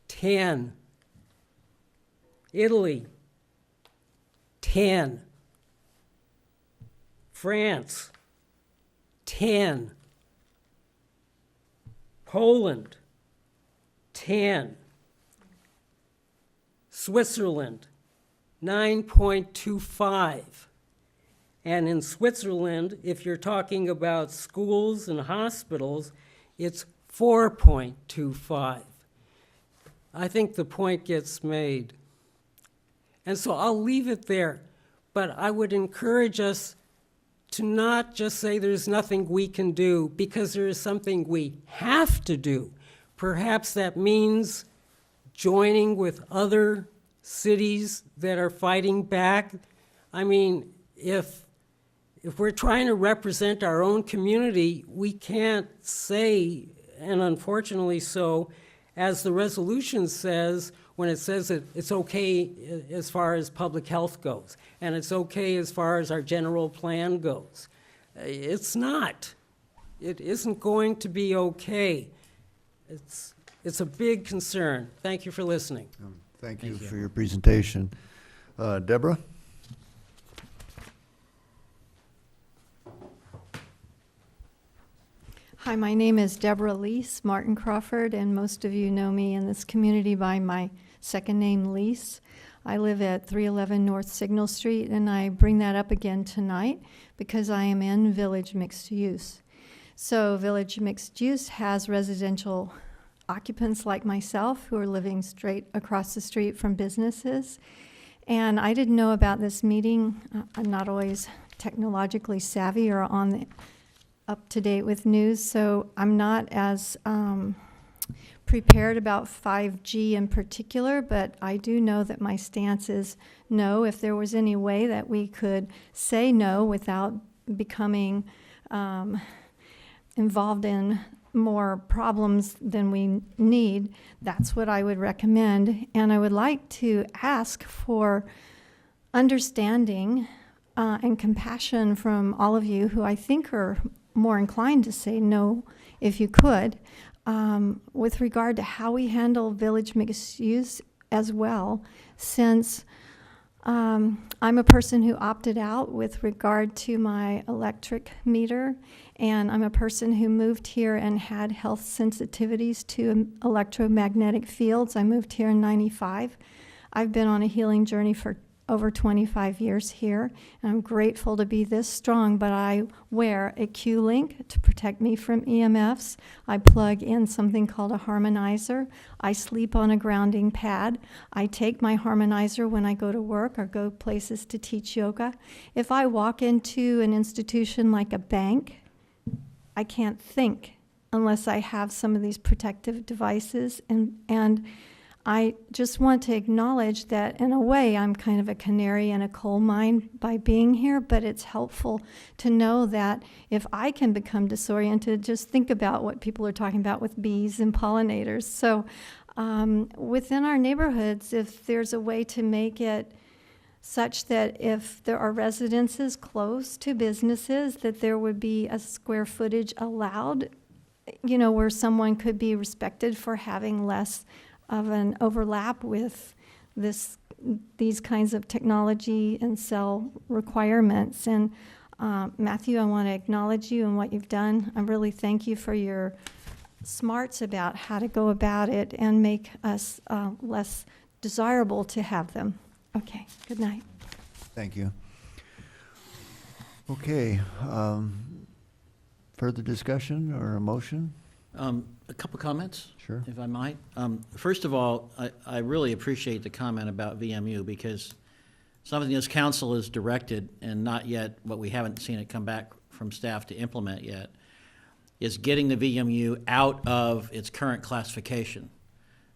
10. Italy, 10. France, 10. Poland, 10. Switzerland, 9.25. And in Switzerland, if you're talking about schools and hospitals, it's 4.25. I think the point gets made. And so I'll leave it there. But I would encourage us to not just say there's nothing we can do, because there is something we have to do. Perhaps that means joining with other cities that are fighting back. I mean, if we're trying to represent our own community, we can't say, and unfortunately so, as the resolution says, when it says that it's okay as far as public health goes, and it's okay as far as our general plan goes. It's not. It isn't going to be okay. It's a big concern. Thank you for listening. Thank you for your presentation. Deborah? Hi, my name is Deborah Lease Martin Crawford, and most of you know me in this community by my second name, Lease. I live at 311 North Signal Street, and I bring that up again tonight because I am in Village Mixed Use. So Village Mixed Use has residential occupants like myself who are living straight across the street from businesses. And I didn't know about this meeting. I'm not always technologically savvy or up to date with news, so I'm not as prepared about 5G in particular, but I do know that my stance is no. If there was any way that we could say no without becoming involved in more problems than we need, that's what I would recommend. And I would like to ask for understanding and compassion from all of you who I think are more inclined to say no, if you could, with regard to how we handle village mixed use as well, since I'm a person who opted out with regard to my electric meter, and I'm a person who moved here and had health sensitivities to electromagnetic fields. I moved here in '95. I've been on a healing journey for over 25 years here, and I'm grateful to be this strong, but I wear a Q-Link to protect me from EMFs. I plug in something called a harmonizer. I sleep on a grounding pad. I take my harmonizer when I go to work or go places to teach yoga. If I walk into an institution like a bank, I can't think unless I have some of these protective devices, and I just want to acknowledge that in a way I'm kind of a canary in a coal mine by being here, but it's helpful to know that if I can become disoriented, just think about what people are talking about with bees and pollinators. So within our neighborhoods, if there's a way to make it such that if there are residences close to businesses, that there would be a square footage allowed, you know, where someone could be respected for having less of an overlap with these kinds of technology and cell requirements. And Matthew, I want to acknowledge you and what you've done. I really thank you for your smarts about how to go about it and make us less desirable to have them. Okay, good night. Thank you. Okay, further discussion or a motion? A couple comments, Sure. if I might. First of all, I really appreciate the comment about VMU, because something this council has directed, and not yet, what we haven't seen it come back from staff to implement yet, is getting the VMU out of its current classification,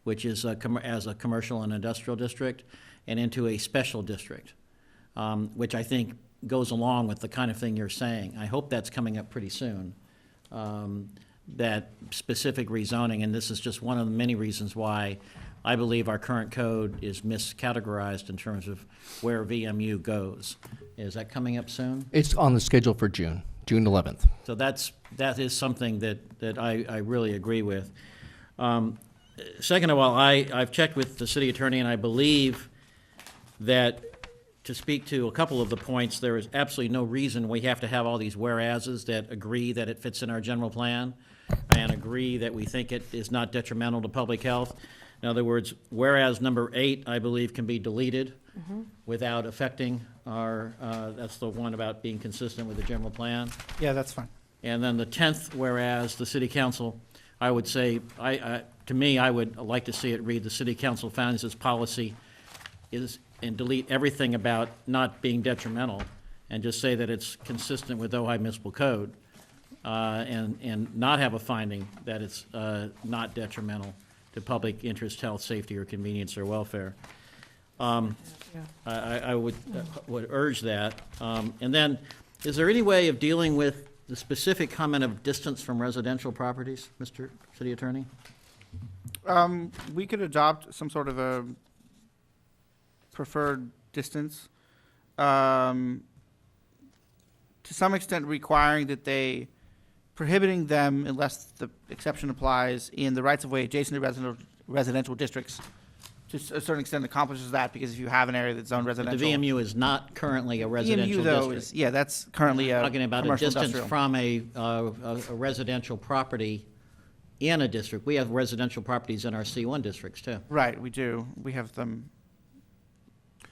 which is as a commercial and industrial district, and into a special district, which I think goes along with the kind of thing you're saying. I hope that's coming up pretty soon. That specific rezoning, and this is just one of the many reasons why I believe our current code is miscategorized in terms of where VMU goes. Is that coming up soon? It's on the schedule for June June 11th. So that is something that I really agree with. Second of all, I've checked with the city attorney, and I believe that, to speak to a couple of the points, there is absolutely no reason we have to have all these whereases that agree that it fits in our general plan and agree that we think it is not detrimental to public health. In other words, whereas number 8, I believe, can be deleted without affecting our, that's the one about being consistent with the general plan. Yeah, that's fine. And then the 10th, whereas the city council, I would say, to me, I would like to see it read, the city council finds its policy is, and delete everything about not being detrimental, and just say that it's consistent with Ojai Municipal Code, and not have a finding that it's not detrimental to public interest, health, safety, or convenience or welfare. I would urge that. And then, is there any way of dealing with the specific comment of distance from residential properties, Mr. City Attorney? We could adopt some sort of a preferred distance, to some extent requiring that they, prohibiting them unless the exception applies in the rights of way adjacent to residential districts. To a certain extent accomplishes that, because if you have an area that's zoned residential. The VMU is not currently a residential VMU, though, district. is, yeah, that's currently a Talking about a commercial distance industrial. from a residential property in a district. We have residential properties in our C1 districts, too. Right, we do. We have them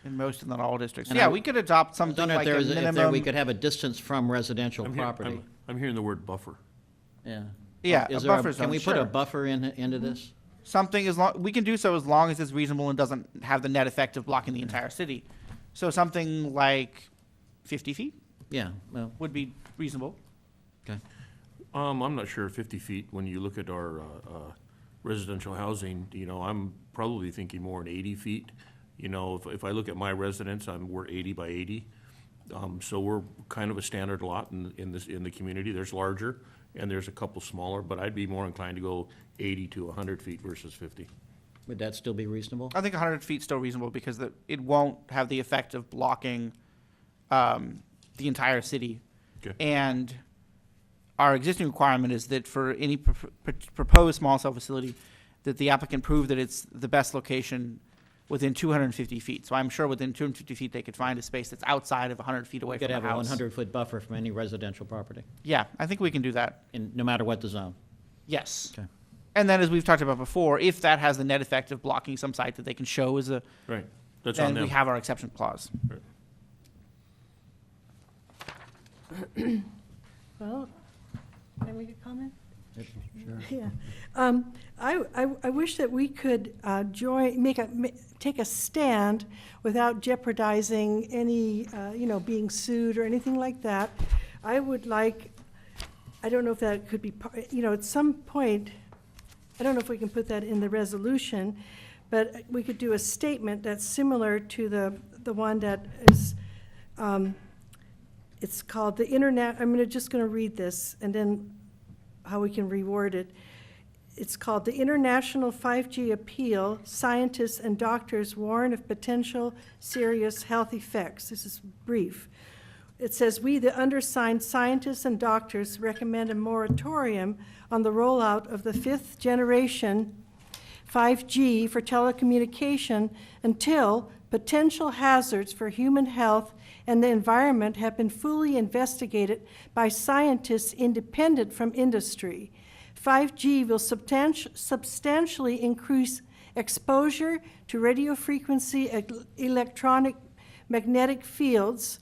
in most, and not all districts. And Yeah, I- we could adopt I something don't know if like a there is, if there, minimum. we could have a distance from residential property. I'm hearing the word buffer. Yeah. Yeah, Is a there buffer Can zone, we put a sure. buffer into this? Something as long, we can do so as long as it's reasonable and doesn't have the net effect of blocking the entire city. So something like 50 feet Yeah, well, would be reasonable. okay. I'm not sure 50 feet, when you look at our residential housing, I'm probably thinking more than 80 feet. If I look at my residence, we're 80 by 80. So we're kind of a standard lot in the community. There's larger and there's a couple smaller, but I'd be more inclined to go 80 to 100 feet versus 50. Would that still be reasonable? I think 100 feet is still reasonable because it won't have the effect of blocking the entire city. Okay. And our existing requirement is that for any proposed small cell facility, that the applicant prove that it's the best location within 250 feet. So I'm sure within 250 feet, they could find a space that's outside of 100 feet away We from could the have a house. 100-foot buffer from any residential property, Yeah, I think we can do that. no matter what the zone. Yes. Okay. And then, as we've talked about before, if that has the net effect of blocking some site that they can show as a, Right. That's on then them. we have our exception clause. Well, can I make a comment? Yeah. I wish that we could take a stand without jeopardizing any, being sued or anything like that. I would like, I don't know if that could be, at some point, I don't know if we can put that in the resolution, but we could do a statement that's similar to the one that is, it's called the I'm just going to read this and then how we can reword it. It's called the International 5G Appeal. Scientists and doctors warn of potential serious health effects. This is brief. It says, we, the undersigned scientists and doctors, recommend a moratorium on the rollout of the 5th generation 5G for telecommunication until potential hazards for human health and the environment have been fully investigated by scientists independent from industry. 5G will substantially increase exposure to radio frequency electronic magnetic fields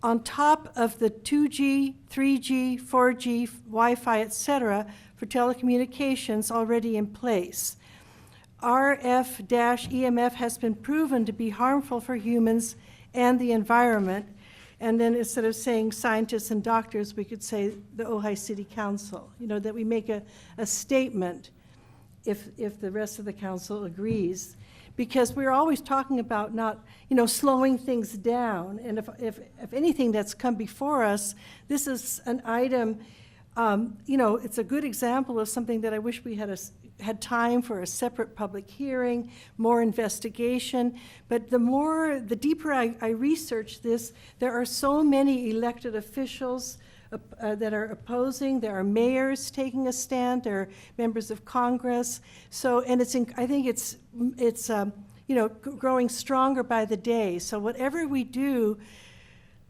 on top of the 2G, 3G, 4G, Wi-Fi, etc. for telecommunications already in place. RF-EMF has been proven to be harmful for humans and the environment. And then instead of saying scientists and doctors, we could say the Ojai City Council, that we make a statement if the rest of the council agrees. Because we're always talking about not, slowing things down. And if anything that's come before us, this is an item, it's a good example of something that I wish we had time for a separate public hearing, more investigation. But the deeper I research this, there are so many elected officials, that are opposing. There are mayors taking a stand. There are members of Congress. So, and I think it's growing stronger by the day. So whatever we do,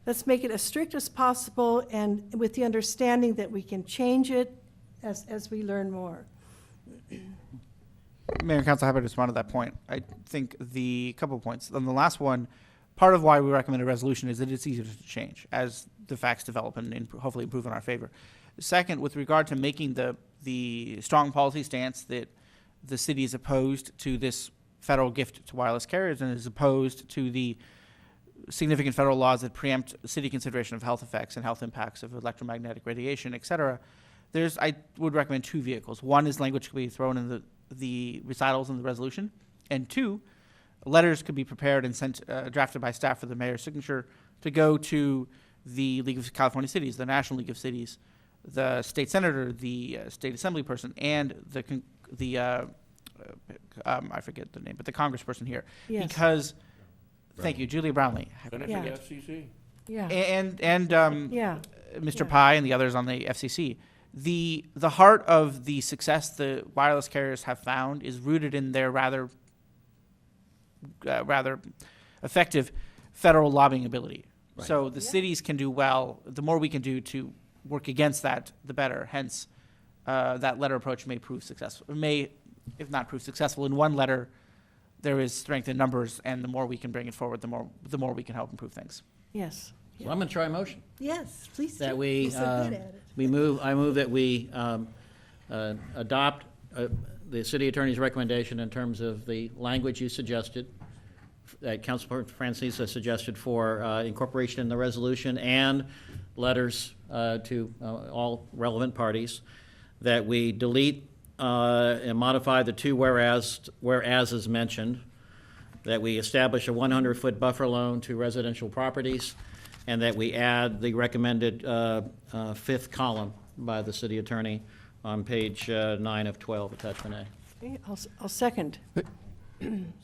let's make it as strict as possible, and with the understanding that we can change it as we learn more. Mayor and Council, happy to respond to that point. I think the couple of points. On the last one, part of why we recommend a resolution is that it's easier to change as the facts develop and hopefully improve in our favor. Second, with regard to making the strong policy stance that the city is opposed to this federal gift to wireless carriers and is opposed to the significant federal laws that preempt city consideration of health effects and health impacts of electromagnetic radiation, et cetera, I would recommend two vehicles. One is language could be thrown in the recitals in the resolution, and two, letters could be prepared and sent, drafted by staff for the mayor's signature to go to the League of California Cities, the National League of Cities, the state senator, the state assembly person, and I forget the name, but the congressperson here. Yes. Because, thank you, Julia Brownlee. Yeah. FCC. Yeah. And Yeah. Mr. Yeah. Pai and the others on the FCC. The heart of the success the wireless carriers have found is rooted in their rather effective federal lobbying ability. Right. So the cities can do well. The more we can do to work against that, the better. Hence, that letter approach may prove successful. May, if not prove successful, in one letter, there is strength in numbers, and the more we can bring it forward, the more we can help improve things. Yes. So I'm going to try a motion. Yes, please do. That we, You're so good at it. I move that we adopt the city attorney's recommendation in terms of the language you suggested, that Councilor Francesa suggested for incorporation in the resolution and letters to all relevant parties, that we delete and modify the two whereas mentioned, that we establish a 100-foot buffer loan to residential properties, and that we add the recommended fifth column by the city attorney on page 9 of 12, attachment A. Okay, I'll second.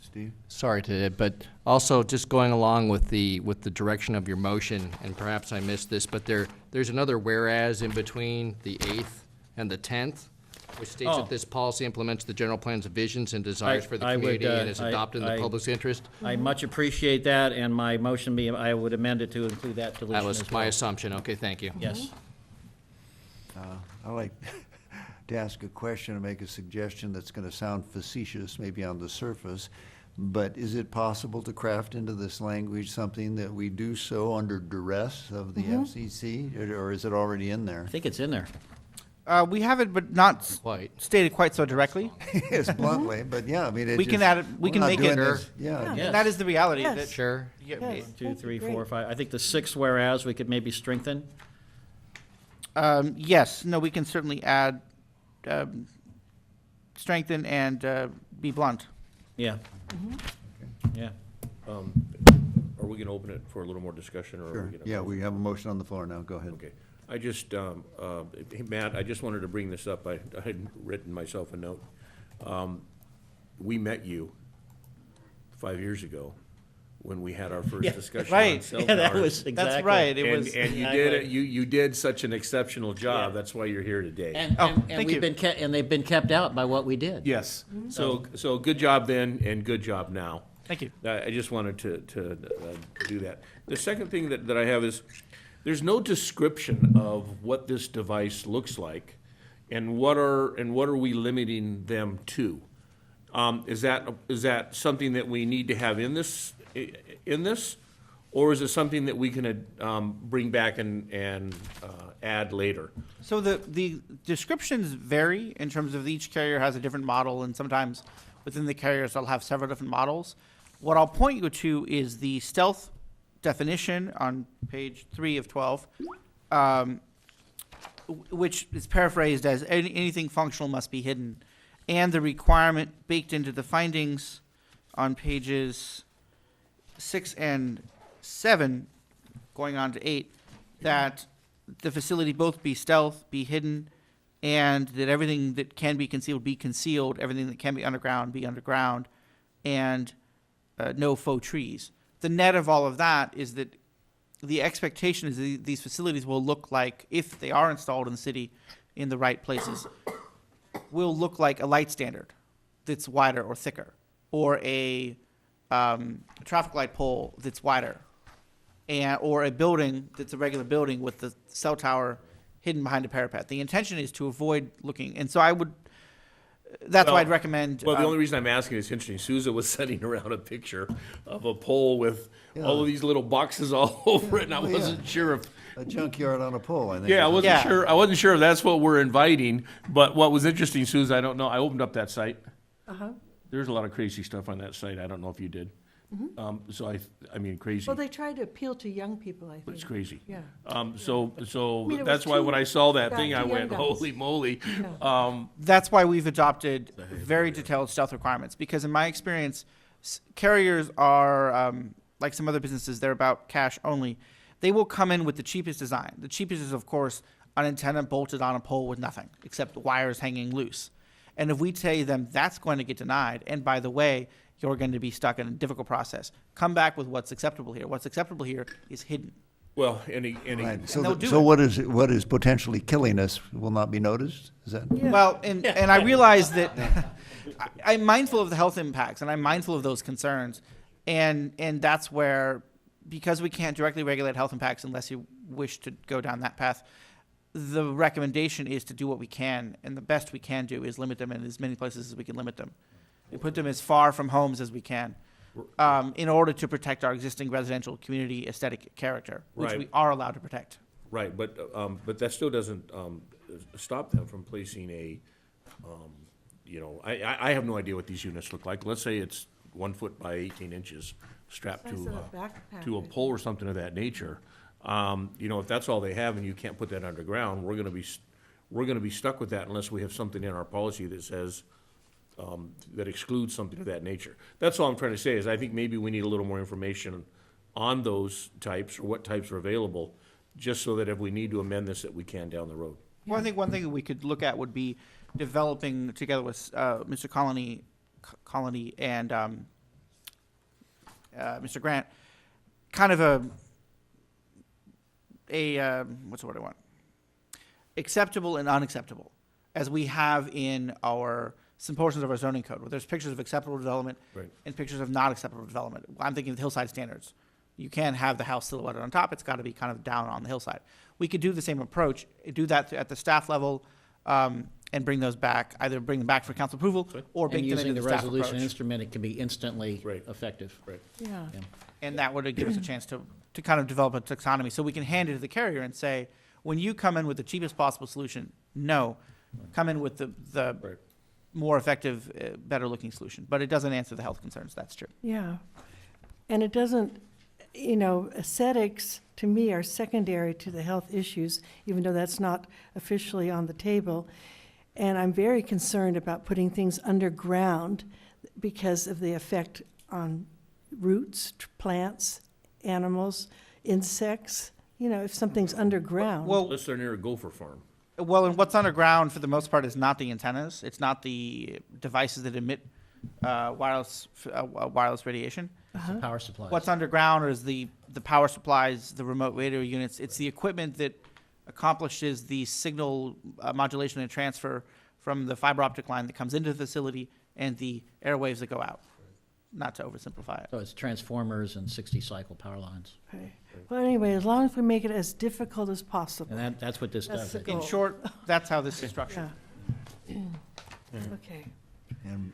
Steve? Sorry to, but also just going along with the direction of your motion, and perhaps I missed this, but there's another whereas in between the 8th and the 10th, which states that this policy implements the general plan's visions and desires for the community and is adopted in the public's interest. I much appreciate that, and my motion I would amend it to include that deletion as well. That was my assumption. Okay, thank you. Yes. I'd like to ask a question and make a suggestion that's going to sound facetious, maybe on the surface, but is it possible to craft into this language something that we do so under duress of the FCC, or is it already in there? I think it's in there. We have it, but not Quite. stated quite so directly. Yes, bluntly, but yeah, I mean, We can add it. We can make it. Yeah. Yes. That is the reality. Yes. That, Sure. yeah, Yes. 2, 3, 4, 5. I think the sixth whereas we could maybe strengthen. Yes. No, we can certainly add, strengthen and be blunt. Yeah. Yeah. Are we going to open it for a little more discussion, or are Sure. we going to? Yeah, we have a motion on the floor now. Go ahead. Okay. I just, hey, Matt, I just wanted to bring this up. I had written myself a note. We met you 5 years ago when we had our first discussion on right. cell Yeah, that towers. was exactly. That's right. It And, was. and you did it. You did such an exceptional job. That's why you're here today. And thank we've you. been and they've been kept out by what we did. Yes. So good job then, and good job now. Thank you. I just wanted to do that. The second thing that I have is, there's no description of what this device looks like, and what are we limiting them to? Is that something that we need to have in this, or is it something that we can bring back and add later? So the descriptions vary in terms of each carrier has a different model, and sometimes within the carriers they'll have several different models. What I'll point you to is the stealth definition on page 3 of 12, which is paraphrased as anything functional must be hidden, and the requirement baked into the findings on pages 6 and 7, going on to 8, that the facility both be stealth, be hidden, and that everything that can be concealed, everything that can be underground, and no faux trees. The net of all of that is that the expectation is these facilities will look like, if they are installed in the city in the right places, will look like a light standard that's wider or thicker, or a traffic light pole that's wider, or a building that's a regular building with the cell tower hidden behind a parapet. The intention is to avoid looking, and so I would. That's why I'd recommend. Well, the only reason I'm asking is interesting. Sousa was sending around a picture of a pole with all of these little boxes all over it, and I wasn't sure if A junkyard on a pole, I think. I wasn't sure. I wasn't sure if that's what we're inviting. But what was interesting, Sousa, I don't know. I opened up that site. There's a lot of crazy stuff on that site. I don't know if you did. So I mean, crazy. Well, they try to appeal to young people, I think. But it's crazy. Yeah. So I mean, it that's was why too when I saw that bad thing, to I young went, guys. holy moly. That's why we've adopted very detailed stealth requirements, because in my experience, carriers are, like some other businesses, they're about cash only. They will come in with the cheapest design. The cheapest is, of course, an antenna bolted on a pole with nothing except wires hanging loose. And if we tell them that's going to get denied, and by the way, you're going to be stuck in a difficult process, come back with what's acceptable here. What's acceptable here is hidden. Well, Right. they'll do So it. what is potentially killing us will not be noticed? Is that? Well, and I realize that I'm mindful of the health impacts, and I'm mindful of those concerns, and that's where, because we can't directly regulate health impacts unless you wish to go down that path, the recommendation is to do what we can, and the best we can do is limit them in as many places as we can limit them. We put them as far from homes as we can, in order to protect our existing residential community aesthetic character, which Right. we are allowed to protect. Right, but that still doesn't stop them from placing I have no idea what these units look like. Let's say it's 1 foot by 18 inches strapped Size to of a backpack, to a I think. pole or something of that nature. If that's all they have and you can't put that underground, we're gonna be stuck with that unless we have something in our policy that says, that excludes something of that nature. That's all I'm trying to say, is I think maybe we need a little more information on those types, or what types are available, just so that if we need to amend this, that we can down the road. Well, I think one thing that we could look at would be developing together with Mr. Colony and Mr. Grant, kind of a what's the word I want? Acceptable and unacceptable, as we have in some portions of our zoning code, where there's pictures of acceptable development Right. and pictures of not acceptable development. I'm thinking of hillside standards. You can't have the house silhouetted on top. It's got to be kind of down on the hillside. We could do the same approach, do that at the staff level, and bring those back, either bring them back for council approval or And bake them using into the the staff resolution approach. instrument, it can be instantly effective. Right. Yeah. And that would give us a chance to kind of develop a taxonomy, so we can hand it to the carrier and say, when you come in with the cheapest possible solution, no, come in with the more effective, better looking solution. But it doesn't answer the health concerns, that's true. Yeah. And it doesn't, aesthetics to me are secondary to the health issues, even though that's not officially on the table. And I'm very concerned about putting things underground because of the effect on roots, plants, animals, insects. If something's underground. Well, Unless they're near a gopher farm. Well, and what's underground for the most part is not the antennas. It's not the devices that emit wireless radiation. Power supplies. What's underground is the power supplies, the remote radio units. It's the equipment that accomplishes the signal modulation and transfer from the fiber optic line that comes into the facility and the airwaves that go out. Not to oversimplify it. So it's transformers and 60-cycle power lines. Okay. Well, anyway, as long as we make it as difficult as possible. And that's what this That's does. the I think. In goal. short, that's how this is structured. Yeah. Okay.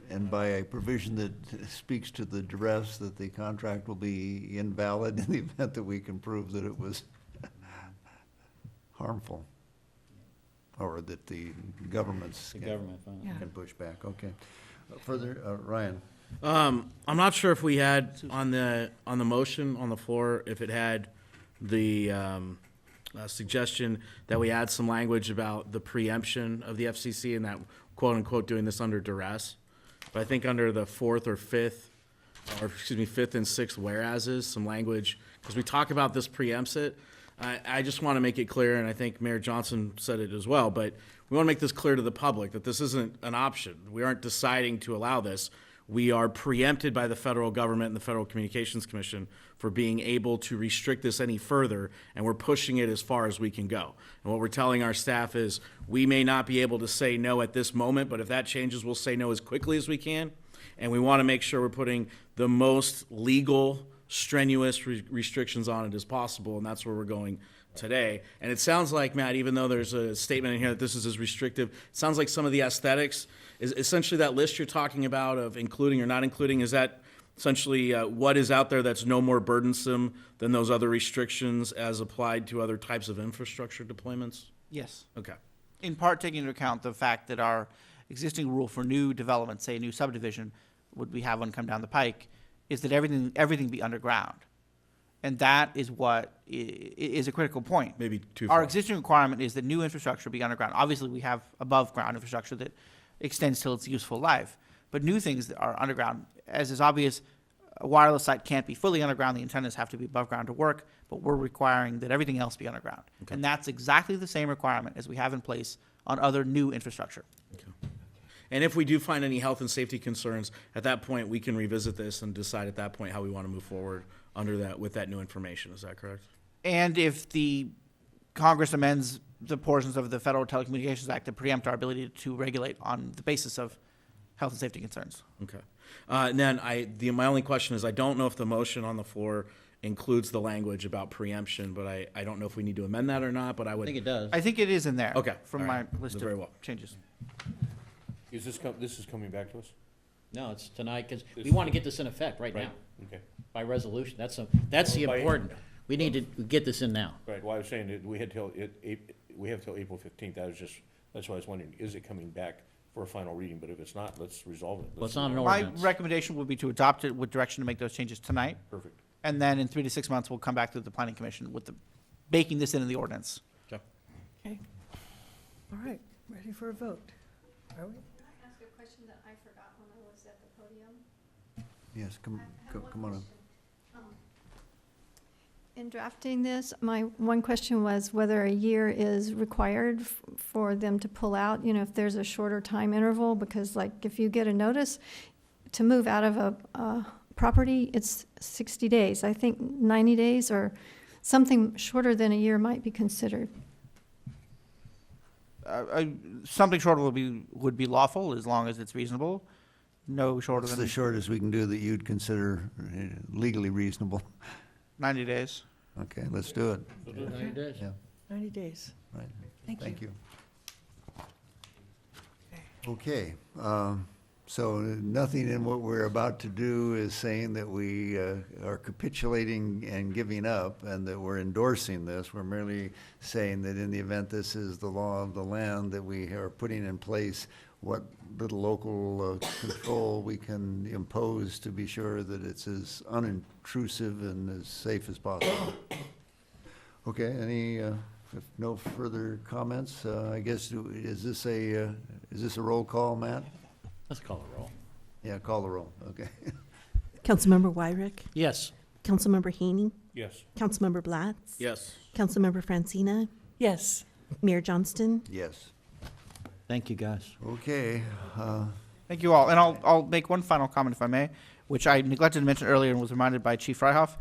And by a provision that speaks to the duress, that the contract will be invalid in the event that we can prove that it was harmful, or that the governments The government, Yeah. can push back. Okay. Further, Ryan? I'm not sure if we had on the motion on the floor, if it had the suggestion that we add some language about the preemption of the FCC and that quote unquote doing this under duress. But I think under the fifth and sixth whereases, some language, because we talk about this preempts it. I just want to make it clear, and I think Mayor Johnson said it as well, but we want to make this clear to the public that this isn't an option. We aren't deciding to allow this. we are preempted by the federal government and the Federal Communications Commission for being able to restrict this any further, and we're pushing it as far as we can go. And what we're telling our staff is, we may not be able to say no at this moment, but if that changes, we'll say no as quickly as we can. And we want to make sure we're putting the most legal, strenuous restrictions on it as possible, and that's where we're going today. And it sounds like, Matt, even though there's a statement in here that this is as restrictive, it sounds like some of the aesthetics is essentially that list you're talking about of including or not including. Is that essentially what is out there that's no more burdensome than those other restrictions as applied to other types of infrastructure deployments? Yes. Okay. In part, taking into account the fact that our existing rule for new development, say a new subdivision, would we have one come down the pike, is that everything be underground. And that is what is a critical point. Maybe too Our far. existing requirement is that new infrastructure be underground. Obviously, we have above ground infrastructure that extends till its useful life. But new things that are underground, as is obvious, a wireless site can't be fully underground. The antennas have to be above ground to work, but we're requiring that everything else be underground. Okay. And that's exactly the same requirement as we have in place on other new infrastructure. And if we do find any health and safety concerns, at that point, we can revisit this and decide at that point how we want to move forward under that, with that new information. Is that correct? And if the Congress amends the portions of the Federal Telecommunications Act that preempt our ability to regulate on the basis of health and safety concerns. Okay. And then my only question is, I don't know if the motion on the floor includes the language about preemption, but I don't know if we need to amend that or not, but I would. I think it does. I think it is in there. Okay. From All my right. list Very of well. changes. Is this is coming back to us? No, it's tonight, because we want to get this in effect right now, Okay. by resolution. That's the By- important. We need to get this in now. Right, well, I was saying that we have till April 15th. That's why I was wondering, is it coming back for a final reading? But if it's not, let's resolve it. Well, it's not an My ordinance. recommendation would be to adopt it with direction to make those changes tonight. Perfect. And then in 3 to 6 months, we'll come back to the planning commission with baking this into the ordinance. Okay. Okay. All right, ready for a vote. Are we? Ask a question that I forgot when I was at the podium. Yes, come on up. In drafting this, my one question was whether a year is required for them to pull out, if there's a shorter time interval, because like if you get a notice to move out of a property, it's 60 days. I think 90 days or something shorter than a year might be considered. Something shorter would be lawful as long as it's reasonable. No shorter What's than the shortest we can do that you'd consider legally reasonable? 90 days. Okay, let's do it. 90 days. Yeah, 90 days. right. Thank you. Okay, so nothing in what we're about to do is saying that we are capitulating and giving up and that we're endorsing this. We're merely saying that in the event this is the law of the land, that we are putting in place what little local control we can impose to be sure that it's as unintrusive and as safe as possible. Okay, if no further comments, I guess, is this a roll call, Matt? Let's call a roll. Yeah, call the roll, okay. Councilmember Wyrick? Yes. Councilmember Haney? Yes. Councilmember Blatz? Yes. Councilmember Francina? Yes. Mayor Johnston? Yes. Thank you, guys. Okay, Thank you all. And I'll make one final comment, if I may, which I neglected to mention earlier and was reminded by Chief Freihoff.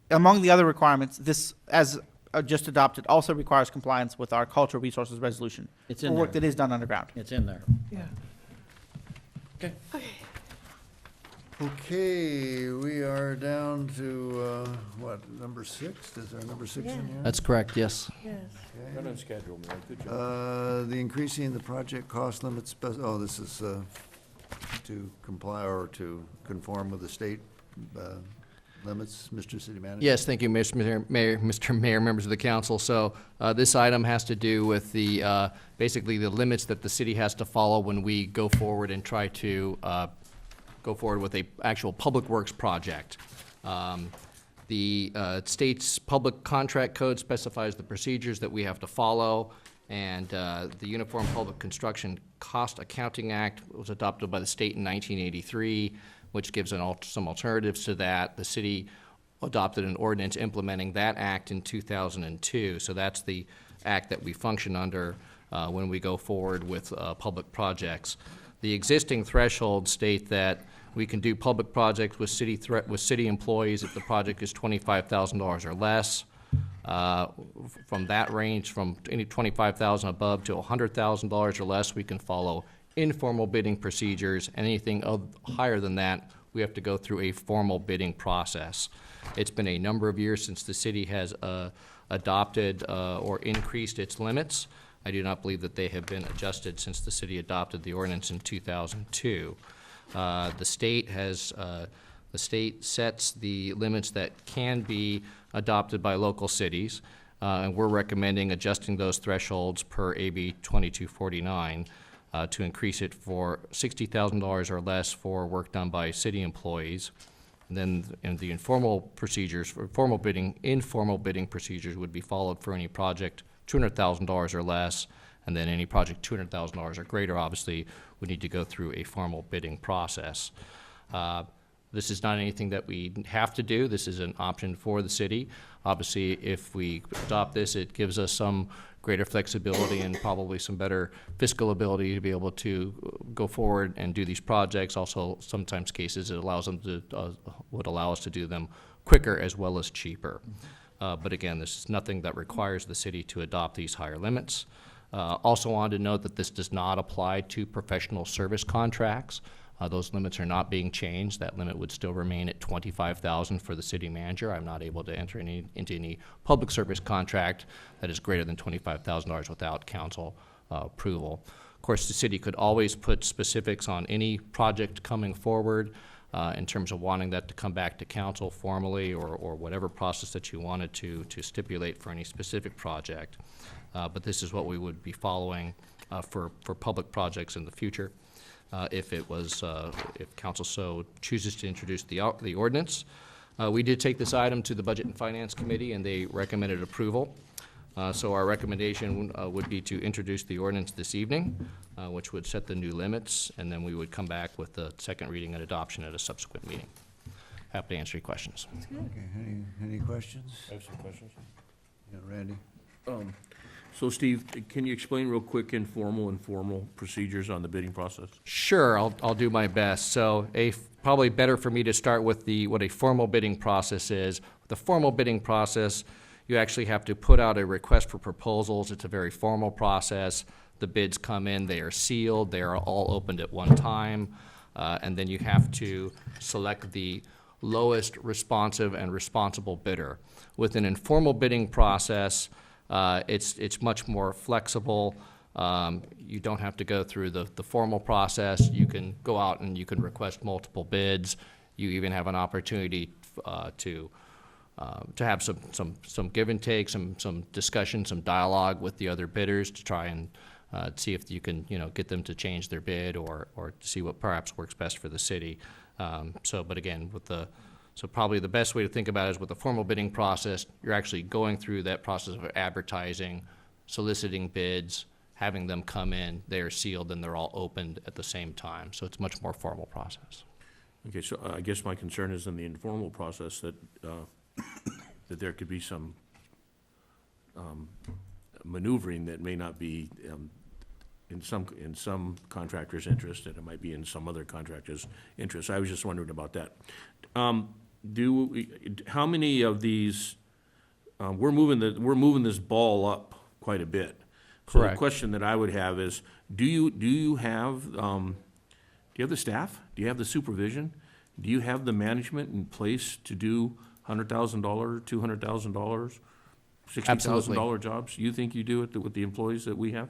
Among the other requirements, this, as just adopted, also requires compliance with our cultural resources resolution. It's in for work there. that is done underground. It's in there. Yeah. okay, we are down to, number 6? Is there a number 6 in Yeah. here? That's correct, yes. Yes. Right on schedule, man. Good job. The increasing the project cost limits, this is to comply or to conform with the state limits, Mr. City Manager? Yes, thank you, Mr. Mayor, members of the council. So this item has to do with the, basically the limits that the city has to follow when we go forward and try to go forward with a actual public works project. The state's public contract code specifies the procedures that we have to follow, and the Uniform Public Construction Cost Accounting Act was adopted by the state in 1983, which gives some alternatives to that. The city adopted an ordinance implementing that act in 2002, so that's the act that we function under when we go forward with public projects. The existing thresholds state that We can do public projects with city employees if the project is $25,000 or less. From that range, from any $25,000 above to $100,000 or less, we can follow informal bidding procedures. Anything higher than that, we have to go through a formal bidding process. It's been a number of years since the city has adopted or increased its limits. I do not believe that they have been adjusted since the city adopted the ordinance in 2002. The state sets the limits that can be adopted by local cities, and we're recommending adjusting those thresholds per AB 2249 to increase it for $60,000 or less for work done by city employees. And then in the informal procedures, for informal bidding procedures would be followed for any project $200,000 or less, and then any project $200,000 or greater, obviously, would need to go through a formal bidding process. This is not anything that we have to do. This is an option for the city. Obviously, if we adopt this, it gives us some greater flexibility and probably some better fiscal ability to be able to go forward and do these projects. Also, sometimes cases it allows them to, would allow us to do them quicker as well as cheaper. But again, this is nothing that requires the city to adopt these higher limits. Also wanted to note that this does not apply to professional service contracts. Those limits are not being changed. That limit would still remain at $25,000 for the city manager. I'm not able to enter into any public service contract that is greater than $25,000 without council approval. Of course, the city could always put specifics on any project coming forward in terms of wanting that to come back to council formally or whatever process that you wanted to stipulate for any specific project. But this is what we would be following for public projects in the future. If council so chooses to introduce the ordinance. We did take this item to the Budget and Finance Committee, and they recommended approval. So our recommendation would be to introduce the ordinance this evening, which would set the new limits, and then we would come back with the second reading and adoption at a subsequent meeting. Happy to answer your questions. Okay, any questions? I have some questions. Yeah, Randy? So Steve, can you explain real quick informal and formal procedures on the bidding process? Sure, I'll do my best. So probably better for me to start with what a formal bidding process is. The formal bidding process, you actually have to put out a request for proposals. It's a very formal process. The bids come in, they are sealed, they are all opened at one time, and then you have to select the lowest responsive and responsible bidder. With an informal bidding process, it's much more flexible. You don't have to go through the formal process. You can go out and you can request multiple bids. You even have an opportunity to have some give and take, some discussion, some dialogue with the other bidders to try and see if you can get them to change their bid or to see what perhaps works best for the city. But again, so probably the best way to think about it is with the formal bidding process, you're actually going through that process of advertising, soliciting bids, having them come in, they are sealed, and they're all opened at the same time. So it's a much more formal process. Okay, so I guess my concern is in the informal process that that there could be some maneuvering that may not be in some contractors' interest, and it might be in some other contractors' interest. I was just wondering about that. How many of these? We're moving this ball up quite a bit. So Correct. the question that I would have is, do you have the staff? Do you have the supervision? Do you have the management in place to do $100,000, $200,000, $60,000 jobs? You think you do it with the employees that we have?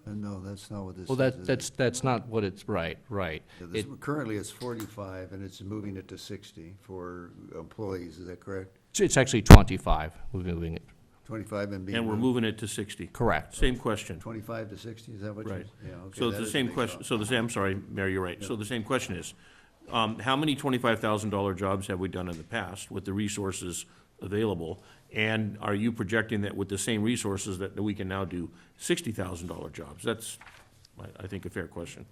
No, that's not what this is. Well, that's not what it's, right. Yeah, currently, it's 45, and it's moving it to 60 for employees, is that correct? It's actually 25. We're moving it. 25 and being And we're moved? moving it to 60. Correct. Same question. 25 to 60, is that what you? Right. Yeah, okay. So that the is a same big question, drop. I'm sorry, Mary, you're right. So the same question is, how many $25,000 jobs have we done in the past with the resources available? And are you projecting that with the same resources that we can now do $60,000 jobs? That's, I think, a fair question.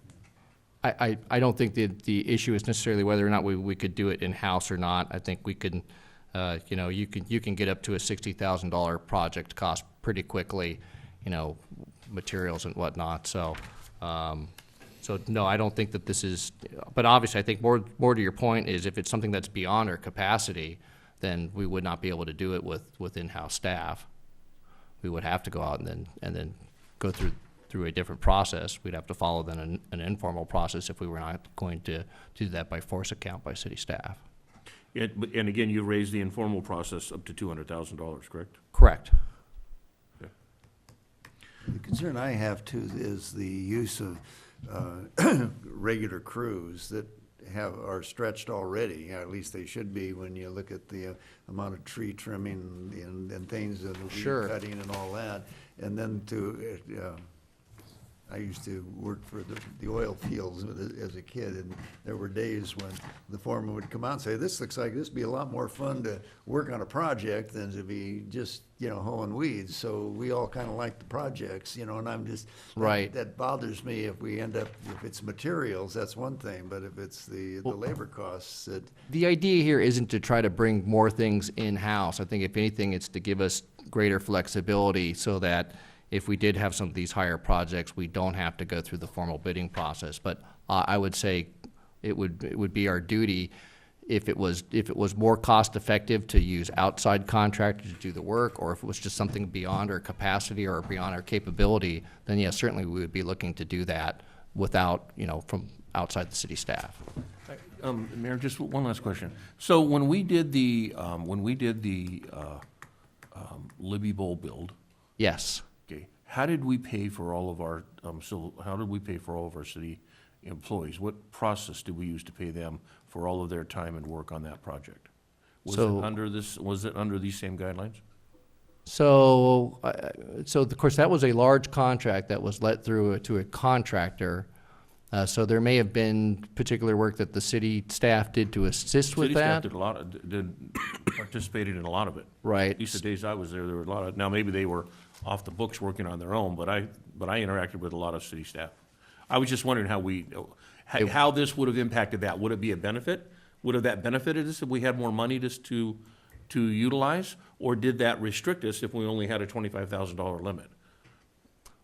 I don't think the issue is necessarily whether or not we could do it in-house or not. I think we can, you can get up to a $60,000 project cost pretty quickly, materials and whatnot. So So, no, I don't think that this is, but obviously, I think more to your point is if it's something that's beyond our capacity, then we would not be able to do it with in-house staff. We would have to go out and then go through a different process. We'd have to follow then an informal process if we were not going to do that by force account by city staff. And again, you raised the informal process up to $200,000, correct? Correct. The concern I have too is the use of regular crews that are stretched already. At least they should be when you look at the amount of tree trimming and things and weed Sure. cutting and all that. And then I used to work for the oil fields as a kid, and there were days when the foreman would come out and say, this looks like this would be a lot more fun to work on a project than to be just, hoeing weeds. So we all kind of like the projects, and I'm just, Right. that bothers me if we end up, if it's materials, that's one thing, but if it's the labor costs, The idea here isn't to try to bring more things in-house. I think if anything, it's to give us greater flexibility so that if we did have some of these higher projects, we don't have to go through the formal bidding process. But I would say it would be our duty if it was more cost effective to use outside contractors to do the work, or if it was just something beyond our capacity or beyond our capability, then yes, certainly we would be looking to do that without, from outside the city staff. Mayor, just one last question. So when we did the Libby Bowl build, Yes. okay, how did we pay for all of our city employees? What process did we use to pay them for all of their time and work on that project? Was it under these same guidelines? So of course, that was a large contract that was let through to a contractor. So there may have been particular work that the city staff did to assist with that. City staff participated in a lot of it. Right. At least the days I was there were a lot of, now maybe they were off the books working on their own, but I interacted with a lot of city staff. I was just wondering how this would have impacted that. Would it be a benefit? Would have that benefited us if we had more money just to utilize? Or did that restrict us if we only had a $25,000 limit?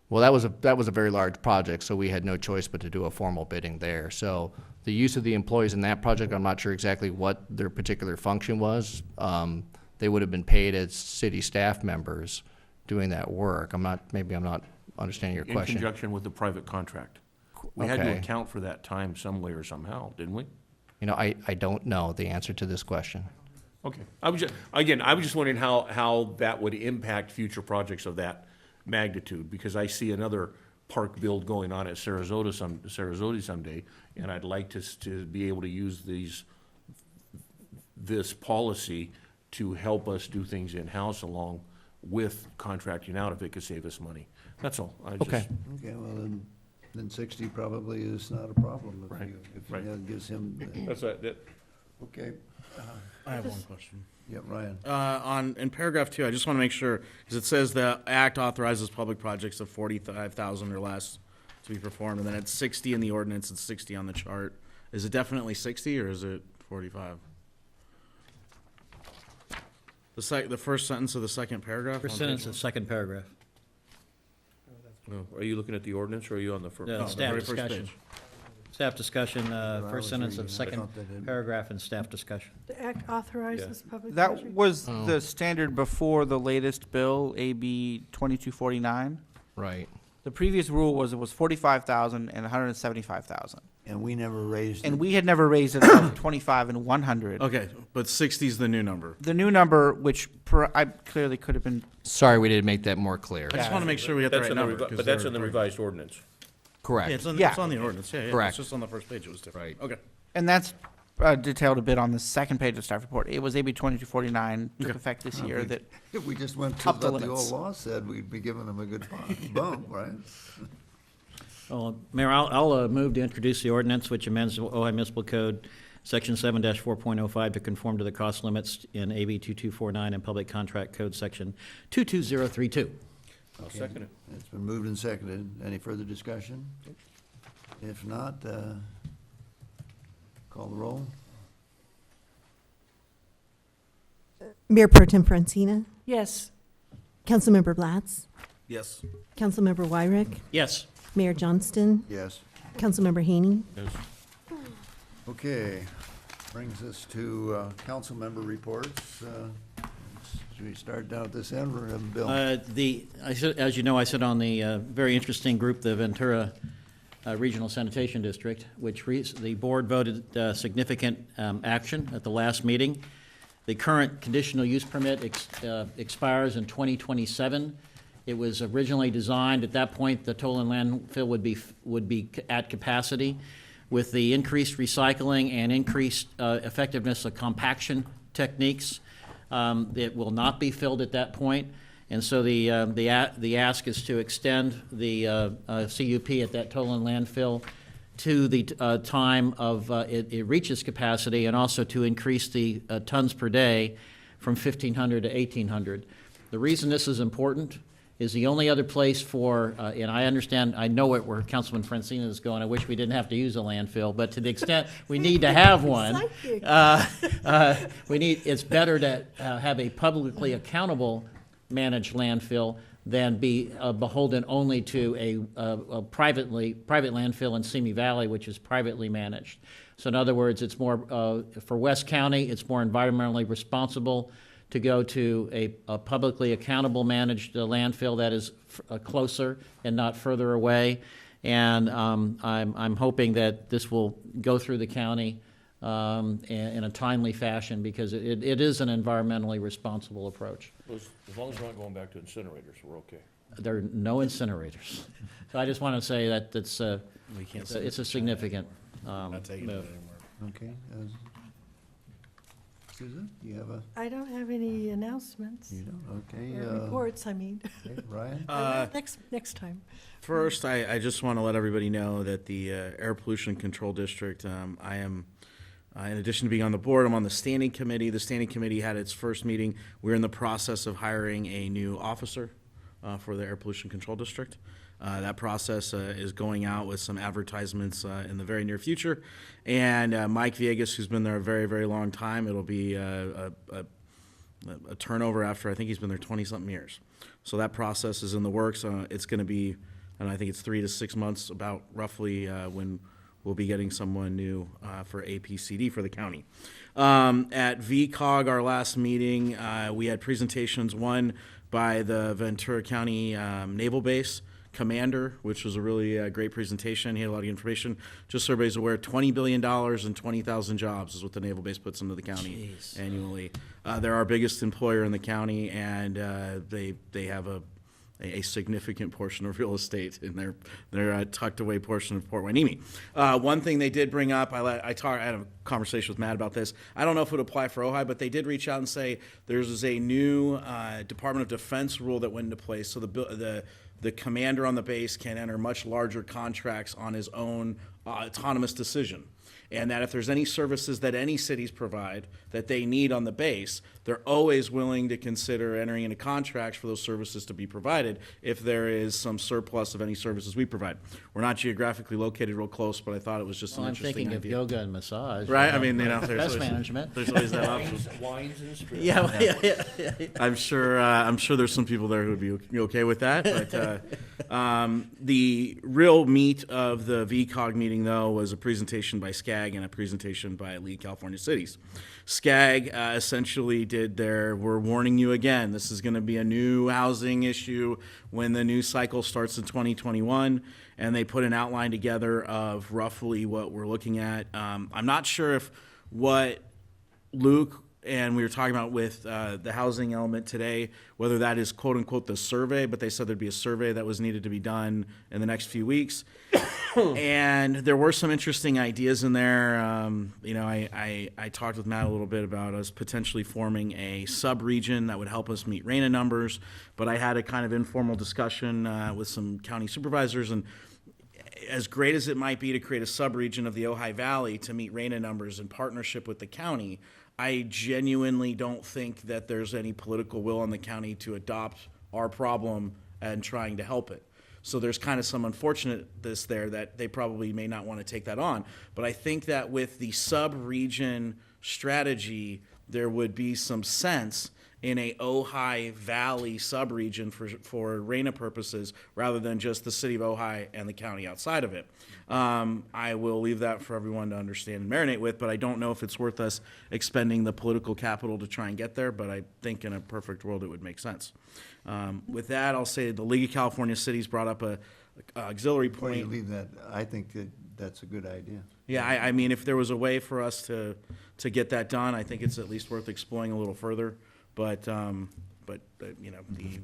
Well, that was a very large project, so we had no choice but to do a formal bidding there. So the use of the employees in that project, I'm not sure exactly what their particular function was. They would have been paid as city staff members doing that work. Maybe I'm not understanding your question. In conjunction with the private contract. We had to Okay. account for that time some way or somehow, didn't we? I don't know the answer to this question. Okay. I was just wondering how that would impact future projects of that magnitude, because I see another park build going on at Sarasota someday, and I'd like to be able to use this policy to help us do things in-house along with contracting out if it could save us money. That's all. Okay. Okay, well, then 60 probably is not a problem Right, if right. that gives him. That's that. Okay. I have one question. Yeah, Ryan. In paragraph 2, I just want to make sure, because it says the act authorizes public projects of 45,000 or less to be performed, and then it's 60 in the ordinance and 60 on the chart. Is it definitely 60 or is it 45? The first sentence of the second paragraph? First on sentence page of the second paragraph. Are you looking at the ordinance, or are you on the first? No, the staff very first discussion. page. Staff discussion, I first was sentence of reading it. I second thought that didn't- paragraph and staff discussion. The act authorizes public That projects. was Oh. the standard before the latest bill, AB 2249. Right. The previous rule was it was 45,000 and 175,000. And we never raised And it. we had never raised it above 25 and 100. Okay, but 60 is the new number. The new number, which I clearly could have been, Sorry, we didn't make that more clear. I just want to make sure we got the That's right in the number. revi- 'cause But that's they're- in the revised ordinance. Correct. Yeah, Yeah. it's on the ordinance, yeah. Correct. It's just on the first page, it was different. Right. Okay. and that's detailed a bit on the second page of the staff report. It was AB 2249, took Okay. effect this year, that If we just went to Up the what the old limits. law said, we'd be giving them a good bump, right? Well, Mayor, I'll move to introduce the ordinance which amends Ojai Municipal Code, Section 7-4.05 to conform to the cost limits in AB 2249 and Public Contract Code Section 22032. I'll second it. It's been moved and seconded. Any further discussion? If not, call the roll. Mayor Pro Tem Francina, Yes. Councilmember Blatz, Yes. Councilmember Wyrick, Yes. Mayor Johnston, Yes. Councilmember Haney. Okay, brings us to council member reports. Should we start down at this end or have Bill? As you know, I sit on the very interesting group, the Ventura Regional Sanitation District, which the board voted significant action at the last meeting. The current conditional use permit expires in 2027. It was originally designed, at that point, the total and landfill would be at capacity. With the increased recycling and increased effectiveness of compaction techniques, it will not be filled at that point. And so the ask is to extend the CUP at that total and landfill to the time of it reaches capacity, and also to increase the tons per day from 1,500 to 1,800. The reason this is important is the only other place for, and I understand, I know where Councilman Francina is going. I wish we didn't have to use a landfill, but to the extent we need to have one, it's better to have a publicly accountable managed landfill than be beholden only to a private landfill in Simi Valley, which is privately managed. So in other words, it's more, for West County, it's more environmentally responsible to go to a publicly accountable managed landfill that is closer and not further away. And I'm hoping that this will go through the county in a timely fashion, because it is an environmentally responsible approach. As long as we're not going back to incinerators, we're okay. There are no incinerators. So I just want to say that it's a significant Not taking it move. anymore. Okay. Susan, do you have a, I don't have any announcements. you don't, okay. Or reports, I mean. Okay, Ryan? Next time. First, I just want to let everybody know that the Air Pollution Control District, I am, in addition to being on the board, I'm on the standing committee. The standing committee had its first meeting. We're in the process of hiring a new officer for the Air Pollution Control District. That process is going out with some advertisements in the very near future. And Mike Viegas, who's been there a very, very long time, it'll be a turnover after, I think he's been there 20-something years. So that process is in the works. It's going to be, and I think it's 3 to 6 months about roughly when we'll be getting someone new for APCD for the county. At VCOG, our last meeting, we had presentations, one by the Ventura County Naval Base commander, which was a really great presentation. He had a lot of information. Just so everybody's aware, $20 billion and 20,000 jobs is what the Naval Base puts into the county annually. They're our biggest employer in the county, and they have a significant portion of real estate in their tucked away portion of Port Hueneme. One thing they did bring up, I had a conversation with Matt about this. I don't know if it would apply for Ojai, but they did reach out and say there's a new Department of Defense rule that went into place. So the commander on the base can enter much larger contracts on his own autonomous decision. And that if there's any services that any cities provide that they need on the base, they're always willing to consider entering into contracts for those services to be provided if there is some surplus of any services we provide. We're not geographically located real close, but I thought it was just an I'm interesting thinking idea. of yoga and massage. Right? I mean, there's Best always, management. there's always that option. Wines in the street. Yeah. I'm sure there's some people there who would be okay with that. But the real meat of the VCOG meeting, though, was a presentation by SCAG and a presentation by League California Cities. SCAG essentially we're warning you again, this is going to be a new housing issue when the new cycle starts in 2021, and they put an outline together of roughly what we're looking at. I'm not sure if what Luke and we were talking about with the housing element today, whether that is quote unquote the survey, but they said there'd be a survey that was needed to be done in the next few weeks. And there were some interesting ideas in there. I talked with Matt a little bit about us potentially forming a sub-region that would help us meet RENA numbers, but I had a kind of informal discussion with some county supervisors, and as great as it might be to create a sub-region of the Ojai Valley to meet RENA numbers in partnership with the county, I genuinely don't think that there's any political will in the county to adopt our problem and trying to help it. So there's kind of some unfortunateness there that they probably may not want to take that on. But I think that with the sub-region strategy, there would be some sense in a Ojai Valley subregion for RENA purposes, rather than just the city of Ojai and the county outside of it. I will leave that for everyone to understand and marinate with, but I don't know if it's worth us expending the political capital to try and get there, but I think in a perfect world it would make sense. With that, I'll say the League of California Cities brought up a auxiliary Before you point. leave that, I think that that's a good idea. Yeah, I mean, if there was a way for us to get that done, I think it's at least worth exploring a little further. But you know,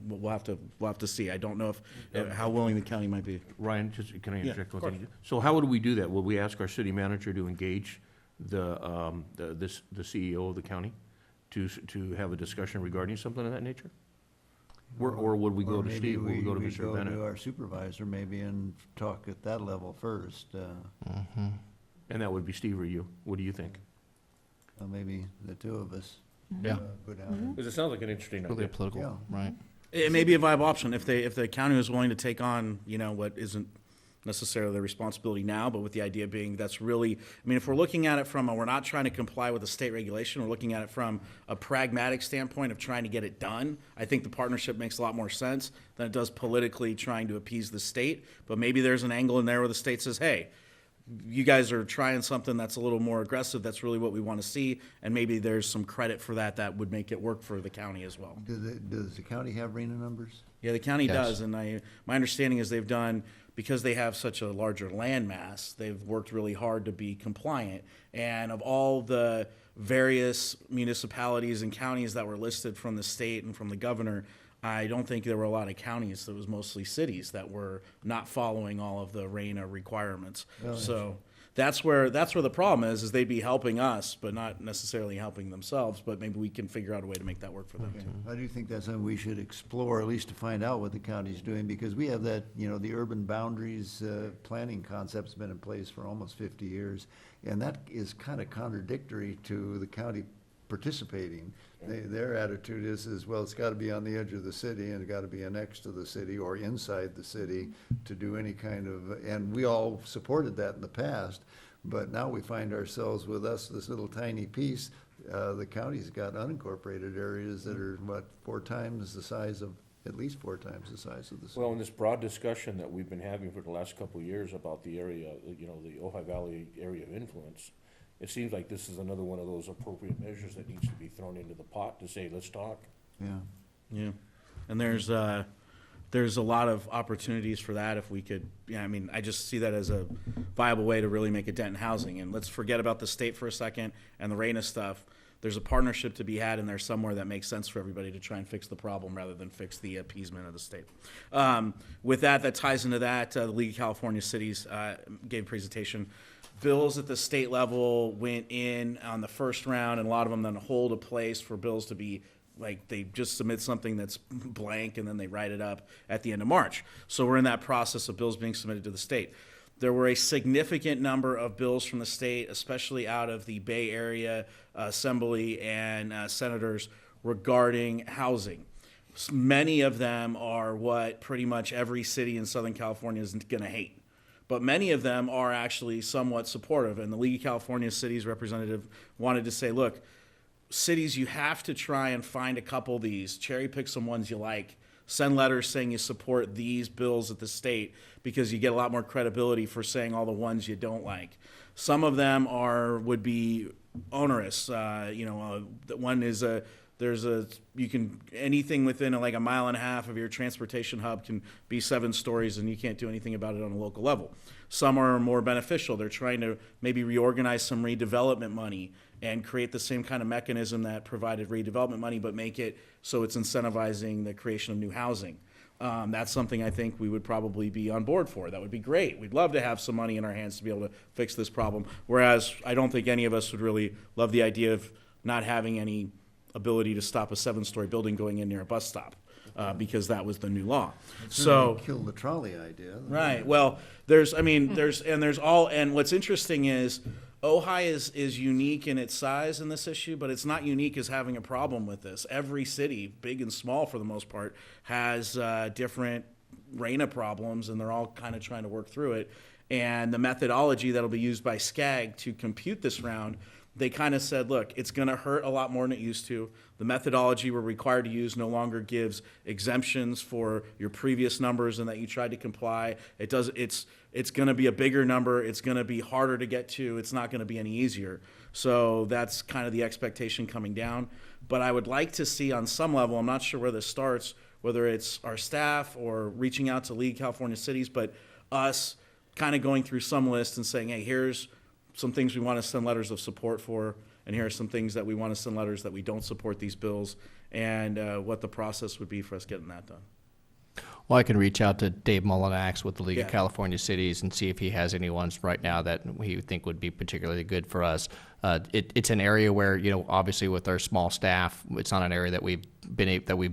we'll have to see. I don't know if how willing the county might be. Ryan, just, can I Yeah, interject of one course. thing? So how would we do that? Will we ask our city manager to engage the CEO of the county to have a discussion regarding something of that nature? Or would we go Or to maybe Steve, would we go to we Mr. go Bennett? to our supervisor maybe and talk at that level first. And that would be Steve or you. What do you think? Maybe the two of us. Yeah. Go down. Because it sounds like an interesting Really idea. political, Yeah. right? It may be a viable option if the county was willing to take on, you know, what isn't necessarily their responsibility now, but with the idea being that's really, I mean, if we're looking at it from we're not trying to comply with the state regulation, we're looking at it from a pragmatic standpoint of trying to get it done. I think the partnership makes a lot more sense than it does politically trying to appease the state. But maybe there's an angle in there where the state says, hey, you guys are trying something that's a little more aggressive. That's really what we want to see. And maybe there's some credit for that would make it work for the county as well. Does the county have RENA numbers? Yeah, the county Yes. does, and my understanding is they've done, because they have such a larger land mass, they've worked really hard to be compliant. And of all the various municipalities and counties that were listed from the state and from the governor, I don't think there were a lot of counties. There was mostly cities that were not following all of the RENA requirements. Well, So that's where the problem is they'd be helping us, but not necessarily helping themselves. But maybe we can figure out a way to make that work for them too. I do think that's something we should explore, at least to find out what the county's doing, because we have that, you know, the urban boundaries planning concept's been in place for almost 50 years, and that is kind of contradictory to the county participating. Their attitude is, well, it's got to be on the edge of the city, and it's got to be annexed to the city or inside the city to do any kind of, and we all supported that in the past, but now we find ourselves with us, this little tiny piece. The county's got unincorporated areas that are, what, at least four times the size of the city. Well, in this broad discussion that we've been having for the last couple of years about the area, you know, the Ojai Valley area of influence, it seems like this is another one of those appropriate measures that needs to be thrown into the pot to say, let's talk. Yeah. Yeah, and there's a lot of opportunities for that if we could, I mean, I just see that as a viable way to really make a dent in housing. And let's forget about the state for a second and the RENA stuff. There's a partnership to be had in there somewhere that makes sense for everybody to try and fix the problem rather than fix the appeasement of the state. With that ties into that. The League of California Cities gave a presentation. Bills at the state level went in on the first round, and a lot of them then hold a place for bills to be like they just submit something that's blank and then they write it up at the end of March. So we're in that process of bills being submitted to the state. There were a significant number of bills from the state, especially out of the Bay Area Assembly and senators regarding housing. Many of them are what pretty much every city in Southern California is going to hate. But many of them are actually somewhat supportive. And the League of California Cities representative wanted to say, look, cities, you have to try and find a couple of these, cherry pick some ones you like, send letters saying you support these bills at the state, because you get a lot more credibility for saying all the ones you don't like. Some of them would be onerous. One is anything within like a mile and a half of your transportation hub can be 7 stories and you can't do anything about it on a local level. Some are more beneficial. They're trying to maybe reorganize some redevelopment money and create the same kind of mechanism that provided redevelopment money, but make it so it's incentivizing the creation of new housing. That's something I think we would probably be on board for. That would be great. We'd love to have some money in our hands to be able to fix this problem. Whereas I don't think any of us would really love the idea of not having any ability to stop a 7-story building going in near a bus stop, because that was the new law. So Kill the trolley idea. right. Well, and what's interesting is Ojai is unique in its size in this issue, but it's not unique as having a problem with this. Every city, big and small for the most part, has different RENA problems, and they're all kind of trying to work through it. And the methodology that'll be used by SCAG to compute this round they kind of said, look, it's going to hurt a lot more than it used to. The methodology we're required to use no longer gives exemptions for your previous numbers and that you tried to comply. It's going to be a bigger number. It's going to be harder to get to. It's not going to be any easier. So that's kind of the expectation coming down. But I would like to see on some level, I'm not sure where this starts, whether it's our staff or reaching out to League of California Cities, but us kind of going through some list and saying, hey, here's some things we want to send letters of support for, and here are some things that we want to send letters that we don't support these bills, and what the process would be for us getting that done. Well, I can reach out to Dave Mullinax with the League of Yeah. California Cities and see if he has any ones right now that he would think would be particularly good for us. It's an area where, obviously with our small staff, it's not an area that we've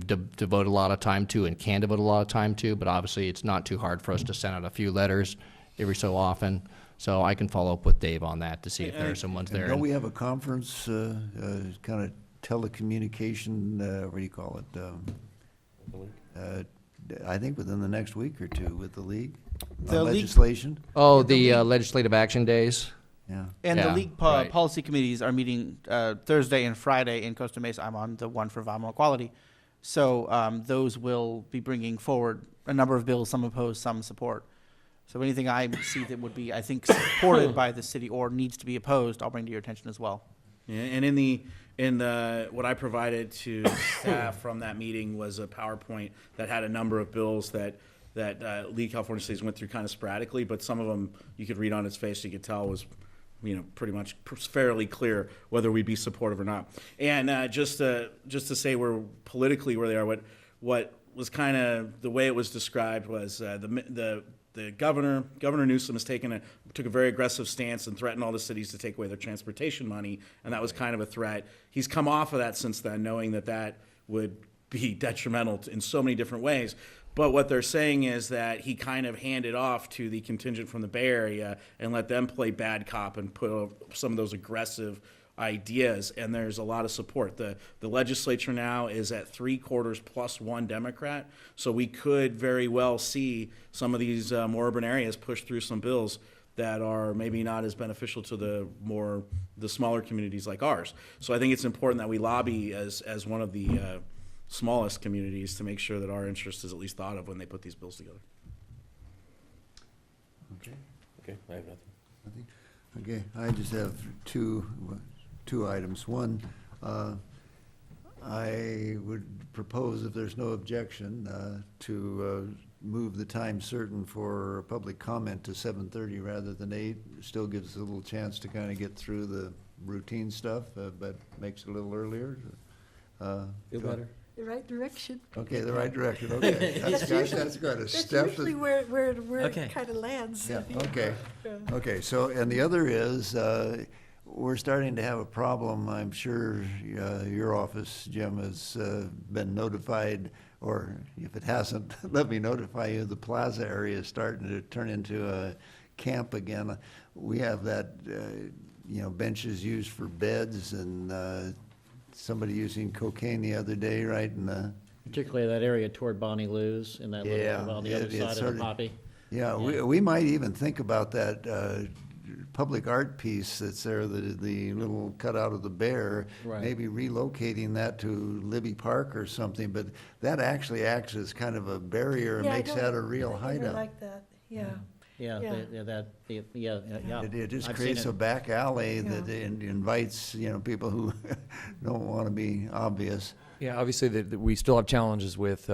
devoted a lot of time to and can devote a lot of time to, but obviously it's not too hard for us to send out a few letters every so often. So I can follow up with Dave on that to see if there are some ones And there. don't we have a conference, kind of telecommunication, what do you call it? I think within the next week or two with the league, The on league- legislation. Oh, the legislative action days? Yeah. And Yeah, the league right. policy committees are meeting Thursday and Friday in Costa Mesa. I'm on the one for environmental quality. So those will be bringing forward a number of bills, some opposed, some support. So anything I see that would be, I think, supported by the city or needs to be opposed, I'll bring to your attention as well. Yeah, and in the what I provided to staff from that meeting was a PowerPoint that had a number of bills that League of California Cities went through kind of sporadically, but some of them you could read on its face, you could tell was pretty much fairly clear whether we'd be supportive or not. And just to say we're politically where they are, what was kind of the way it was described was the governor Newsom took a very aggressive stance and threatened all the cities to take away their transportation money, and that was kind of a threat. He's come off of that since then, knowing that would be detrimental in so many different ways. But what they're saying is that he kind of handed off to the contingent from the Bay Area and let them play bad cop and put up some of those aggressive ideas, and there's a lot of support. The legislature now is at 3/4 plus one Democrat, so we could very well see some of these more urban areas push through some bills that are maybe not as beneficial to the smaller communities like ours. So I think it's important that we lobby as one of the smallest communities to make sure that our interest is at least thought of when they put these bills together. Okay. Okay, I have nothing. Okay, I just have two items. One, I would propose, if there's no objection, to move the time certain for public comment to 7:30 rather than 8. Still gives us a little chance to kind of get through the routine stuff, but makes it a little earlier. Feel better? The right direction. Okay, the right direction, okay. That's good. A step. That's usually where Okay. it kind of lands. Yeah, okay. Okay, so, and the other is, we're starting to have a problem. I'm sure your office, Jim, has been notified, or if it hasn't, let me notify you, the plaza area is starting to turn into a camp again. We have that, benches used for beds, and somebody using cocaine the other day, right? Particularly that area toward Bonnie Lou's and that little, on the other side of the Poppy. Yeah, we might even think about that public art piece that's there, the little cutout of the bear, Right. maybe relocating that to Libby Park or something, but that actually acts as kind of a barrier and Yeah, I makes don't- that a real I never hideout. like that, yeah. Yeah, Yeah. It just I've creates seen a it. back alley Yeah. that invites, people who don't want to be obvious. Yeah, obviously we still have challenges with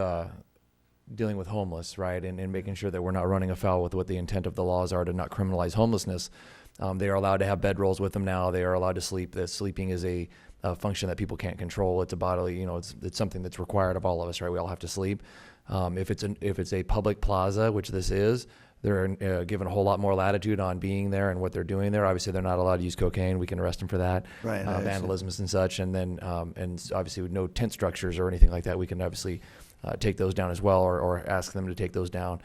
dealing with homeless, right, and making sure that we're not running afoul with what the intent of the laws are to not criminalize homelessness. They are allowed to have bedrolls with them now. They are allowed to sleep. That sleeping is a function that people can't control. It's a bodily, it's something that's required of all of us, right? We all have to sleep. If it's a public plaza, which this is, they're given a whole lot more latitude on being there and what they're doing there. Obviously, they're not allowed to use cocaine. We can arrest them for that. Right. Vandalism and such. And then, and obviously with no tent structures or anything like that, we can obviously take those down as well, or ask them to take those down.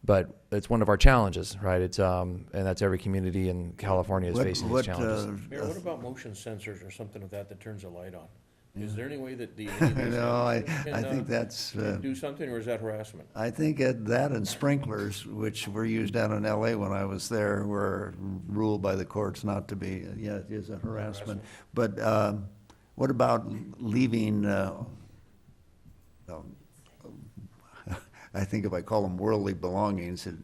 But it's one of our challenges, right? It's and that's every community in California is facing these challenges. Mayor, what about motion sensors or something of that turns a light on? Is there any way that the? No, I think that's, can do something, or is that harassment? I think that and sprinklers, which were used down in LA when I was there, were ruled by the courts not to be, yeah, it is a harassment. But what about leaving, I think if I call them worldly belongings, it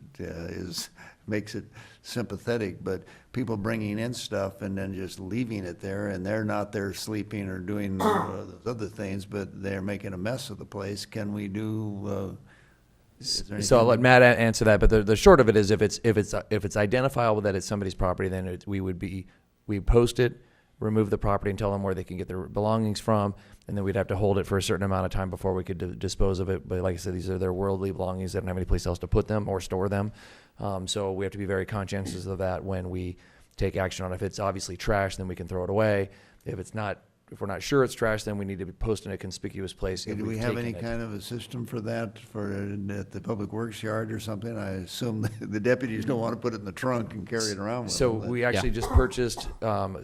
makes it sympathetic, but people bringing in stuff and then just leaving it there, and they're not there sleeping or doing those other things, but they're making a mess of the place. Can we do, is there So I'll let anything- Matt answer that, but the short of it is if it's identifiable that it's somebody's property, then we post it, remove the property and tell them where they can get their belongings from, and then we'd have to hold it for a certain amount of time before we could dispose of it. But like I said, these are their worldly belongings. They don't have any place else to put them or store them. So we have to be very conscientious of that when we take action on it. If it's obviously trash, then we can throw it away. If we're not sure it's trash, then we need to post in a conspicuous place. if Do we we've have taken any it. kind of a system for that, at the Public Works yard or something? I assume the deputies don't want to put it in the trunk and carry it around with So them. but- we actually just purchased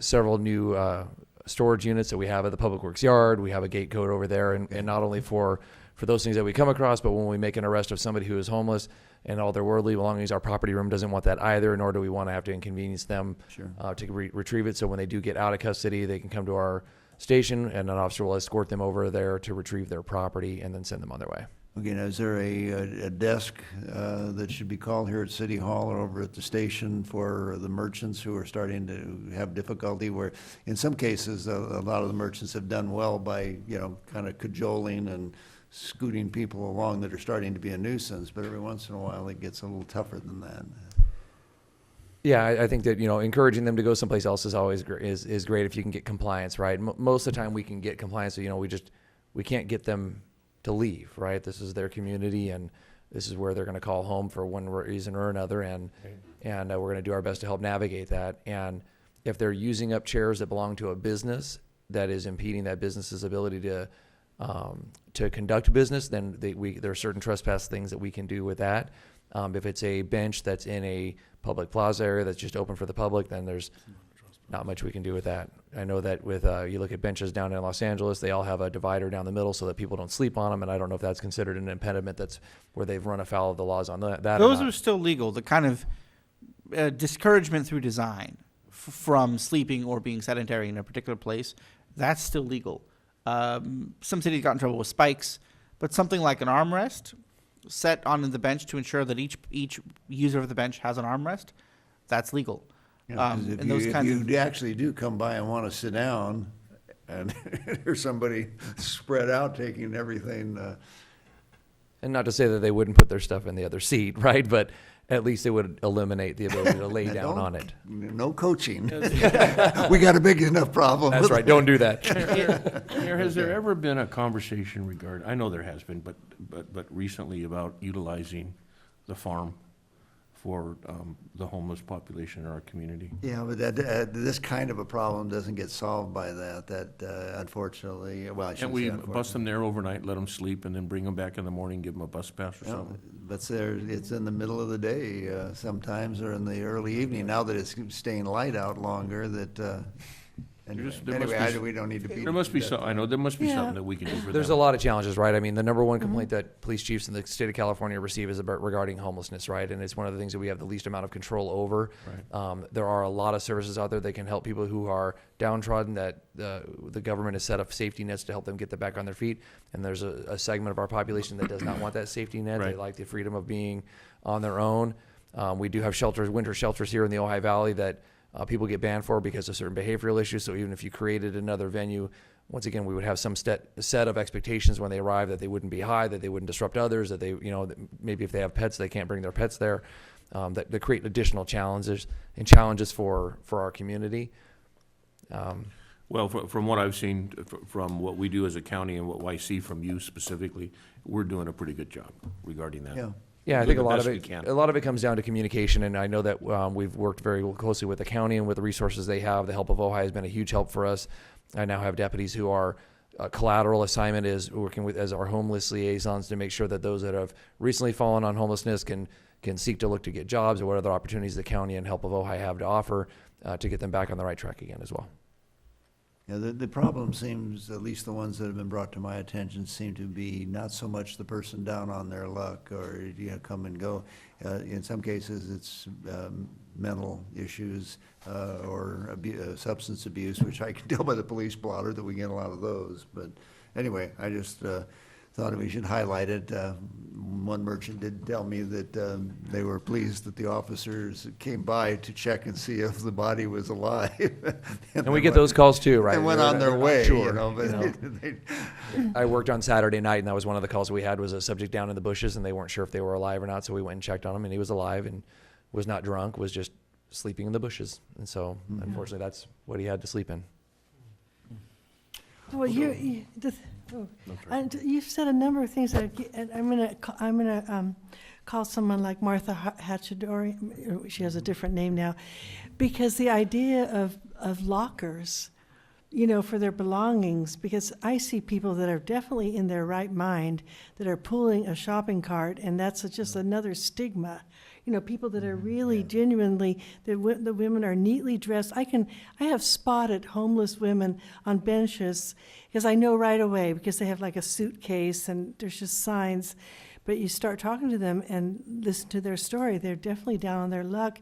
several new storage units that we have at the Public Works yard. We have a gate code over there, and not only for those things that we come across, but when we make an arrest of somebody who is homeless and all their worldly belongings, our property room doesn't want that either, nor do we want to have to inconvenience them Sure. to retrieve it. So when they do get out of custody, they can come to our station, and an officer will escort them over there to retrieve their property and then send them on their way. Okay, now, is there a desk that should be called here at City Hall or over at the station for the merchants who are starting to have difficulty? Where, in some cases, a lot of the merchants have done well by, kind of cajoling and scooting people along that are starting to be a nuisance, but every once in a while it gets a little tougher than that. Yeah, I think that, encouraging them to go someplace else is always is great if you can get compliance, right? Most of the time we can get compliance, so, we can't get them to leave, right? This is their community, and this is where they're going to call home for one reason or another, and we're going to do our best to help navigate that. And if they're using up chairs that belong to a business that is impeding that business's ability to conduct business, then there are certain trespass things that we can do with that. If it's a bench that's in a public plaza area that's just open for the public, then there's not much we can do with that. I know that with you look at benches down in Los Angeles, they all have a divider down the middle so that people don't sleep on them, and I don't know if that's considered an impediment. That's where they've run afoul of the laws on that. Those are still legal. The kind of discouragement through design from sleeping or being sedentary in a particular place, that's still legal. Some cities got in trouble with spikes, but something like an armrest set on the bench to ensure that each user of the bench has an armrest, that's legal. Yeah, 'cause if you actually do come by and want to sit down, and there's somebody spread out taking everything, And not to say that they wouldn't put their stuff in the other seat, right? But at least it would eliminate the ability to lay down on it. No coaching. We got a big enough problem. That's right. Don't do that. Mayor, has there ever been a conversation I know there has been, but recently about utilizing the farm for the homeless population in our community? Yeah, but this kind of a problem doesn't get solved by that, unfortunately, well, I And shouldn't we say bust unfortunately. them there overnight, let them sleep, and then bring them back in the morning, give them a bus pass or Yeah, something? but it's in the middle of the day sometimes, or in the early evening, now that it's staying light out longer, that, anyway, we don't need to be. There must be I know, there must be Yeah. something that we can do for them. There's a lot of challenges, right? I mean, the number one complaint that police chiefs in the state of California receive is regarding homelessness, right? And it's one of the things that we have the least amount of control over. There are a lot of services out there that can help people who are downtrodden, that the government has set up safety nets to help them get back on their feet. And there's a segment of our population that does not want that safety net. They like the freedom of being on their own. We do have winter shelters here in the Ojai Valley that people get banned for because of certain behavioral issues. So even if you created another venue, once again, we would have some set of expectations when they arrive, that they wouldn't be high, that they wouldn't disrupt others, that they, maybe if they have pets, they can't bring their pets there, that create additional challenges for our community. Well, from what I've seen, from what we do as a county and what I see from you specifically, we're doing a pretty good job regarding that. Yeah. Yeah, I Doing think the a best we can. lot of it comes down to communication, and I know that we've worked very closely with the county and with the resources they have. The help of Ojai has been a huge help for us. I now have deputies who are collateral assignment is working as our homeless liaisons to make sure that those that have recently fallen on homelessness can seek to look to get jobs, or what other opportunities the county and help of Ojai have to offer to get them back on the right track again as well. Yeah, the problem seems, at least the ones that have been brought to my attention, seem to be not so much the person down on their luck or, come and go. In some cases, it's mental issues or substance abuse, which I can tell by the police blotter that we get a lot of those. But anyway, I just thought we should highlight it. One merchant did tell me that they were pleased that the officers came by to check and see if the body was alive. And we get those calls too, right? They went They're- on their they're not way, sure, but you know. I worked on Saturday night, and that was one of the calls we had, was a subject down in the bushes, and they weren't sure if they were alive or not, so we went and checked on him, and he was alive and was not drunk, was just sleeping in the bushes. And so, unfortunately, that's what he had to sleep in. Well, and you've said a number of things that I'm gonna call someone like Martha Hatchadori. She has a different name now, because the idea of lockers, for their belongings, because I see people that are definitely in their right mind that are pulling a shopping cart, and that's just another stigma. People that are really genuinely, the women are neatly dressed. I have spotted homeless women on benches because I know right away, because they have like a suitcase and there's just signs. But you start talking to them and listen to their story, they're definitely down on their luck.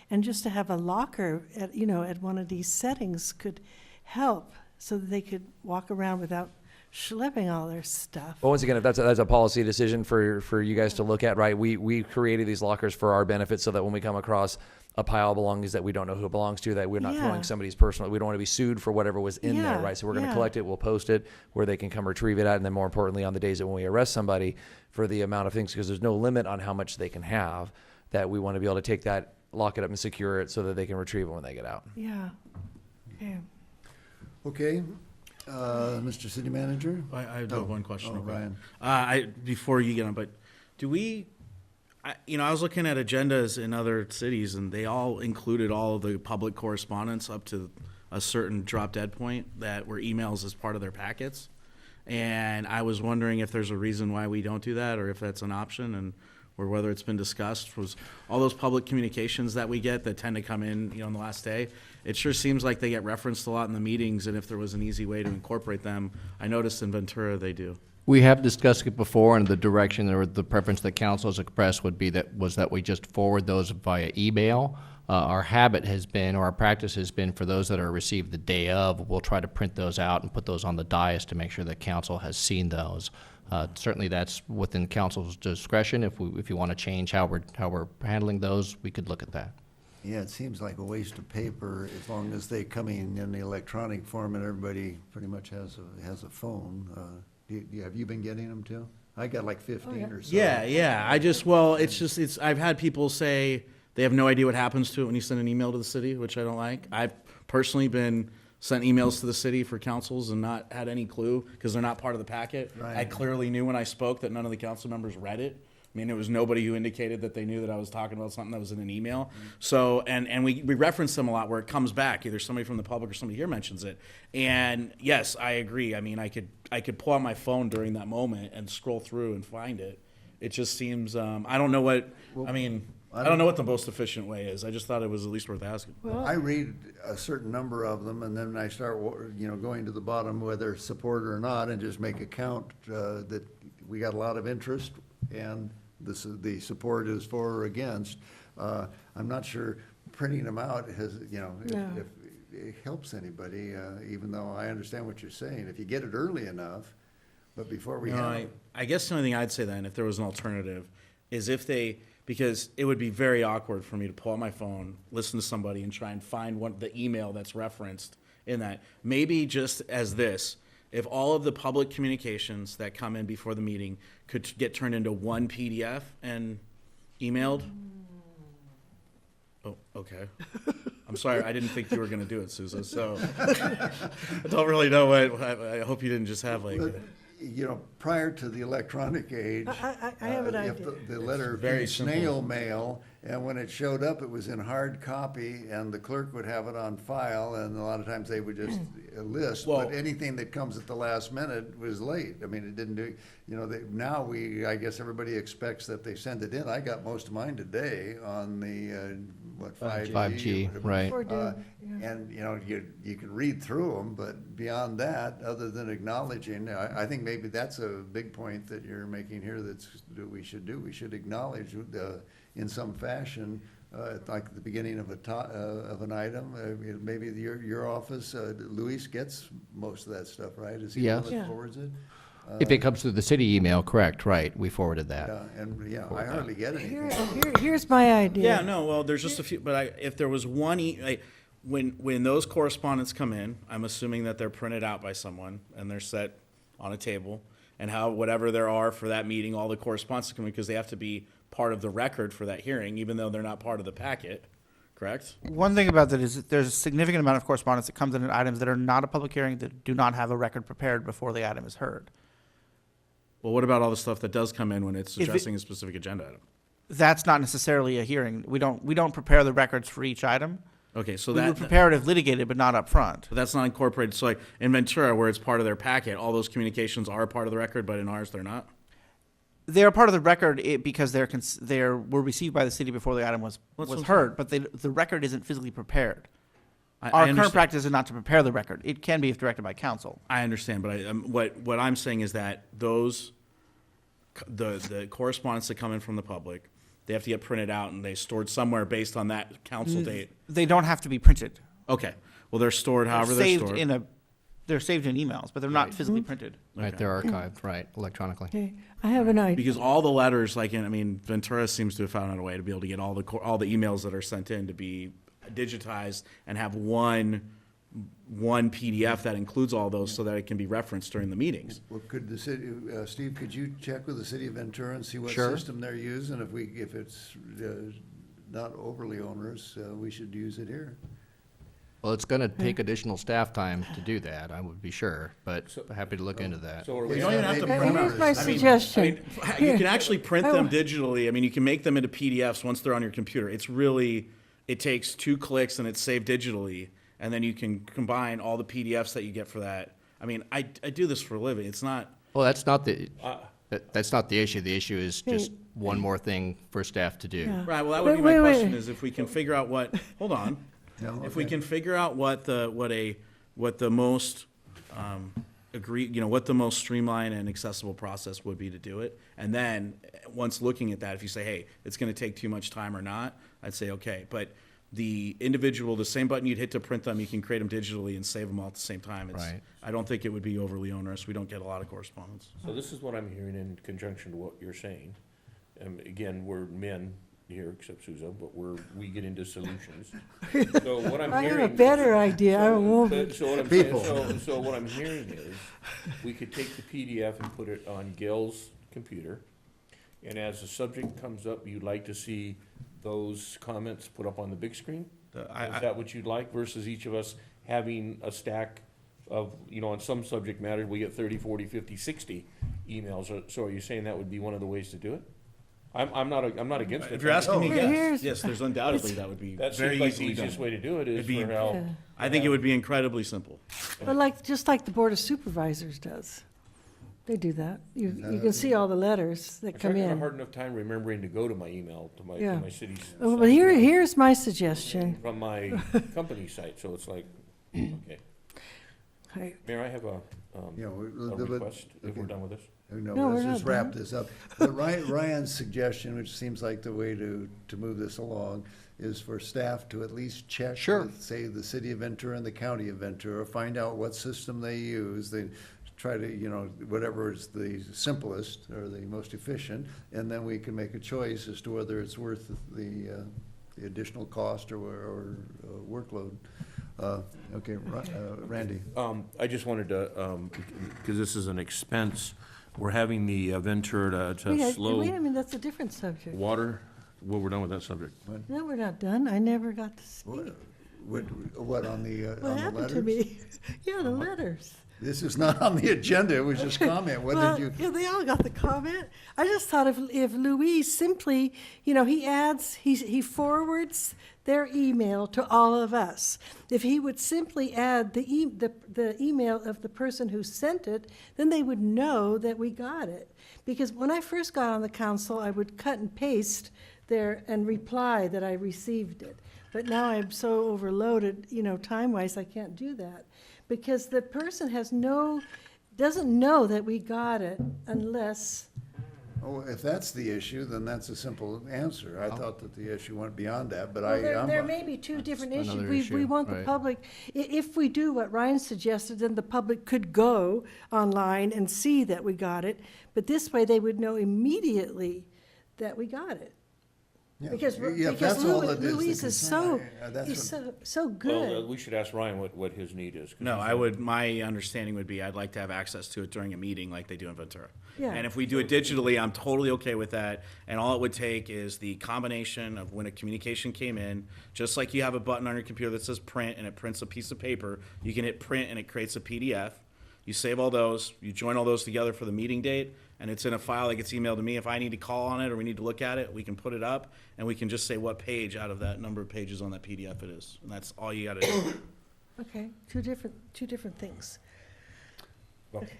And just to have a locker at one of these settings could help so that they could walk around without schlepping all their stuff. Well, once again, if that's a policy decision for you guys to look at, right? We created these lockers for our benefit so that when we come across a pile of belongings that we don't know who it belongs to, that we're not throwing somebody's personal, we don't want to be sued for whatever was in there, right? So we're going to collect it, we'll post it where they can come retrieve it at, and then more importantly, on the days that when we arrest somebody, for the amount of things, because there's no limit on how much they can have, that we want to be able to take that, lock it up and secure it so that they can retrieve it when they get out. Yeah. Okay. Okay. Mr. City Manager? I have one question. Ryan. Before you get on, but do we, I was looking at agendas in other cities, and they all included all of the public correspondence up to a certain drop dead point that were emails as part of their packets. And I was wondering if there's a reason why we don't do that, or if that's an option, and or whether it's been discussed. Was all those public communications that we get that tend to come in, on the last day, it sure seems like they get referenced a lot in the meetings, and if there was an easy way to incorporate them, I noticed in Ventura they do. We have discussed it before, and the direction or the preference that council has expressed would be that we just forward those via email. Our habit has been, or our practice has been, for those that are received the day of, we'll try to print those out and put those on the dais to make sure that council has seen those. Certainly, that's within council's discretion. If you want to change how we're handling those, we could look at that. Yeah, it seems like a waste of paper as long as they come in the electronic form and everybody pretty much has a phone. Have you been getting them too? I got like 15 or so. Yeah. I've had people say they have no idea what happens to it when you send an email to the city, which I don't like. I've personally been sent emails to the city for councils and not had any clue because they're not part of the packet. Right. I clearly knew when I spoke that none of the council members read it. I mean, there was nobody who indicated that they knew that I was talking about something that was in an email. So, and we reference them a lot where it comes back. Either somebody from the public or somebody here mentions it. And yes, I agree. I mean, I could pull out my phone during that moment and scroll through and find it. It just seems, I don't know what the most efficient way is. I just thought it was at least worth asking. Well, I read a certain number of them, and then I start, going to the bottom, whether support or not, and just make a count that we got a lot of interest, and the support is for or against. I'm not sure printing them out has, if it helps anybody, even though I understand what you're saying. If you get it early enough, but before we have I guess the only thing I'd say then, if there was an alternative, is because it would be very awkward for me to pull out my phone, listen to somebody, and try and find the email that's referenced in that. Maybe just as this, if all of the public communications that come in before the meeting could get turned into one PDF and emailed. Oh, okay. I'm sorry, I didn't think you were going to do it, Susan. So I don't really know what. I hope you didn't just have prior to the electronic age, I have an idea. The letter very snail simple. mail, and when it showed up, it was in hard copy, and the clerk would have it on file, and a lot of times they would just list. Well- but anything that comes at the last minute was late. I mean, it didn't do. Now I guess everybody expects that they send it in. I got most of mine today on the what, 5G? 5G, whatever. right. And, you can read through them, but beyond that, other than acknowledging, I think maybe that's a big point that you're making here that we should do. We should acknowledge in some fashion, like at the beginning of an item, maybe your office, Luis gets most of that stuff, right? Is he the one Yes. that forwards it? If it comes through the city email, correct, right, we forwarded that. Yeah, I hardly get anything. Here's my idea. Yeah, no, well, there's just a few, but if there was one, when those correspondence come in, I'm assuming that they're printed out by someone and they're set on a table, and whatever there are for that meeting, all the correspondence come in, because they have to be part of the record for that hearing, even though they're not part of the packet, correct? One thing about that is that there's a significant amount of correspondence that comes in items that are not a public hearing, that do not have a record prepared before the item is heard. Well, what about all the stuff that does come in when it's If it- addressing a specific agenda item? That's not necessarily a hearing. We don't prepare the records for each item. Okay, so We would prepare it if litigated, but not up front. But that's not incorporated, so like in Ventura, where it's part of their packet, all those communications are part of the record, but in ours, they're not? They're part of the record because they were received by the city before the item was What I'm heard, but the record isn't physically prepared. I Our current understand. practice is not to prepare the record. It can be if directed by council. I understand, but what I'm saying is that the correspondence that come in from the public, they have to get printed out and they stored somewhere based on that council date. They don't have to be printed. Okay, well, they're stored however they're saved stored. they're saved in emails, but they're not physically printed. Right, they're archived, right, electronically. Okay, I have an idea. Because all the letters, Ventura seems to have found out a way to be able to get all the emails that are sent in to be digitized and have one PDF that includes all those so that it can be referenced during the meetings. Well, could the city, Steve, could you check with the city of Ventura and see what Sure. system they're using? If it's not overly onerous, we should use it here. Well, it's gonna take additional staff time to do that, I would be sure, but happy to look into that. So are You we don't even have to Maybe- print them. Here's my suggestion. You can actually print them digitally. I mean, you can make them into PDFs once they're on your computer. It takes 2 clicks and it's saved digitally, and then you can combine all the PDFs that you get for that. I mean, I do this for a living. It's not, Well, that's not the issue. The issue is just one more thing for staff to do. Yeah. right, well, that would be my question, is if we can figure out hold on. No, If we okay. can figure out what the most what the most streamlined and accessible process would be to do it, and then once looking at that, if you say, hey, it's going to take too much time or not, I'd say okay. But the same button you'd hit to print them, you can create them digitally and save them all at the same time. Right. I don't think it would be overly onerous. We don't get a lot of correspondence. So this is what I'm hearing in conjunction to what you're saying. Again, we're men here, except Susan, but we get into solutions. So what I'm I hearing. have a better idea. I won't. So what I'm People. saying, so what I'm hearing is, we could take the PDF and put it on Gail's computer, and as the subject comes up, you'd like to see those comments put up on the big screen? Is that what you'd like, versus each of us having a stack of, on some subject matter, we get 30, 40, 50, 60 emails? So are you saying that would be one of the ways to do it? I'm not against it. If you're asking me, Here's- yes, there's undoubtedly that would be That very seems like the easily done. easiest way to do it is It'd be- for how. Yeah. I think it would be incredibly simple. But just like the Board of Supervisors does. They do that. You can see all the letters that come I'm having a in. hard enough time remembering to go to my email, to Yeah. my city's. Oh, site but here's my suggestion. From my company site, so it's like, okay. Okay. Mayor, I have a request, if we're done with this. No, No, let's we're just not wrap done. this up. But Ryan's suggestion, which seems like the way to move this along, is for staff to at least check Sure. with, say, the city of Ventura and the county of Ventura, find out what system they use. They try to, whatever is the simplest or the most efficient, and then we can make a choice as to whether it's worth the additional cost or workload. Okay, Randy. I just wanted to, because this is an expense, we're having the Ventura to slow Wait a minute, that's a different subject. water. Well, we're done with that subject. No, we're not done. I never got to speak. What on the What on the happened to letters? me? Yeah, the letters. This is not on the agenda, it was just comment. What Well, did you? yeah, they all got the comment. I just thought if Louise simply, he forwards their email to all of us. If he would simply add the email of the person who sent it, then they would know that we got it. Because when I first got on the council, I would cut and paste there and reply that I received it. But now I'm so overloaded, time-wise, I can't do that. Because the person doesn't know that we got it unless, Oh, if that's the issue, then that's a simple answer. I thought that the issue went beyond that, but well, there may be two different issues. another We issue, want the right. public, if we do what Ryan suggested, then the public could go online and see that we got it. But this way, they would know immediately that we got it. Yeah. Because Yeah, if that's all that is the Louise is so, concern, that's he's what- so Well, good. we should ask Ryan what his need is. 'cause No, he's- my understanding would be I'd like to have access to it during a meeting like they do in Ventura. Yeah. And if we do it digitally, I'm totally okay with that. And all it would take is the combination of when a communication came in, just like you have a button on your computer that says print and it prints a piece of paper, you can hit print and it creates a PDF. You save all those, you join all those together for the meeting date, and it's in a file that gets emailed to me. If I need to call on it or we need to look at it, we can put it up and we can just say what page out of that number of pages on that PDF it is. And that's all you gotta do. Okay, two different things. Okay.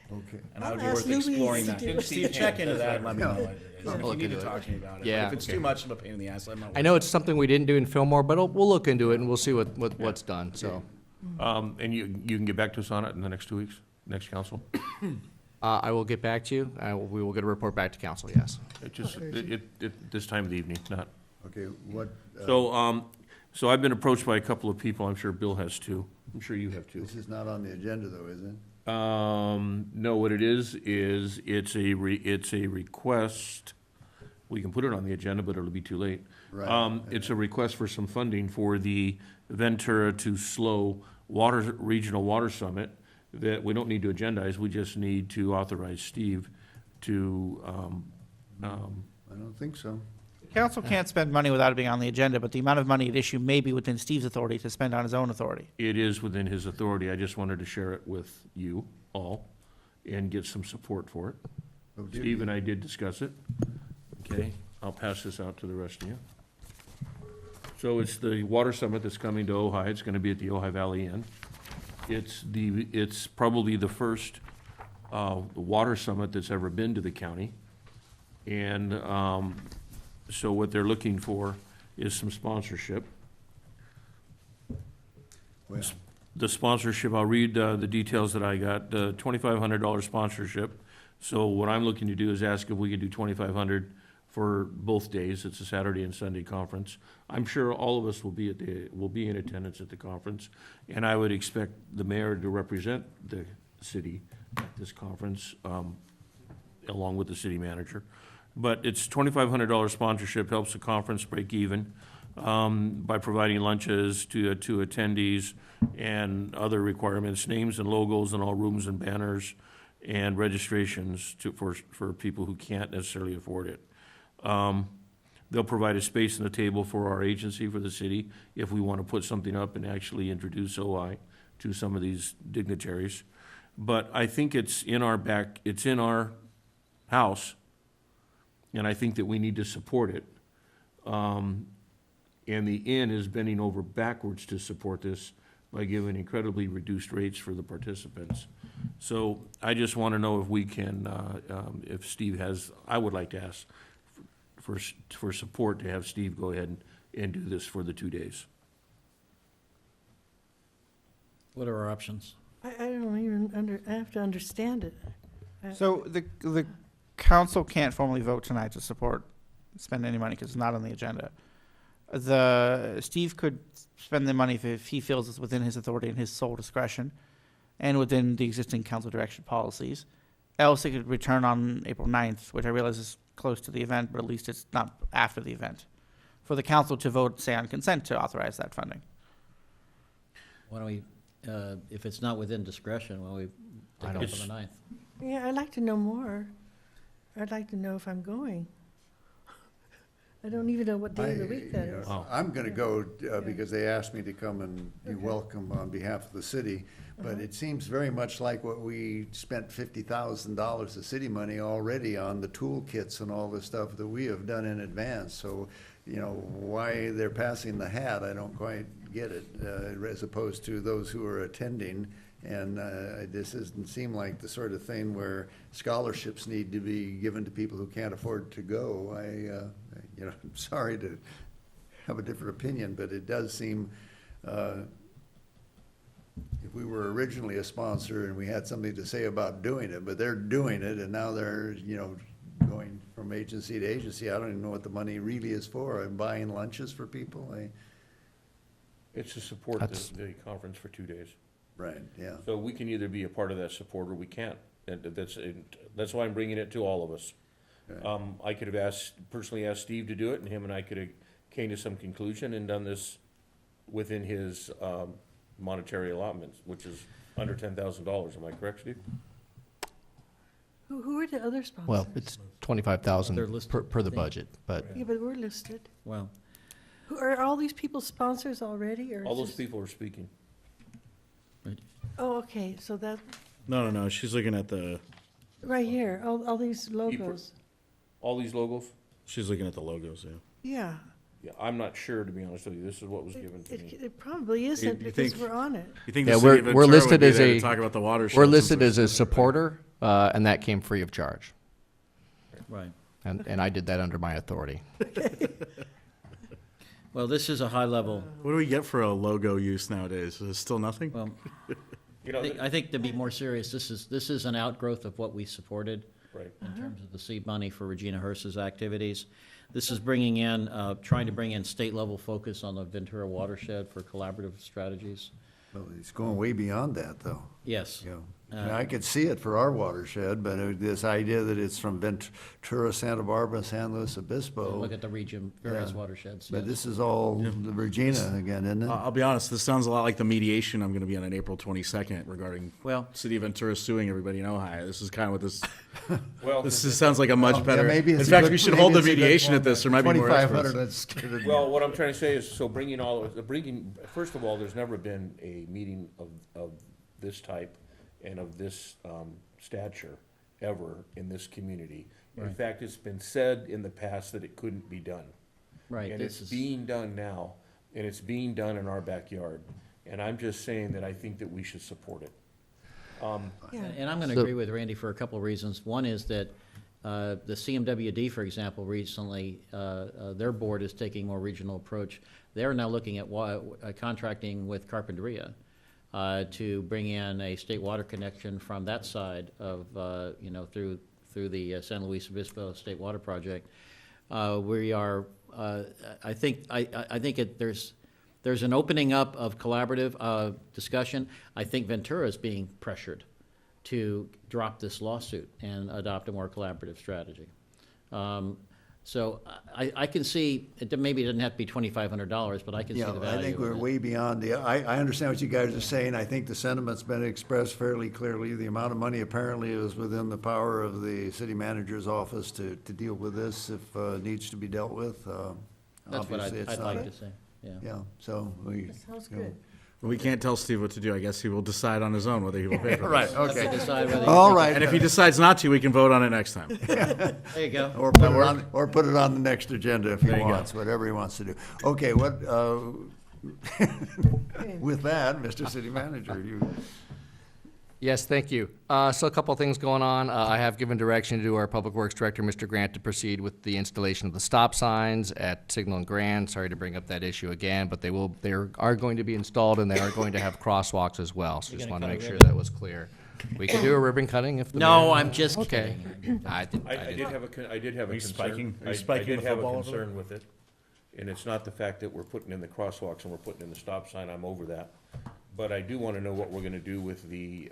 And I would be I'll worth ask Louise exploring to that. do it. Steve, check into that and let me know what it is. I'll If look you need to into it. talk to me about it. Yeah. But if it's too much of a pain in the ass, let me know. I know it's something we didn't do in Fillmore, but we'll look into it and we'll see what's done, so. And you can get back to us on it in the next 2 weeks, next council? I will get back to you. We will get a report back to council, yes. This time of the evening, not. Okay, what? So I've been approached by a couple of people, I'm sure Bill has too. I'm sure you have too. This is not on the agenda though, is it? No, what it is it's a request. We can put it on the agenda, but it'll be too late. Right. It's a request for some funding for the Ventura to Slow Regional Water Summit that we don't need to agendize, we just need to authorize Steve to, I don't think so. Council can't spend money without it being on the agenda, but the amount of money at issue may be within Steve's authority to spend on his own authority. it is within his authority. I just wanted to share it with you all and get some support for it. Oh, did Steve you? and I did discuss it. Okay, I'll pass this out to the rest of you. So it's the water summit that's coming to Ojai. It's gonna be at the Ojai Valley Inn. It's probably the first, water summit that's ever been to the county. And, so what they're looking for is some sponsorship. Well, The sponsorship, I'll read the details that I got, $2,500 sponsorship. So what I'm looking to do is ask if we could do $2,500 for both days. It's a Saturday and Sunday conference. I'm sure all of us will be in attendance at the conference, and I would expect the mayor to represent the city at this conference, along with the city manager. But it's $2,500 sponsorship, helps the conference break even by providing lunches to attendees and other requirements, names and logos in all rooms and banners, and registrations for people who can't necessarily afford it. They'll provide a space and a table for our agency, for the city, if we want to put something up and actually introduce OI to some of these dignitaries. But I think it's in our house, and I think that we need to support it. And the inn is bending over backwards to support this by giving incredibly reduced rates for the participants. So I just want to know if we can, if Steve has, I would like to ask for support to have Steve go ahead and do this for the 2 days. What are our options? I don't even I have to understand it. So the council can't formally vote tonight to support spend any money because it's not on the agenda. Steve could spend the money if he feels it's within his authority and his sole discretion, and within the existing council direction policies. Else, it could return on April 9th, which I realize is close to the event, but at least it's not after the event, for the council to vote, say, on consent to authorize that funding. Why don't we, if it's not within discretion, why don't we take it up on the 9th? Yeah, I'd like to know more. I'd like to know if I'm going. I don't even know what day of the week that is. I'm going to go because they asked me to come and be welcome on behalf of the city. But it seems very much like what we spent $50,000 of city money already on the toolkits and all the stuff that we have done in advance. So, why they're passing the hat, I don't quite get it, as opposed to those who are attending And this doesn't seem like the sort of thing where scholarships need to be given to people who can't afford to go. I'm sorry to have a different opinion, but it does seem, if we were originally a sponsor and we had something to say about doing it, but they're doing it, and now they're, going from agency to agency. I don't even know what the money really is for. I'm buying lunches for people. It's to support the conference for 2 days. Right, yeah. So we can either be a part of that support or we can't. And that's why I'm bringing it to all of us. Right. I could have personally asked Steve to do it, and him and I could have came to some conclusion and done this within his monetary allotments, which is under $10,000. Am I correct, Steve? Who are the other sponsors? Well, it's They're 25,000 listed, per I the think. budget, but Yeah, but we're listed. Well, Are all these people sponsors already, or? All is those this- people are speaking. Oh, okay, so that, No, she's looking at right here, all these logos. All these logos? she's looking at the logos, yeah. Yeah. Yeah, I'm not sure, to be honest with you. This is what was given to me. It probably isn't you because think- we're on it. You think yeah, the city of we're Ventura would listed be as there to a talk about the watershed? we're since listed they're as a specifically- supporter, and that came free of charge, right. and I did that under my authority. Well, this is a high level, What do we get for a logo use nowadays? Is it still nothing? well, You know, I think to be more serious, this is an outgrowth of what we supported right. in terms of the seed money for Regina Hurst's activities. This is bringing in, trying to bring in state-level focus on the Ventura watershed for collaborative strategies. Well, it's going way beyond that, though. Yes. I could see it for our watershed, but this idea that it's from Ventura, Santa Barbara, San Luis Obispo. Look at the region, various Yeah. watersheds. But yes. this is all the Regina again, isn't it? I'll be honest, this sounds a lot like the mediation I'm gonna be on April 22nd regarding Well, City of Ventura suing everybody in Ojai. This is kind of what this, Well, this sounds like a much Yeah, better. maybe In it's a fact, good- we should maybe hold the it's a good mediation at one. this, there might be more 2,500, experts. let's get it. well, what I'm trying to say is, so first of all, there's never been a meeting of this type and of this stature ever in this community. In Right. fact, it's been said in the past that it couldn't be done. right, And this it's is, being done now, and it's being done in our backyard. And I'm just saying that I think that we should support it. Yeah. and I'm gonna So- agree with Randy for a couple of reasons. One is that, the CMWD, for example, recently, their board is taking a more regional approach. They're now looking at contracting with Carpinteria, to bring in a state water connection from that side of, through the San Luis Obispo State Water Project. We are, I think there's an opening up of collaborative discussion. I think Ventura is being pressured to drop this lawsuit and adopt a more collaborative strategy. So I can see, maybe it doesn't have to be $2,500, but I can see Yeah, the value I think we're of it. way beyond I understand what you guys are saying. I think the sentiment's been expressed fairly clearly. The amount of money apparently is within the power of the city manager's office to deal with this if it needs to be dealt with. That's what Obviously, it's I'd not like a- to say, yeah. Yeah, so we. That sounds you know. good. We can't tell Steve what to do. I guess he will decide on his own whether he will pay for this. Okay. Decide whether you All think- right. And if he decides not to, we can vote on it next time. There you go. Or put it on the next agenda if he There you go. wants, whatever he wants to do. Okay, with that, Mr. City Manager, you. Yes, thank you. So a couple of things going on. I have given direction to our Public Works Director, Mr. Grant, to proceed with the installation of the stop signs at Signal and Grand. Sorry to bring up that issue again, but they are going to be installed and they are going to have crosswalks as well. So You're just gonna wanted to cut make a sure that was clear. We can do a ribbon cutting if the No, mayor- I'm just Okay. kidding. I did have a Are you concern. spiking- are you I spiking did the have a football over concern with it, and it's not the fact that we're putting in the crosswalks and we're putting in the stop sign, I'm over that. But I do want to know what we're gonna do with the,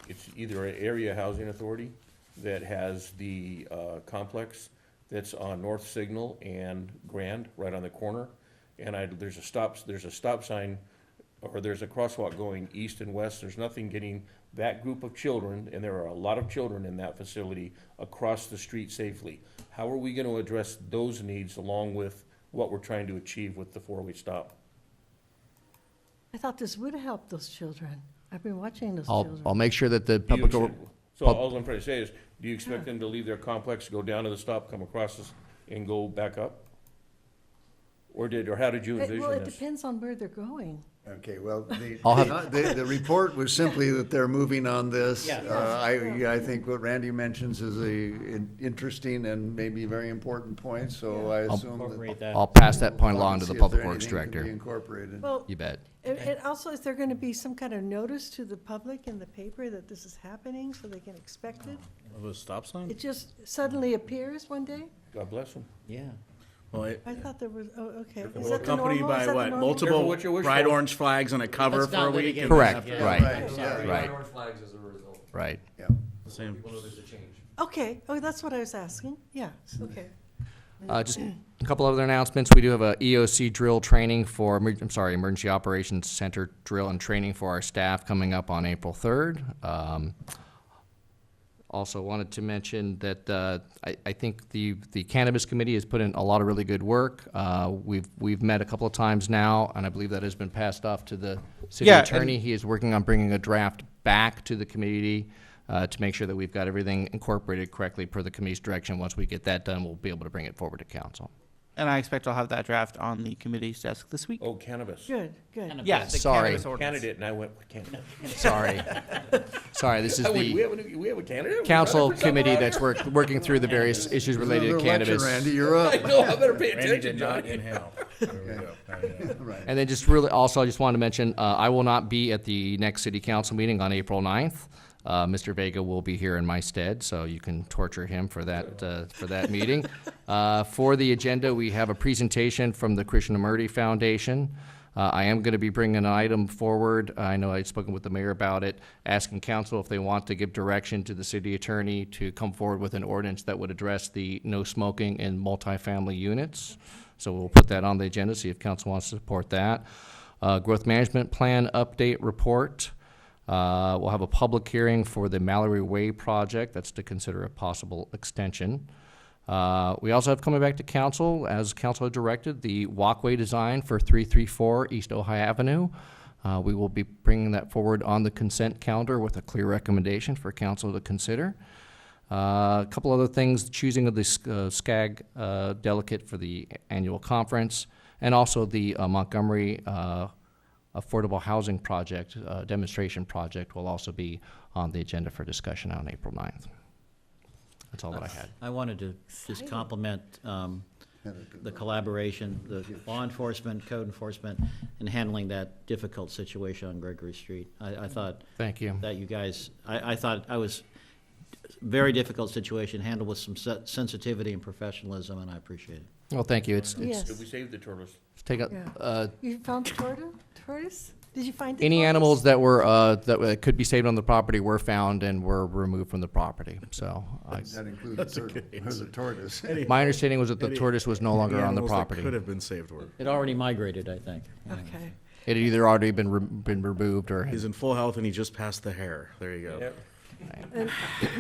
it's either an area housing authority that has the, complex that's on North Signal and Grand, right on the corner. And there's a stop sign, or there's a crosswalk going east and west. There's nothing getting that group of children, and there are a lot of children in that facility, across the street safely. How are we gonna address those needs along with what we're trying to achieve with the four-way stop? I thought this would help those children. I've been watching those I'll children. make sure that the Do you public. So all I'm trying to say is, do you expect them to leave their complex, go down to the stop, come across this, and go back up? Or how did you envision Well, it this? depends on where they're going. Okay, well, I'll have- the report was simply that they're moving on this. Yeah. I think what Randy mentions is an interesting and maybe very important point, so I assume that. Incorporate that. I'll pass that point along to the See if Public there Works anything that can be Director. incorporated. Well, You bet. and also, is there going to be some kind of notice to the public in the paper that this is happening so they can expect it? Of a stop sign? It just suddenly appears one day? God bless them. Yeah. Well, I thought there was, oh, okay. Is well, that the accompanied normal? Is by that the what? normal? Multiple Careful what you wish bright for. orange flags on a cover Let's for not a week? litigate and Correct, then have to- right, yeah. right, Orange flags as a result. right. Yeah. Same. People know there's a change. Okay, oh, that's what I was asking. Yeah, okay. Just a couple other announcements. We do have a EOC drill training for, Emergency Operations Center drill and training for our staff coming up on April 3rd. Also wanted to mention that I think the Cannabis Committee has put in a lot of really good work. We've met a couple of times now, and I believe that has been passed off to the city Yeah, attorney. He is working on bringing a draft back to the committee to make sure that we've got everything incorporated correctly per the committee's direction. Once we get that done, we'll be able to bring it forward to council. And I expect I'll have that draft on the committee's desk this week. Oh, cannabis. Good, good. Yeah, the Sorry. cannabis ordinance. Candidate, and I went with candidate. Sorry, this is We the have a candidate? council We got it for committee something that's around here? working through the various issues related to Another lecture, cannabis. Randy, you're up. I know, I better pay Randy attention, did not Johnny. inhale. There we go. Right. And then just really, also, I just wanted to mention, I will not be at the next city council meeting on April 9th. Mr. Vega will be here in my stead, so you can torture him for that meeting. For the agenda, we have a presentation from the Krishnamurti Foundation. I am going to be bringing an item forward. I know I've spoken with the mayor about it, asking council if they want to give direction to the city attorney to come forward with an ordinance that would address the no smoking in multifamily units. So we'll put that on the agenda, see if council wants to support that. Growth Management Plan Update Report. We'll have a public hearing for the Mallory Way project. That's to consider a possible extension. We also have coming back to council, as council had directed, the walkway design for 334 East Ojai Avenue. We will be bringing that forward on the consent calendar with a clear recommendation for council to consider. A couple other things, choosing of the SCAG delegate for the annual conference, and also the Montgomery Affordable Housing Project, demonstration project, will also be on the agenda for discussion on April 9th. That's all that I had. I wanted to just compliment the collaboration, the law enforcement, code enforcement, in handling that difficult situation on Gregory Street. I thought Thank you. that you guys, I thought I was, very difficult situation, handled with some sensitivity and professionalism, and I appreciate it. Well, thank you. It's Yes. Did we save the tortoise? take a, Yeah. You found the tortoise? Did you find the any tortoise? animals that were that could be saved on the property were found and were removed from the property. So That includes the tortoise. my understanding was that the Any- tortoise was no longer on the animals that property. Could have been saved were. It already migrated, I think. Okay. It had either already been removed or He's in full health and he just passed the hair. There you go. Yep. And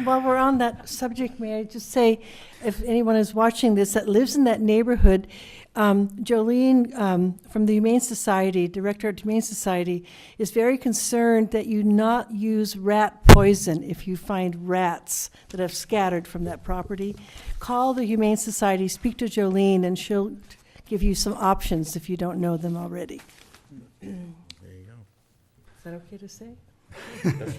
while we're on that subject, may I just say, if anyone is watching this that lives in that neighborhood, Jolene from the Humane Society, Director of the Humane Society, is very concerned that you not use rat poison if you find rats that have scattered from that property. Call the Humane Society, speak to Jolene, and she'll give you some options if you don't know them already. There you go. Is that okay to say?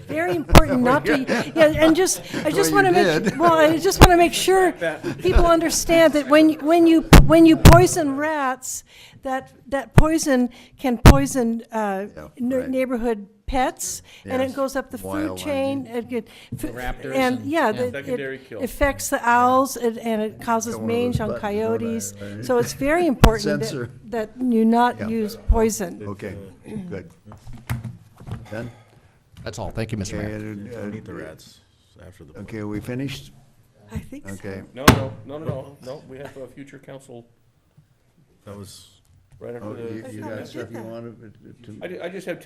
Very important not to, yeah, and just, I just Well, want you to make, did. well, I just want to make sure people understand that when you poison rats, that poison can poison right. neighborhood pets, and it Yes. goes up the food Wildlife. chain. raptors And, and- yeah, yeah. Secondary it kill. affects the owls, and it causes Got one of those mange on buttons, don't I, coyotes. right? So it's very important Sensor. that you not Yeah. use poison. Okay, good. Ben? that's all. Thank you, Mr. Mayor. Okay, Don't eat the rats after the. okay, are we finished? I think so. Okay. No, we have a future council That was, right after Oh, the. you got stuff you wanted to? I just have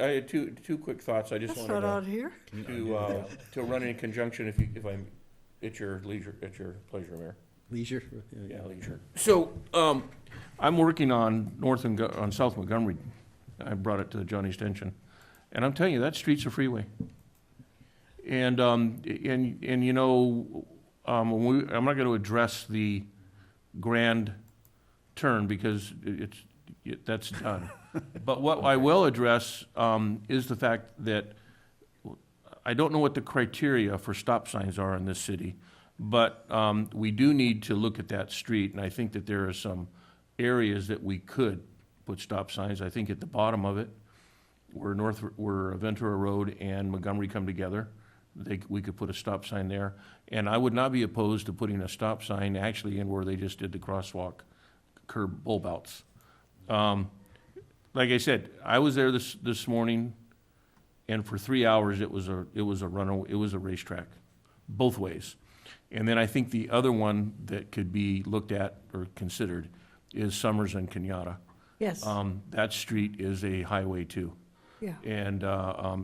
I had two quick thoughts. I just That's wanted not out here. to run in conjunction if I'm at your leisure, at your pleasure, Mayor. Leisure? Yeah, leisure. So, I'm working on on South Montgomery. I brought it to the Johnny's attention. And I'm telling you, that street's a freeway. And you know, I'm not gonna address the grand turn because that's done. But what I will address is the fact that I don't know what the criteria for stop signs are in this city, but we do need to look at that street, and I think that there are some areas that we could put stop signs. I think at the bottom of it, where Ventura Road and Montgomery come together, we could put a stop sign there. And I would not be opposed to putting a stop sign actually in where they just did the crosswalk curb bulb outs. Like I said, I was there this morning, and for 3 hours it was a racetrack, both ways. And then I think the other one that could be looked at or considered is Summers and Kenyatta. Yes. That street is a highway too. Yeah. And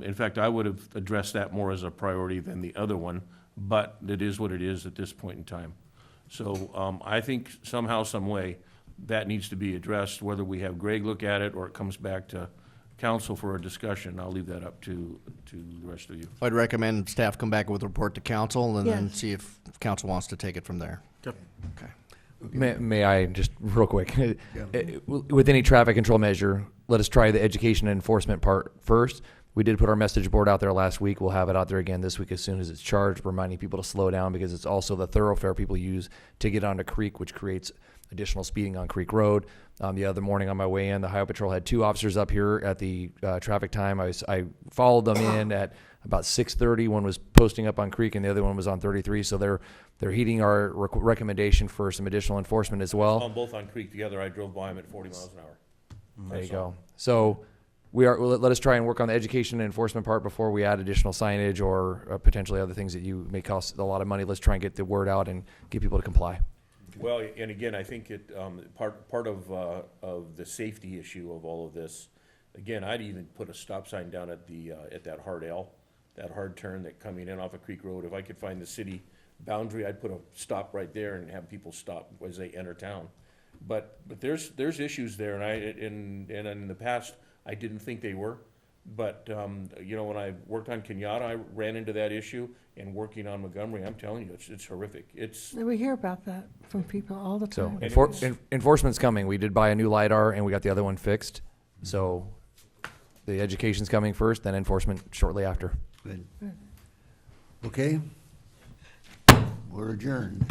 in fact, I would have addressed that more as a priority than the other one, but it is what it is at this point in time. So I think somehow, some way, that needs to be addressed, whether we have Greg look at it or it comes back to council for a discussion. I'll leave that up to the rest of you. I'd recommend staff come back with a report to council and then Yes. see if council wants to take it from there. Yep. Okay. May I just real quick? With any traffic control measure, let us try the education and enforcement part first. We did put our message board out there last week. We'll have it out there again this week as soon as it's charged, reminding people to slow down because it's also the thoroughfare people use to get onto Creek, which creates additional speeding on Creek Road. The other morning on my way in, the Highway Patrol had 2 officers up here at the traffic time. I followed them in at about 6:30. One was posting up on Creek and the other one was on 33. So they're heeding our recommendation for some additional enforcement as well. Both on Creek together. I drove by them at 40 miles an hour. There you go. So let us try and work on the education and enforcement part before we add additional signage or potentially other things that you may cost a lot of money. Let's try and get the word out and get people to comply. Well, and again, I think part of the safety issue of all of this, again, I'd even put a stop sign down at that hard L, that hard turn that coming in off of Creek Road. If I could find the city boundary, I'd put a stop right there and have people stop as they enter town. But there's issues there, and in the past, I didn't think they were. But, when I worked on Kenyatta, I ran into that issue, and working on Montgomery, I'm telling you, it's horrific. We hear about that from people all the So time. enforcement's coming. We did buy a new LiDAR and we got the other one fixed. So the education's coming first, then enforcement shortly after. Good. Okay. We're adjourned.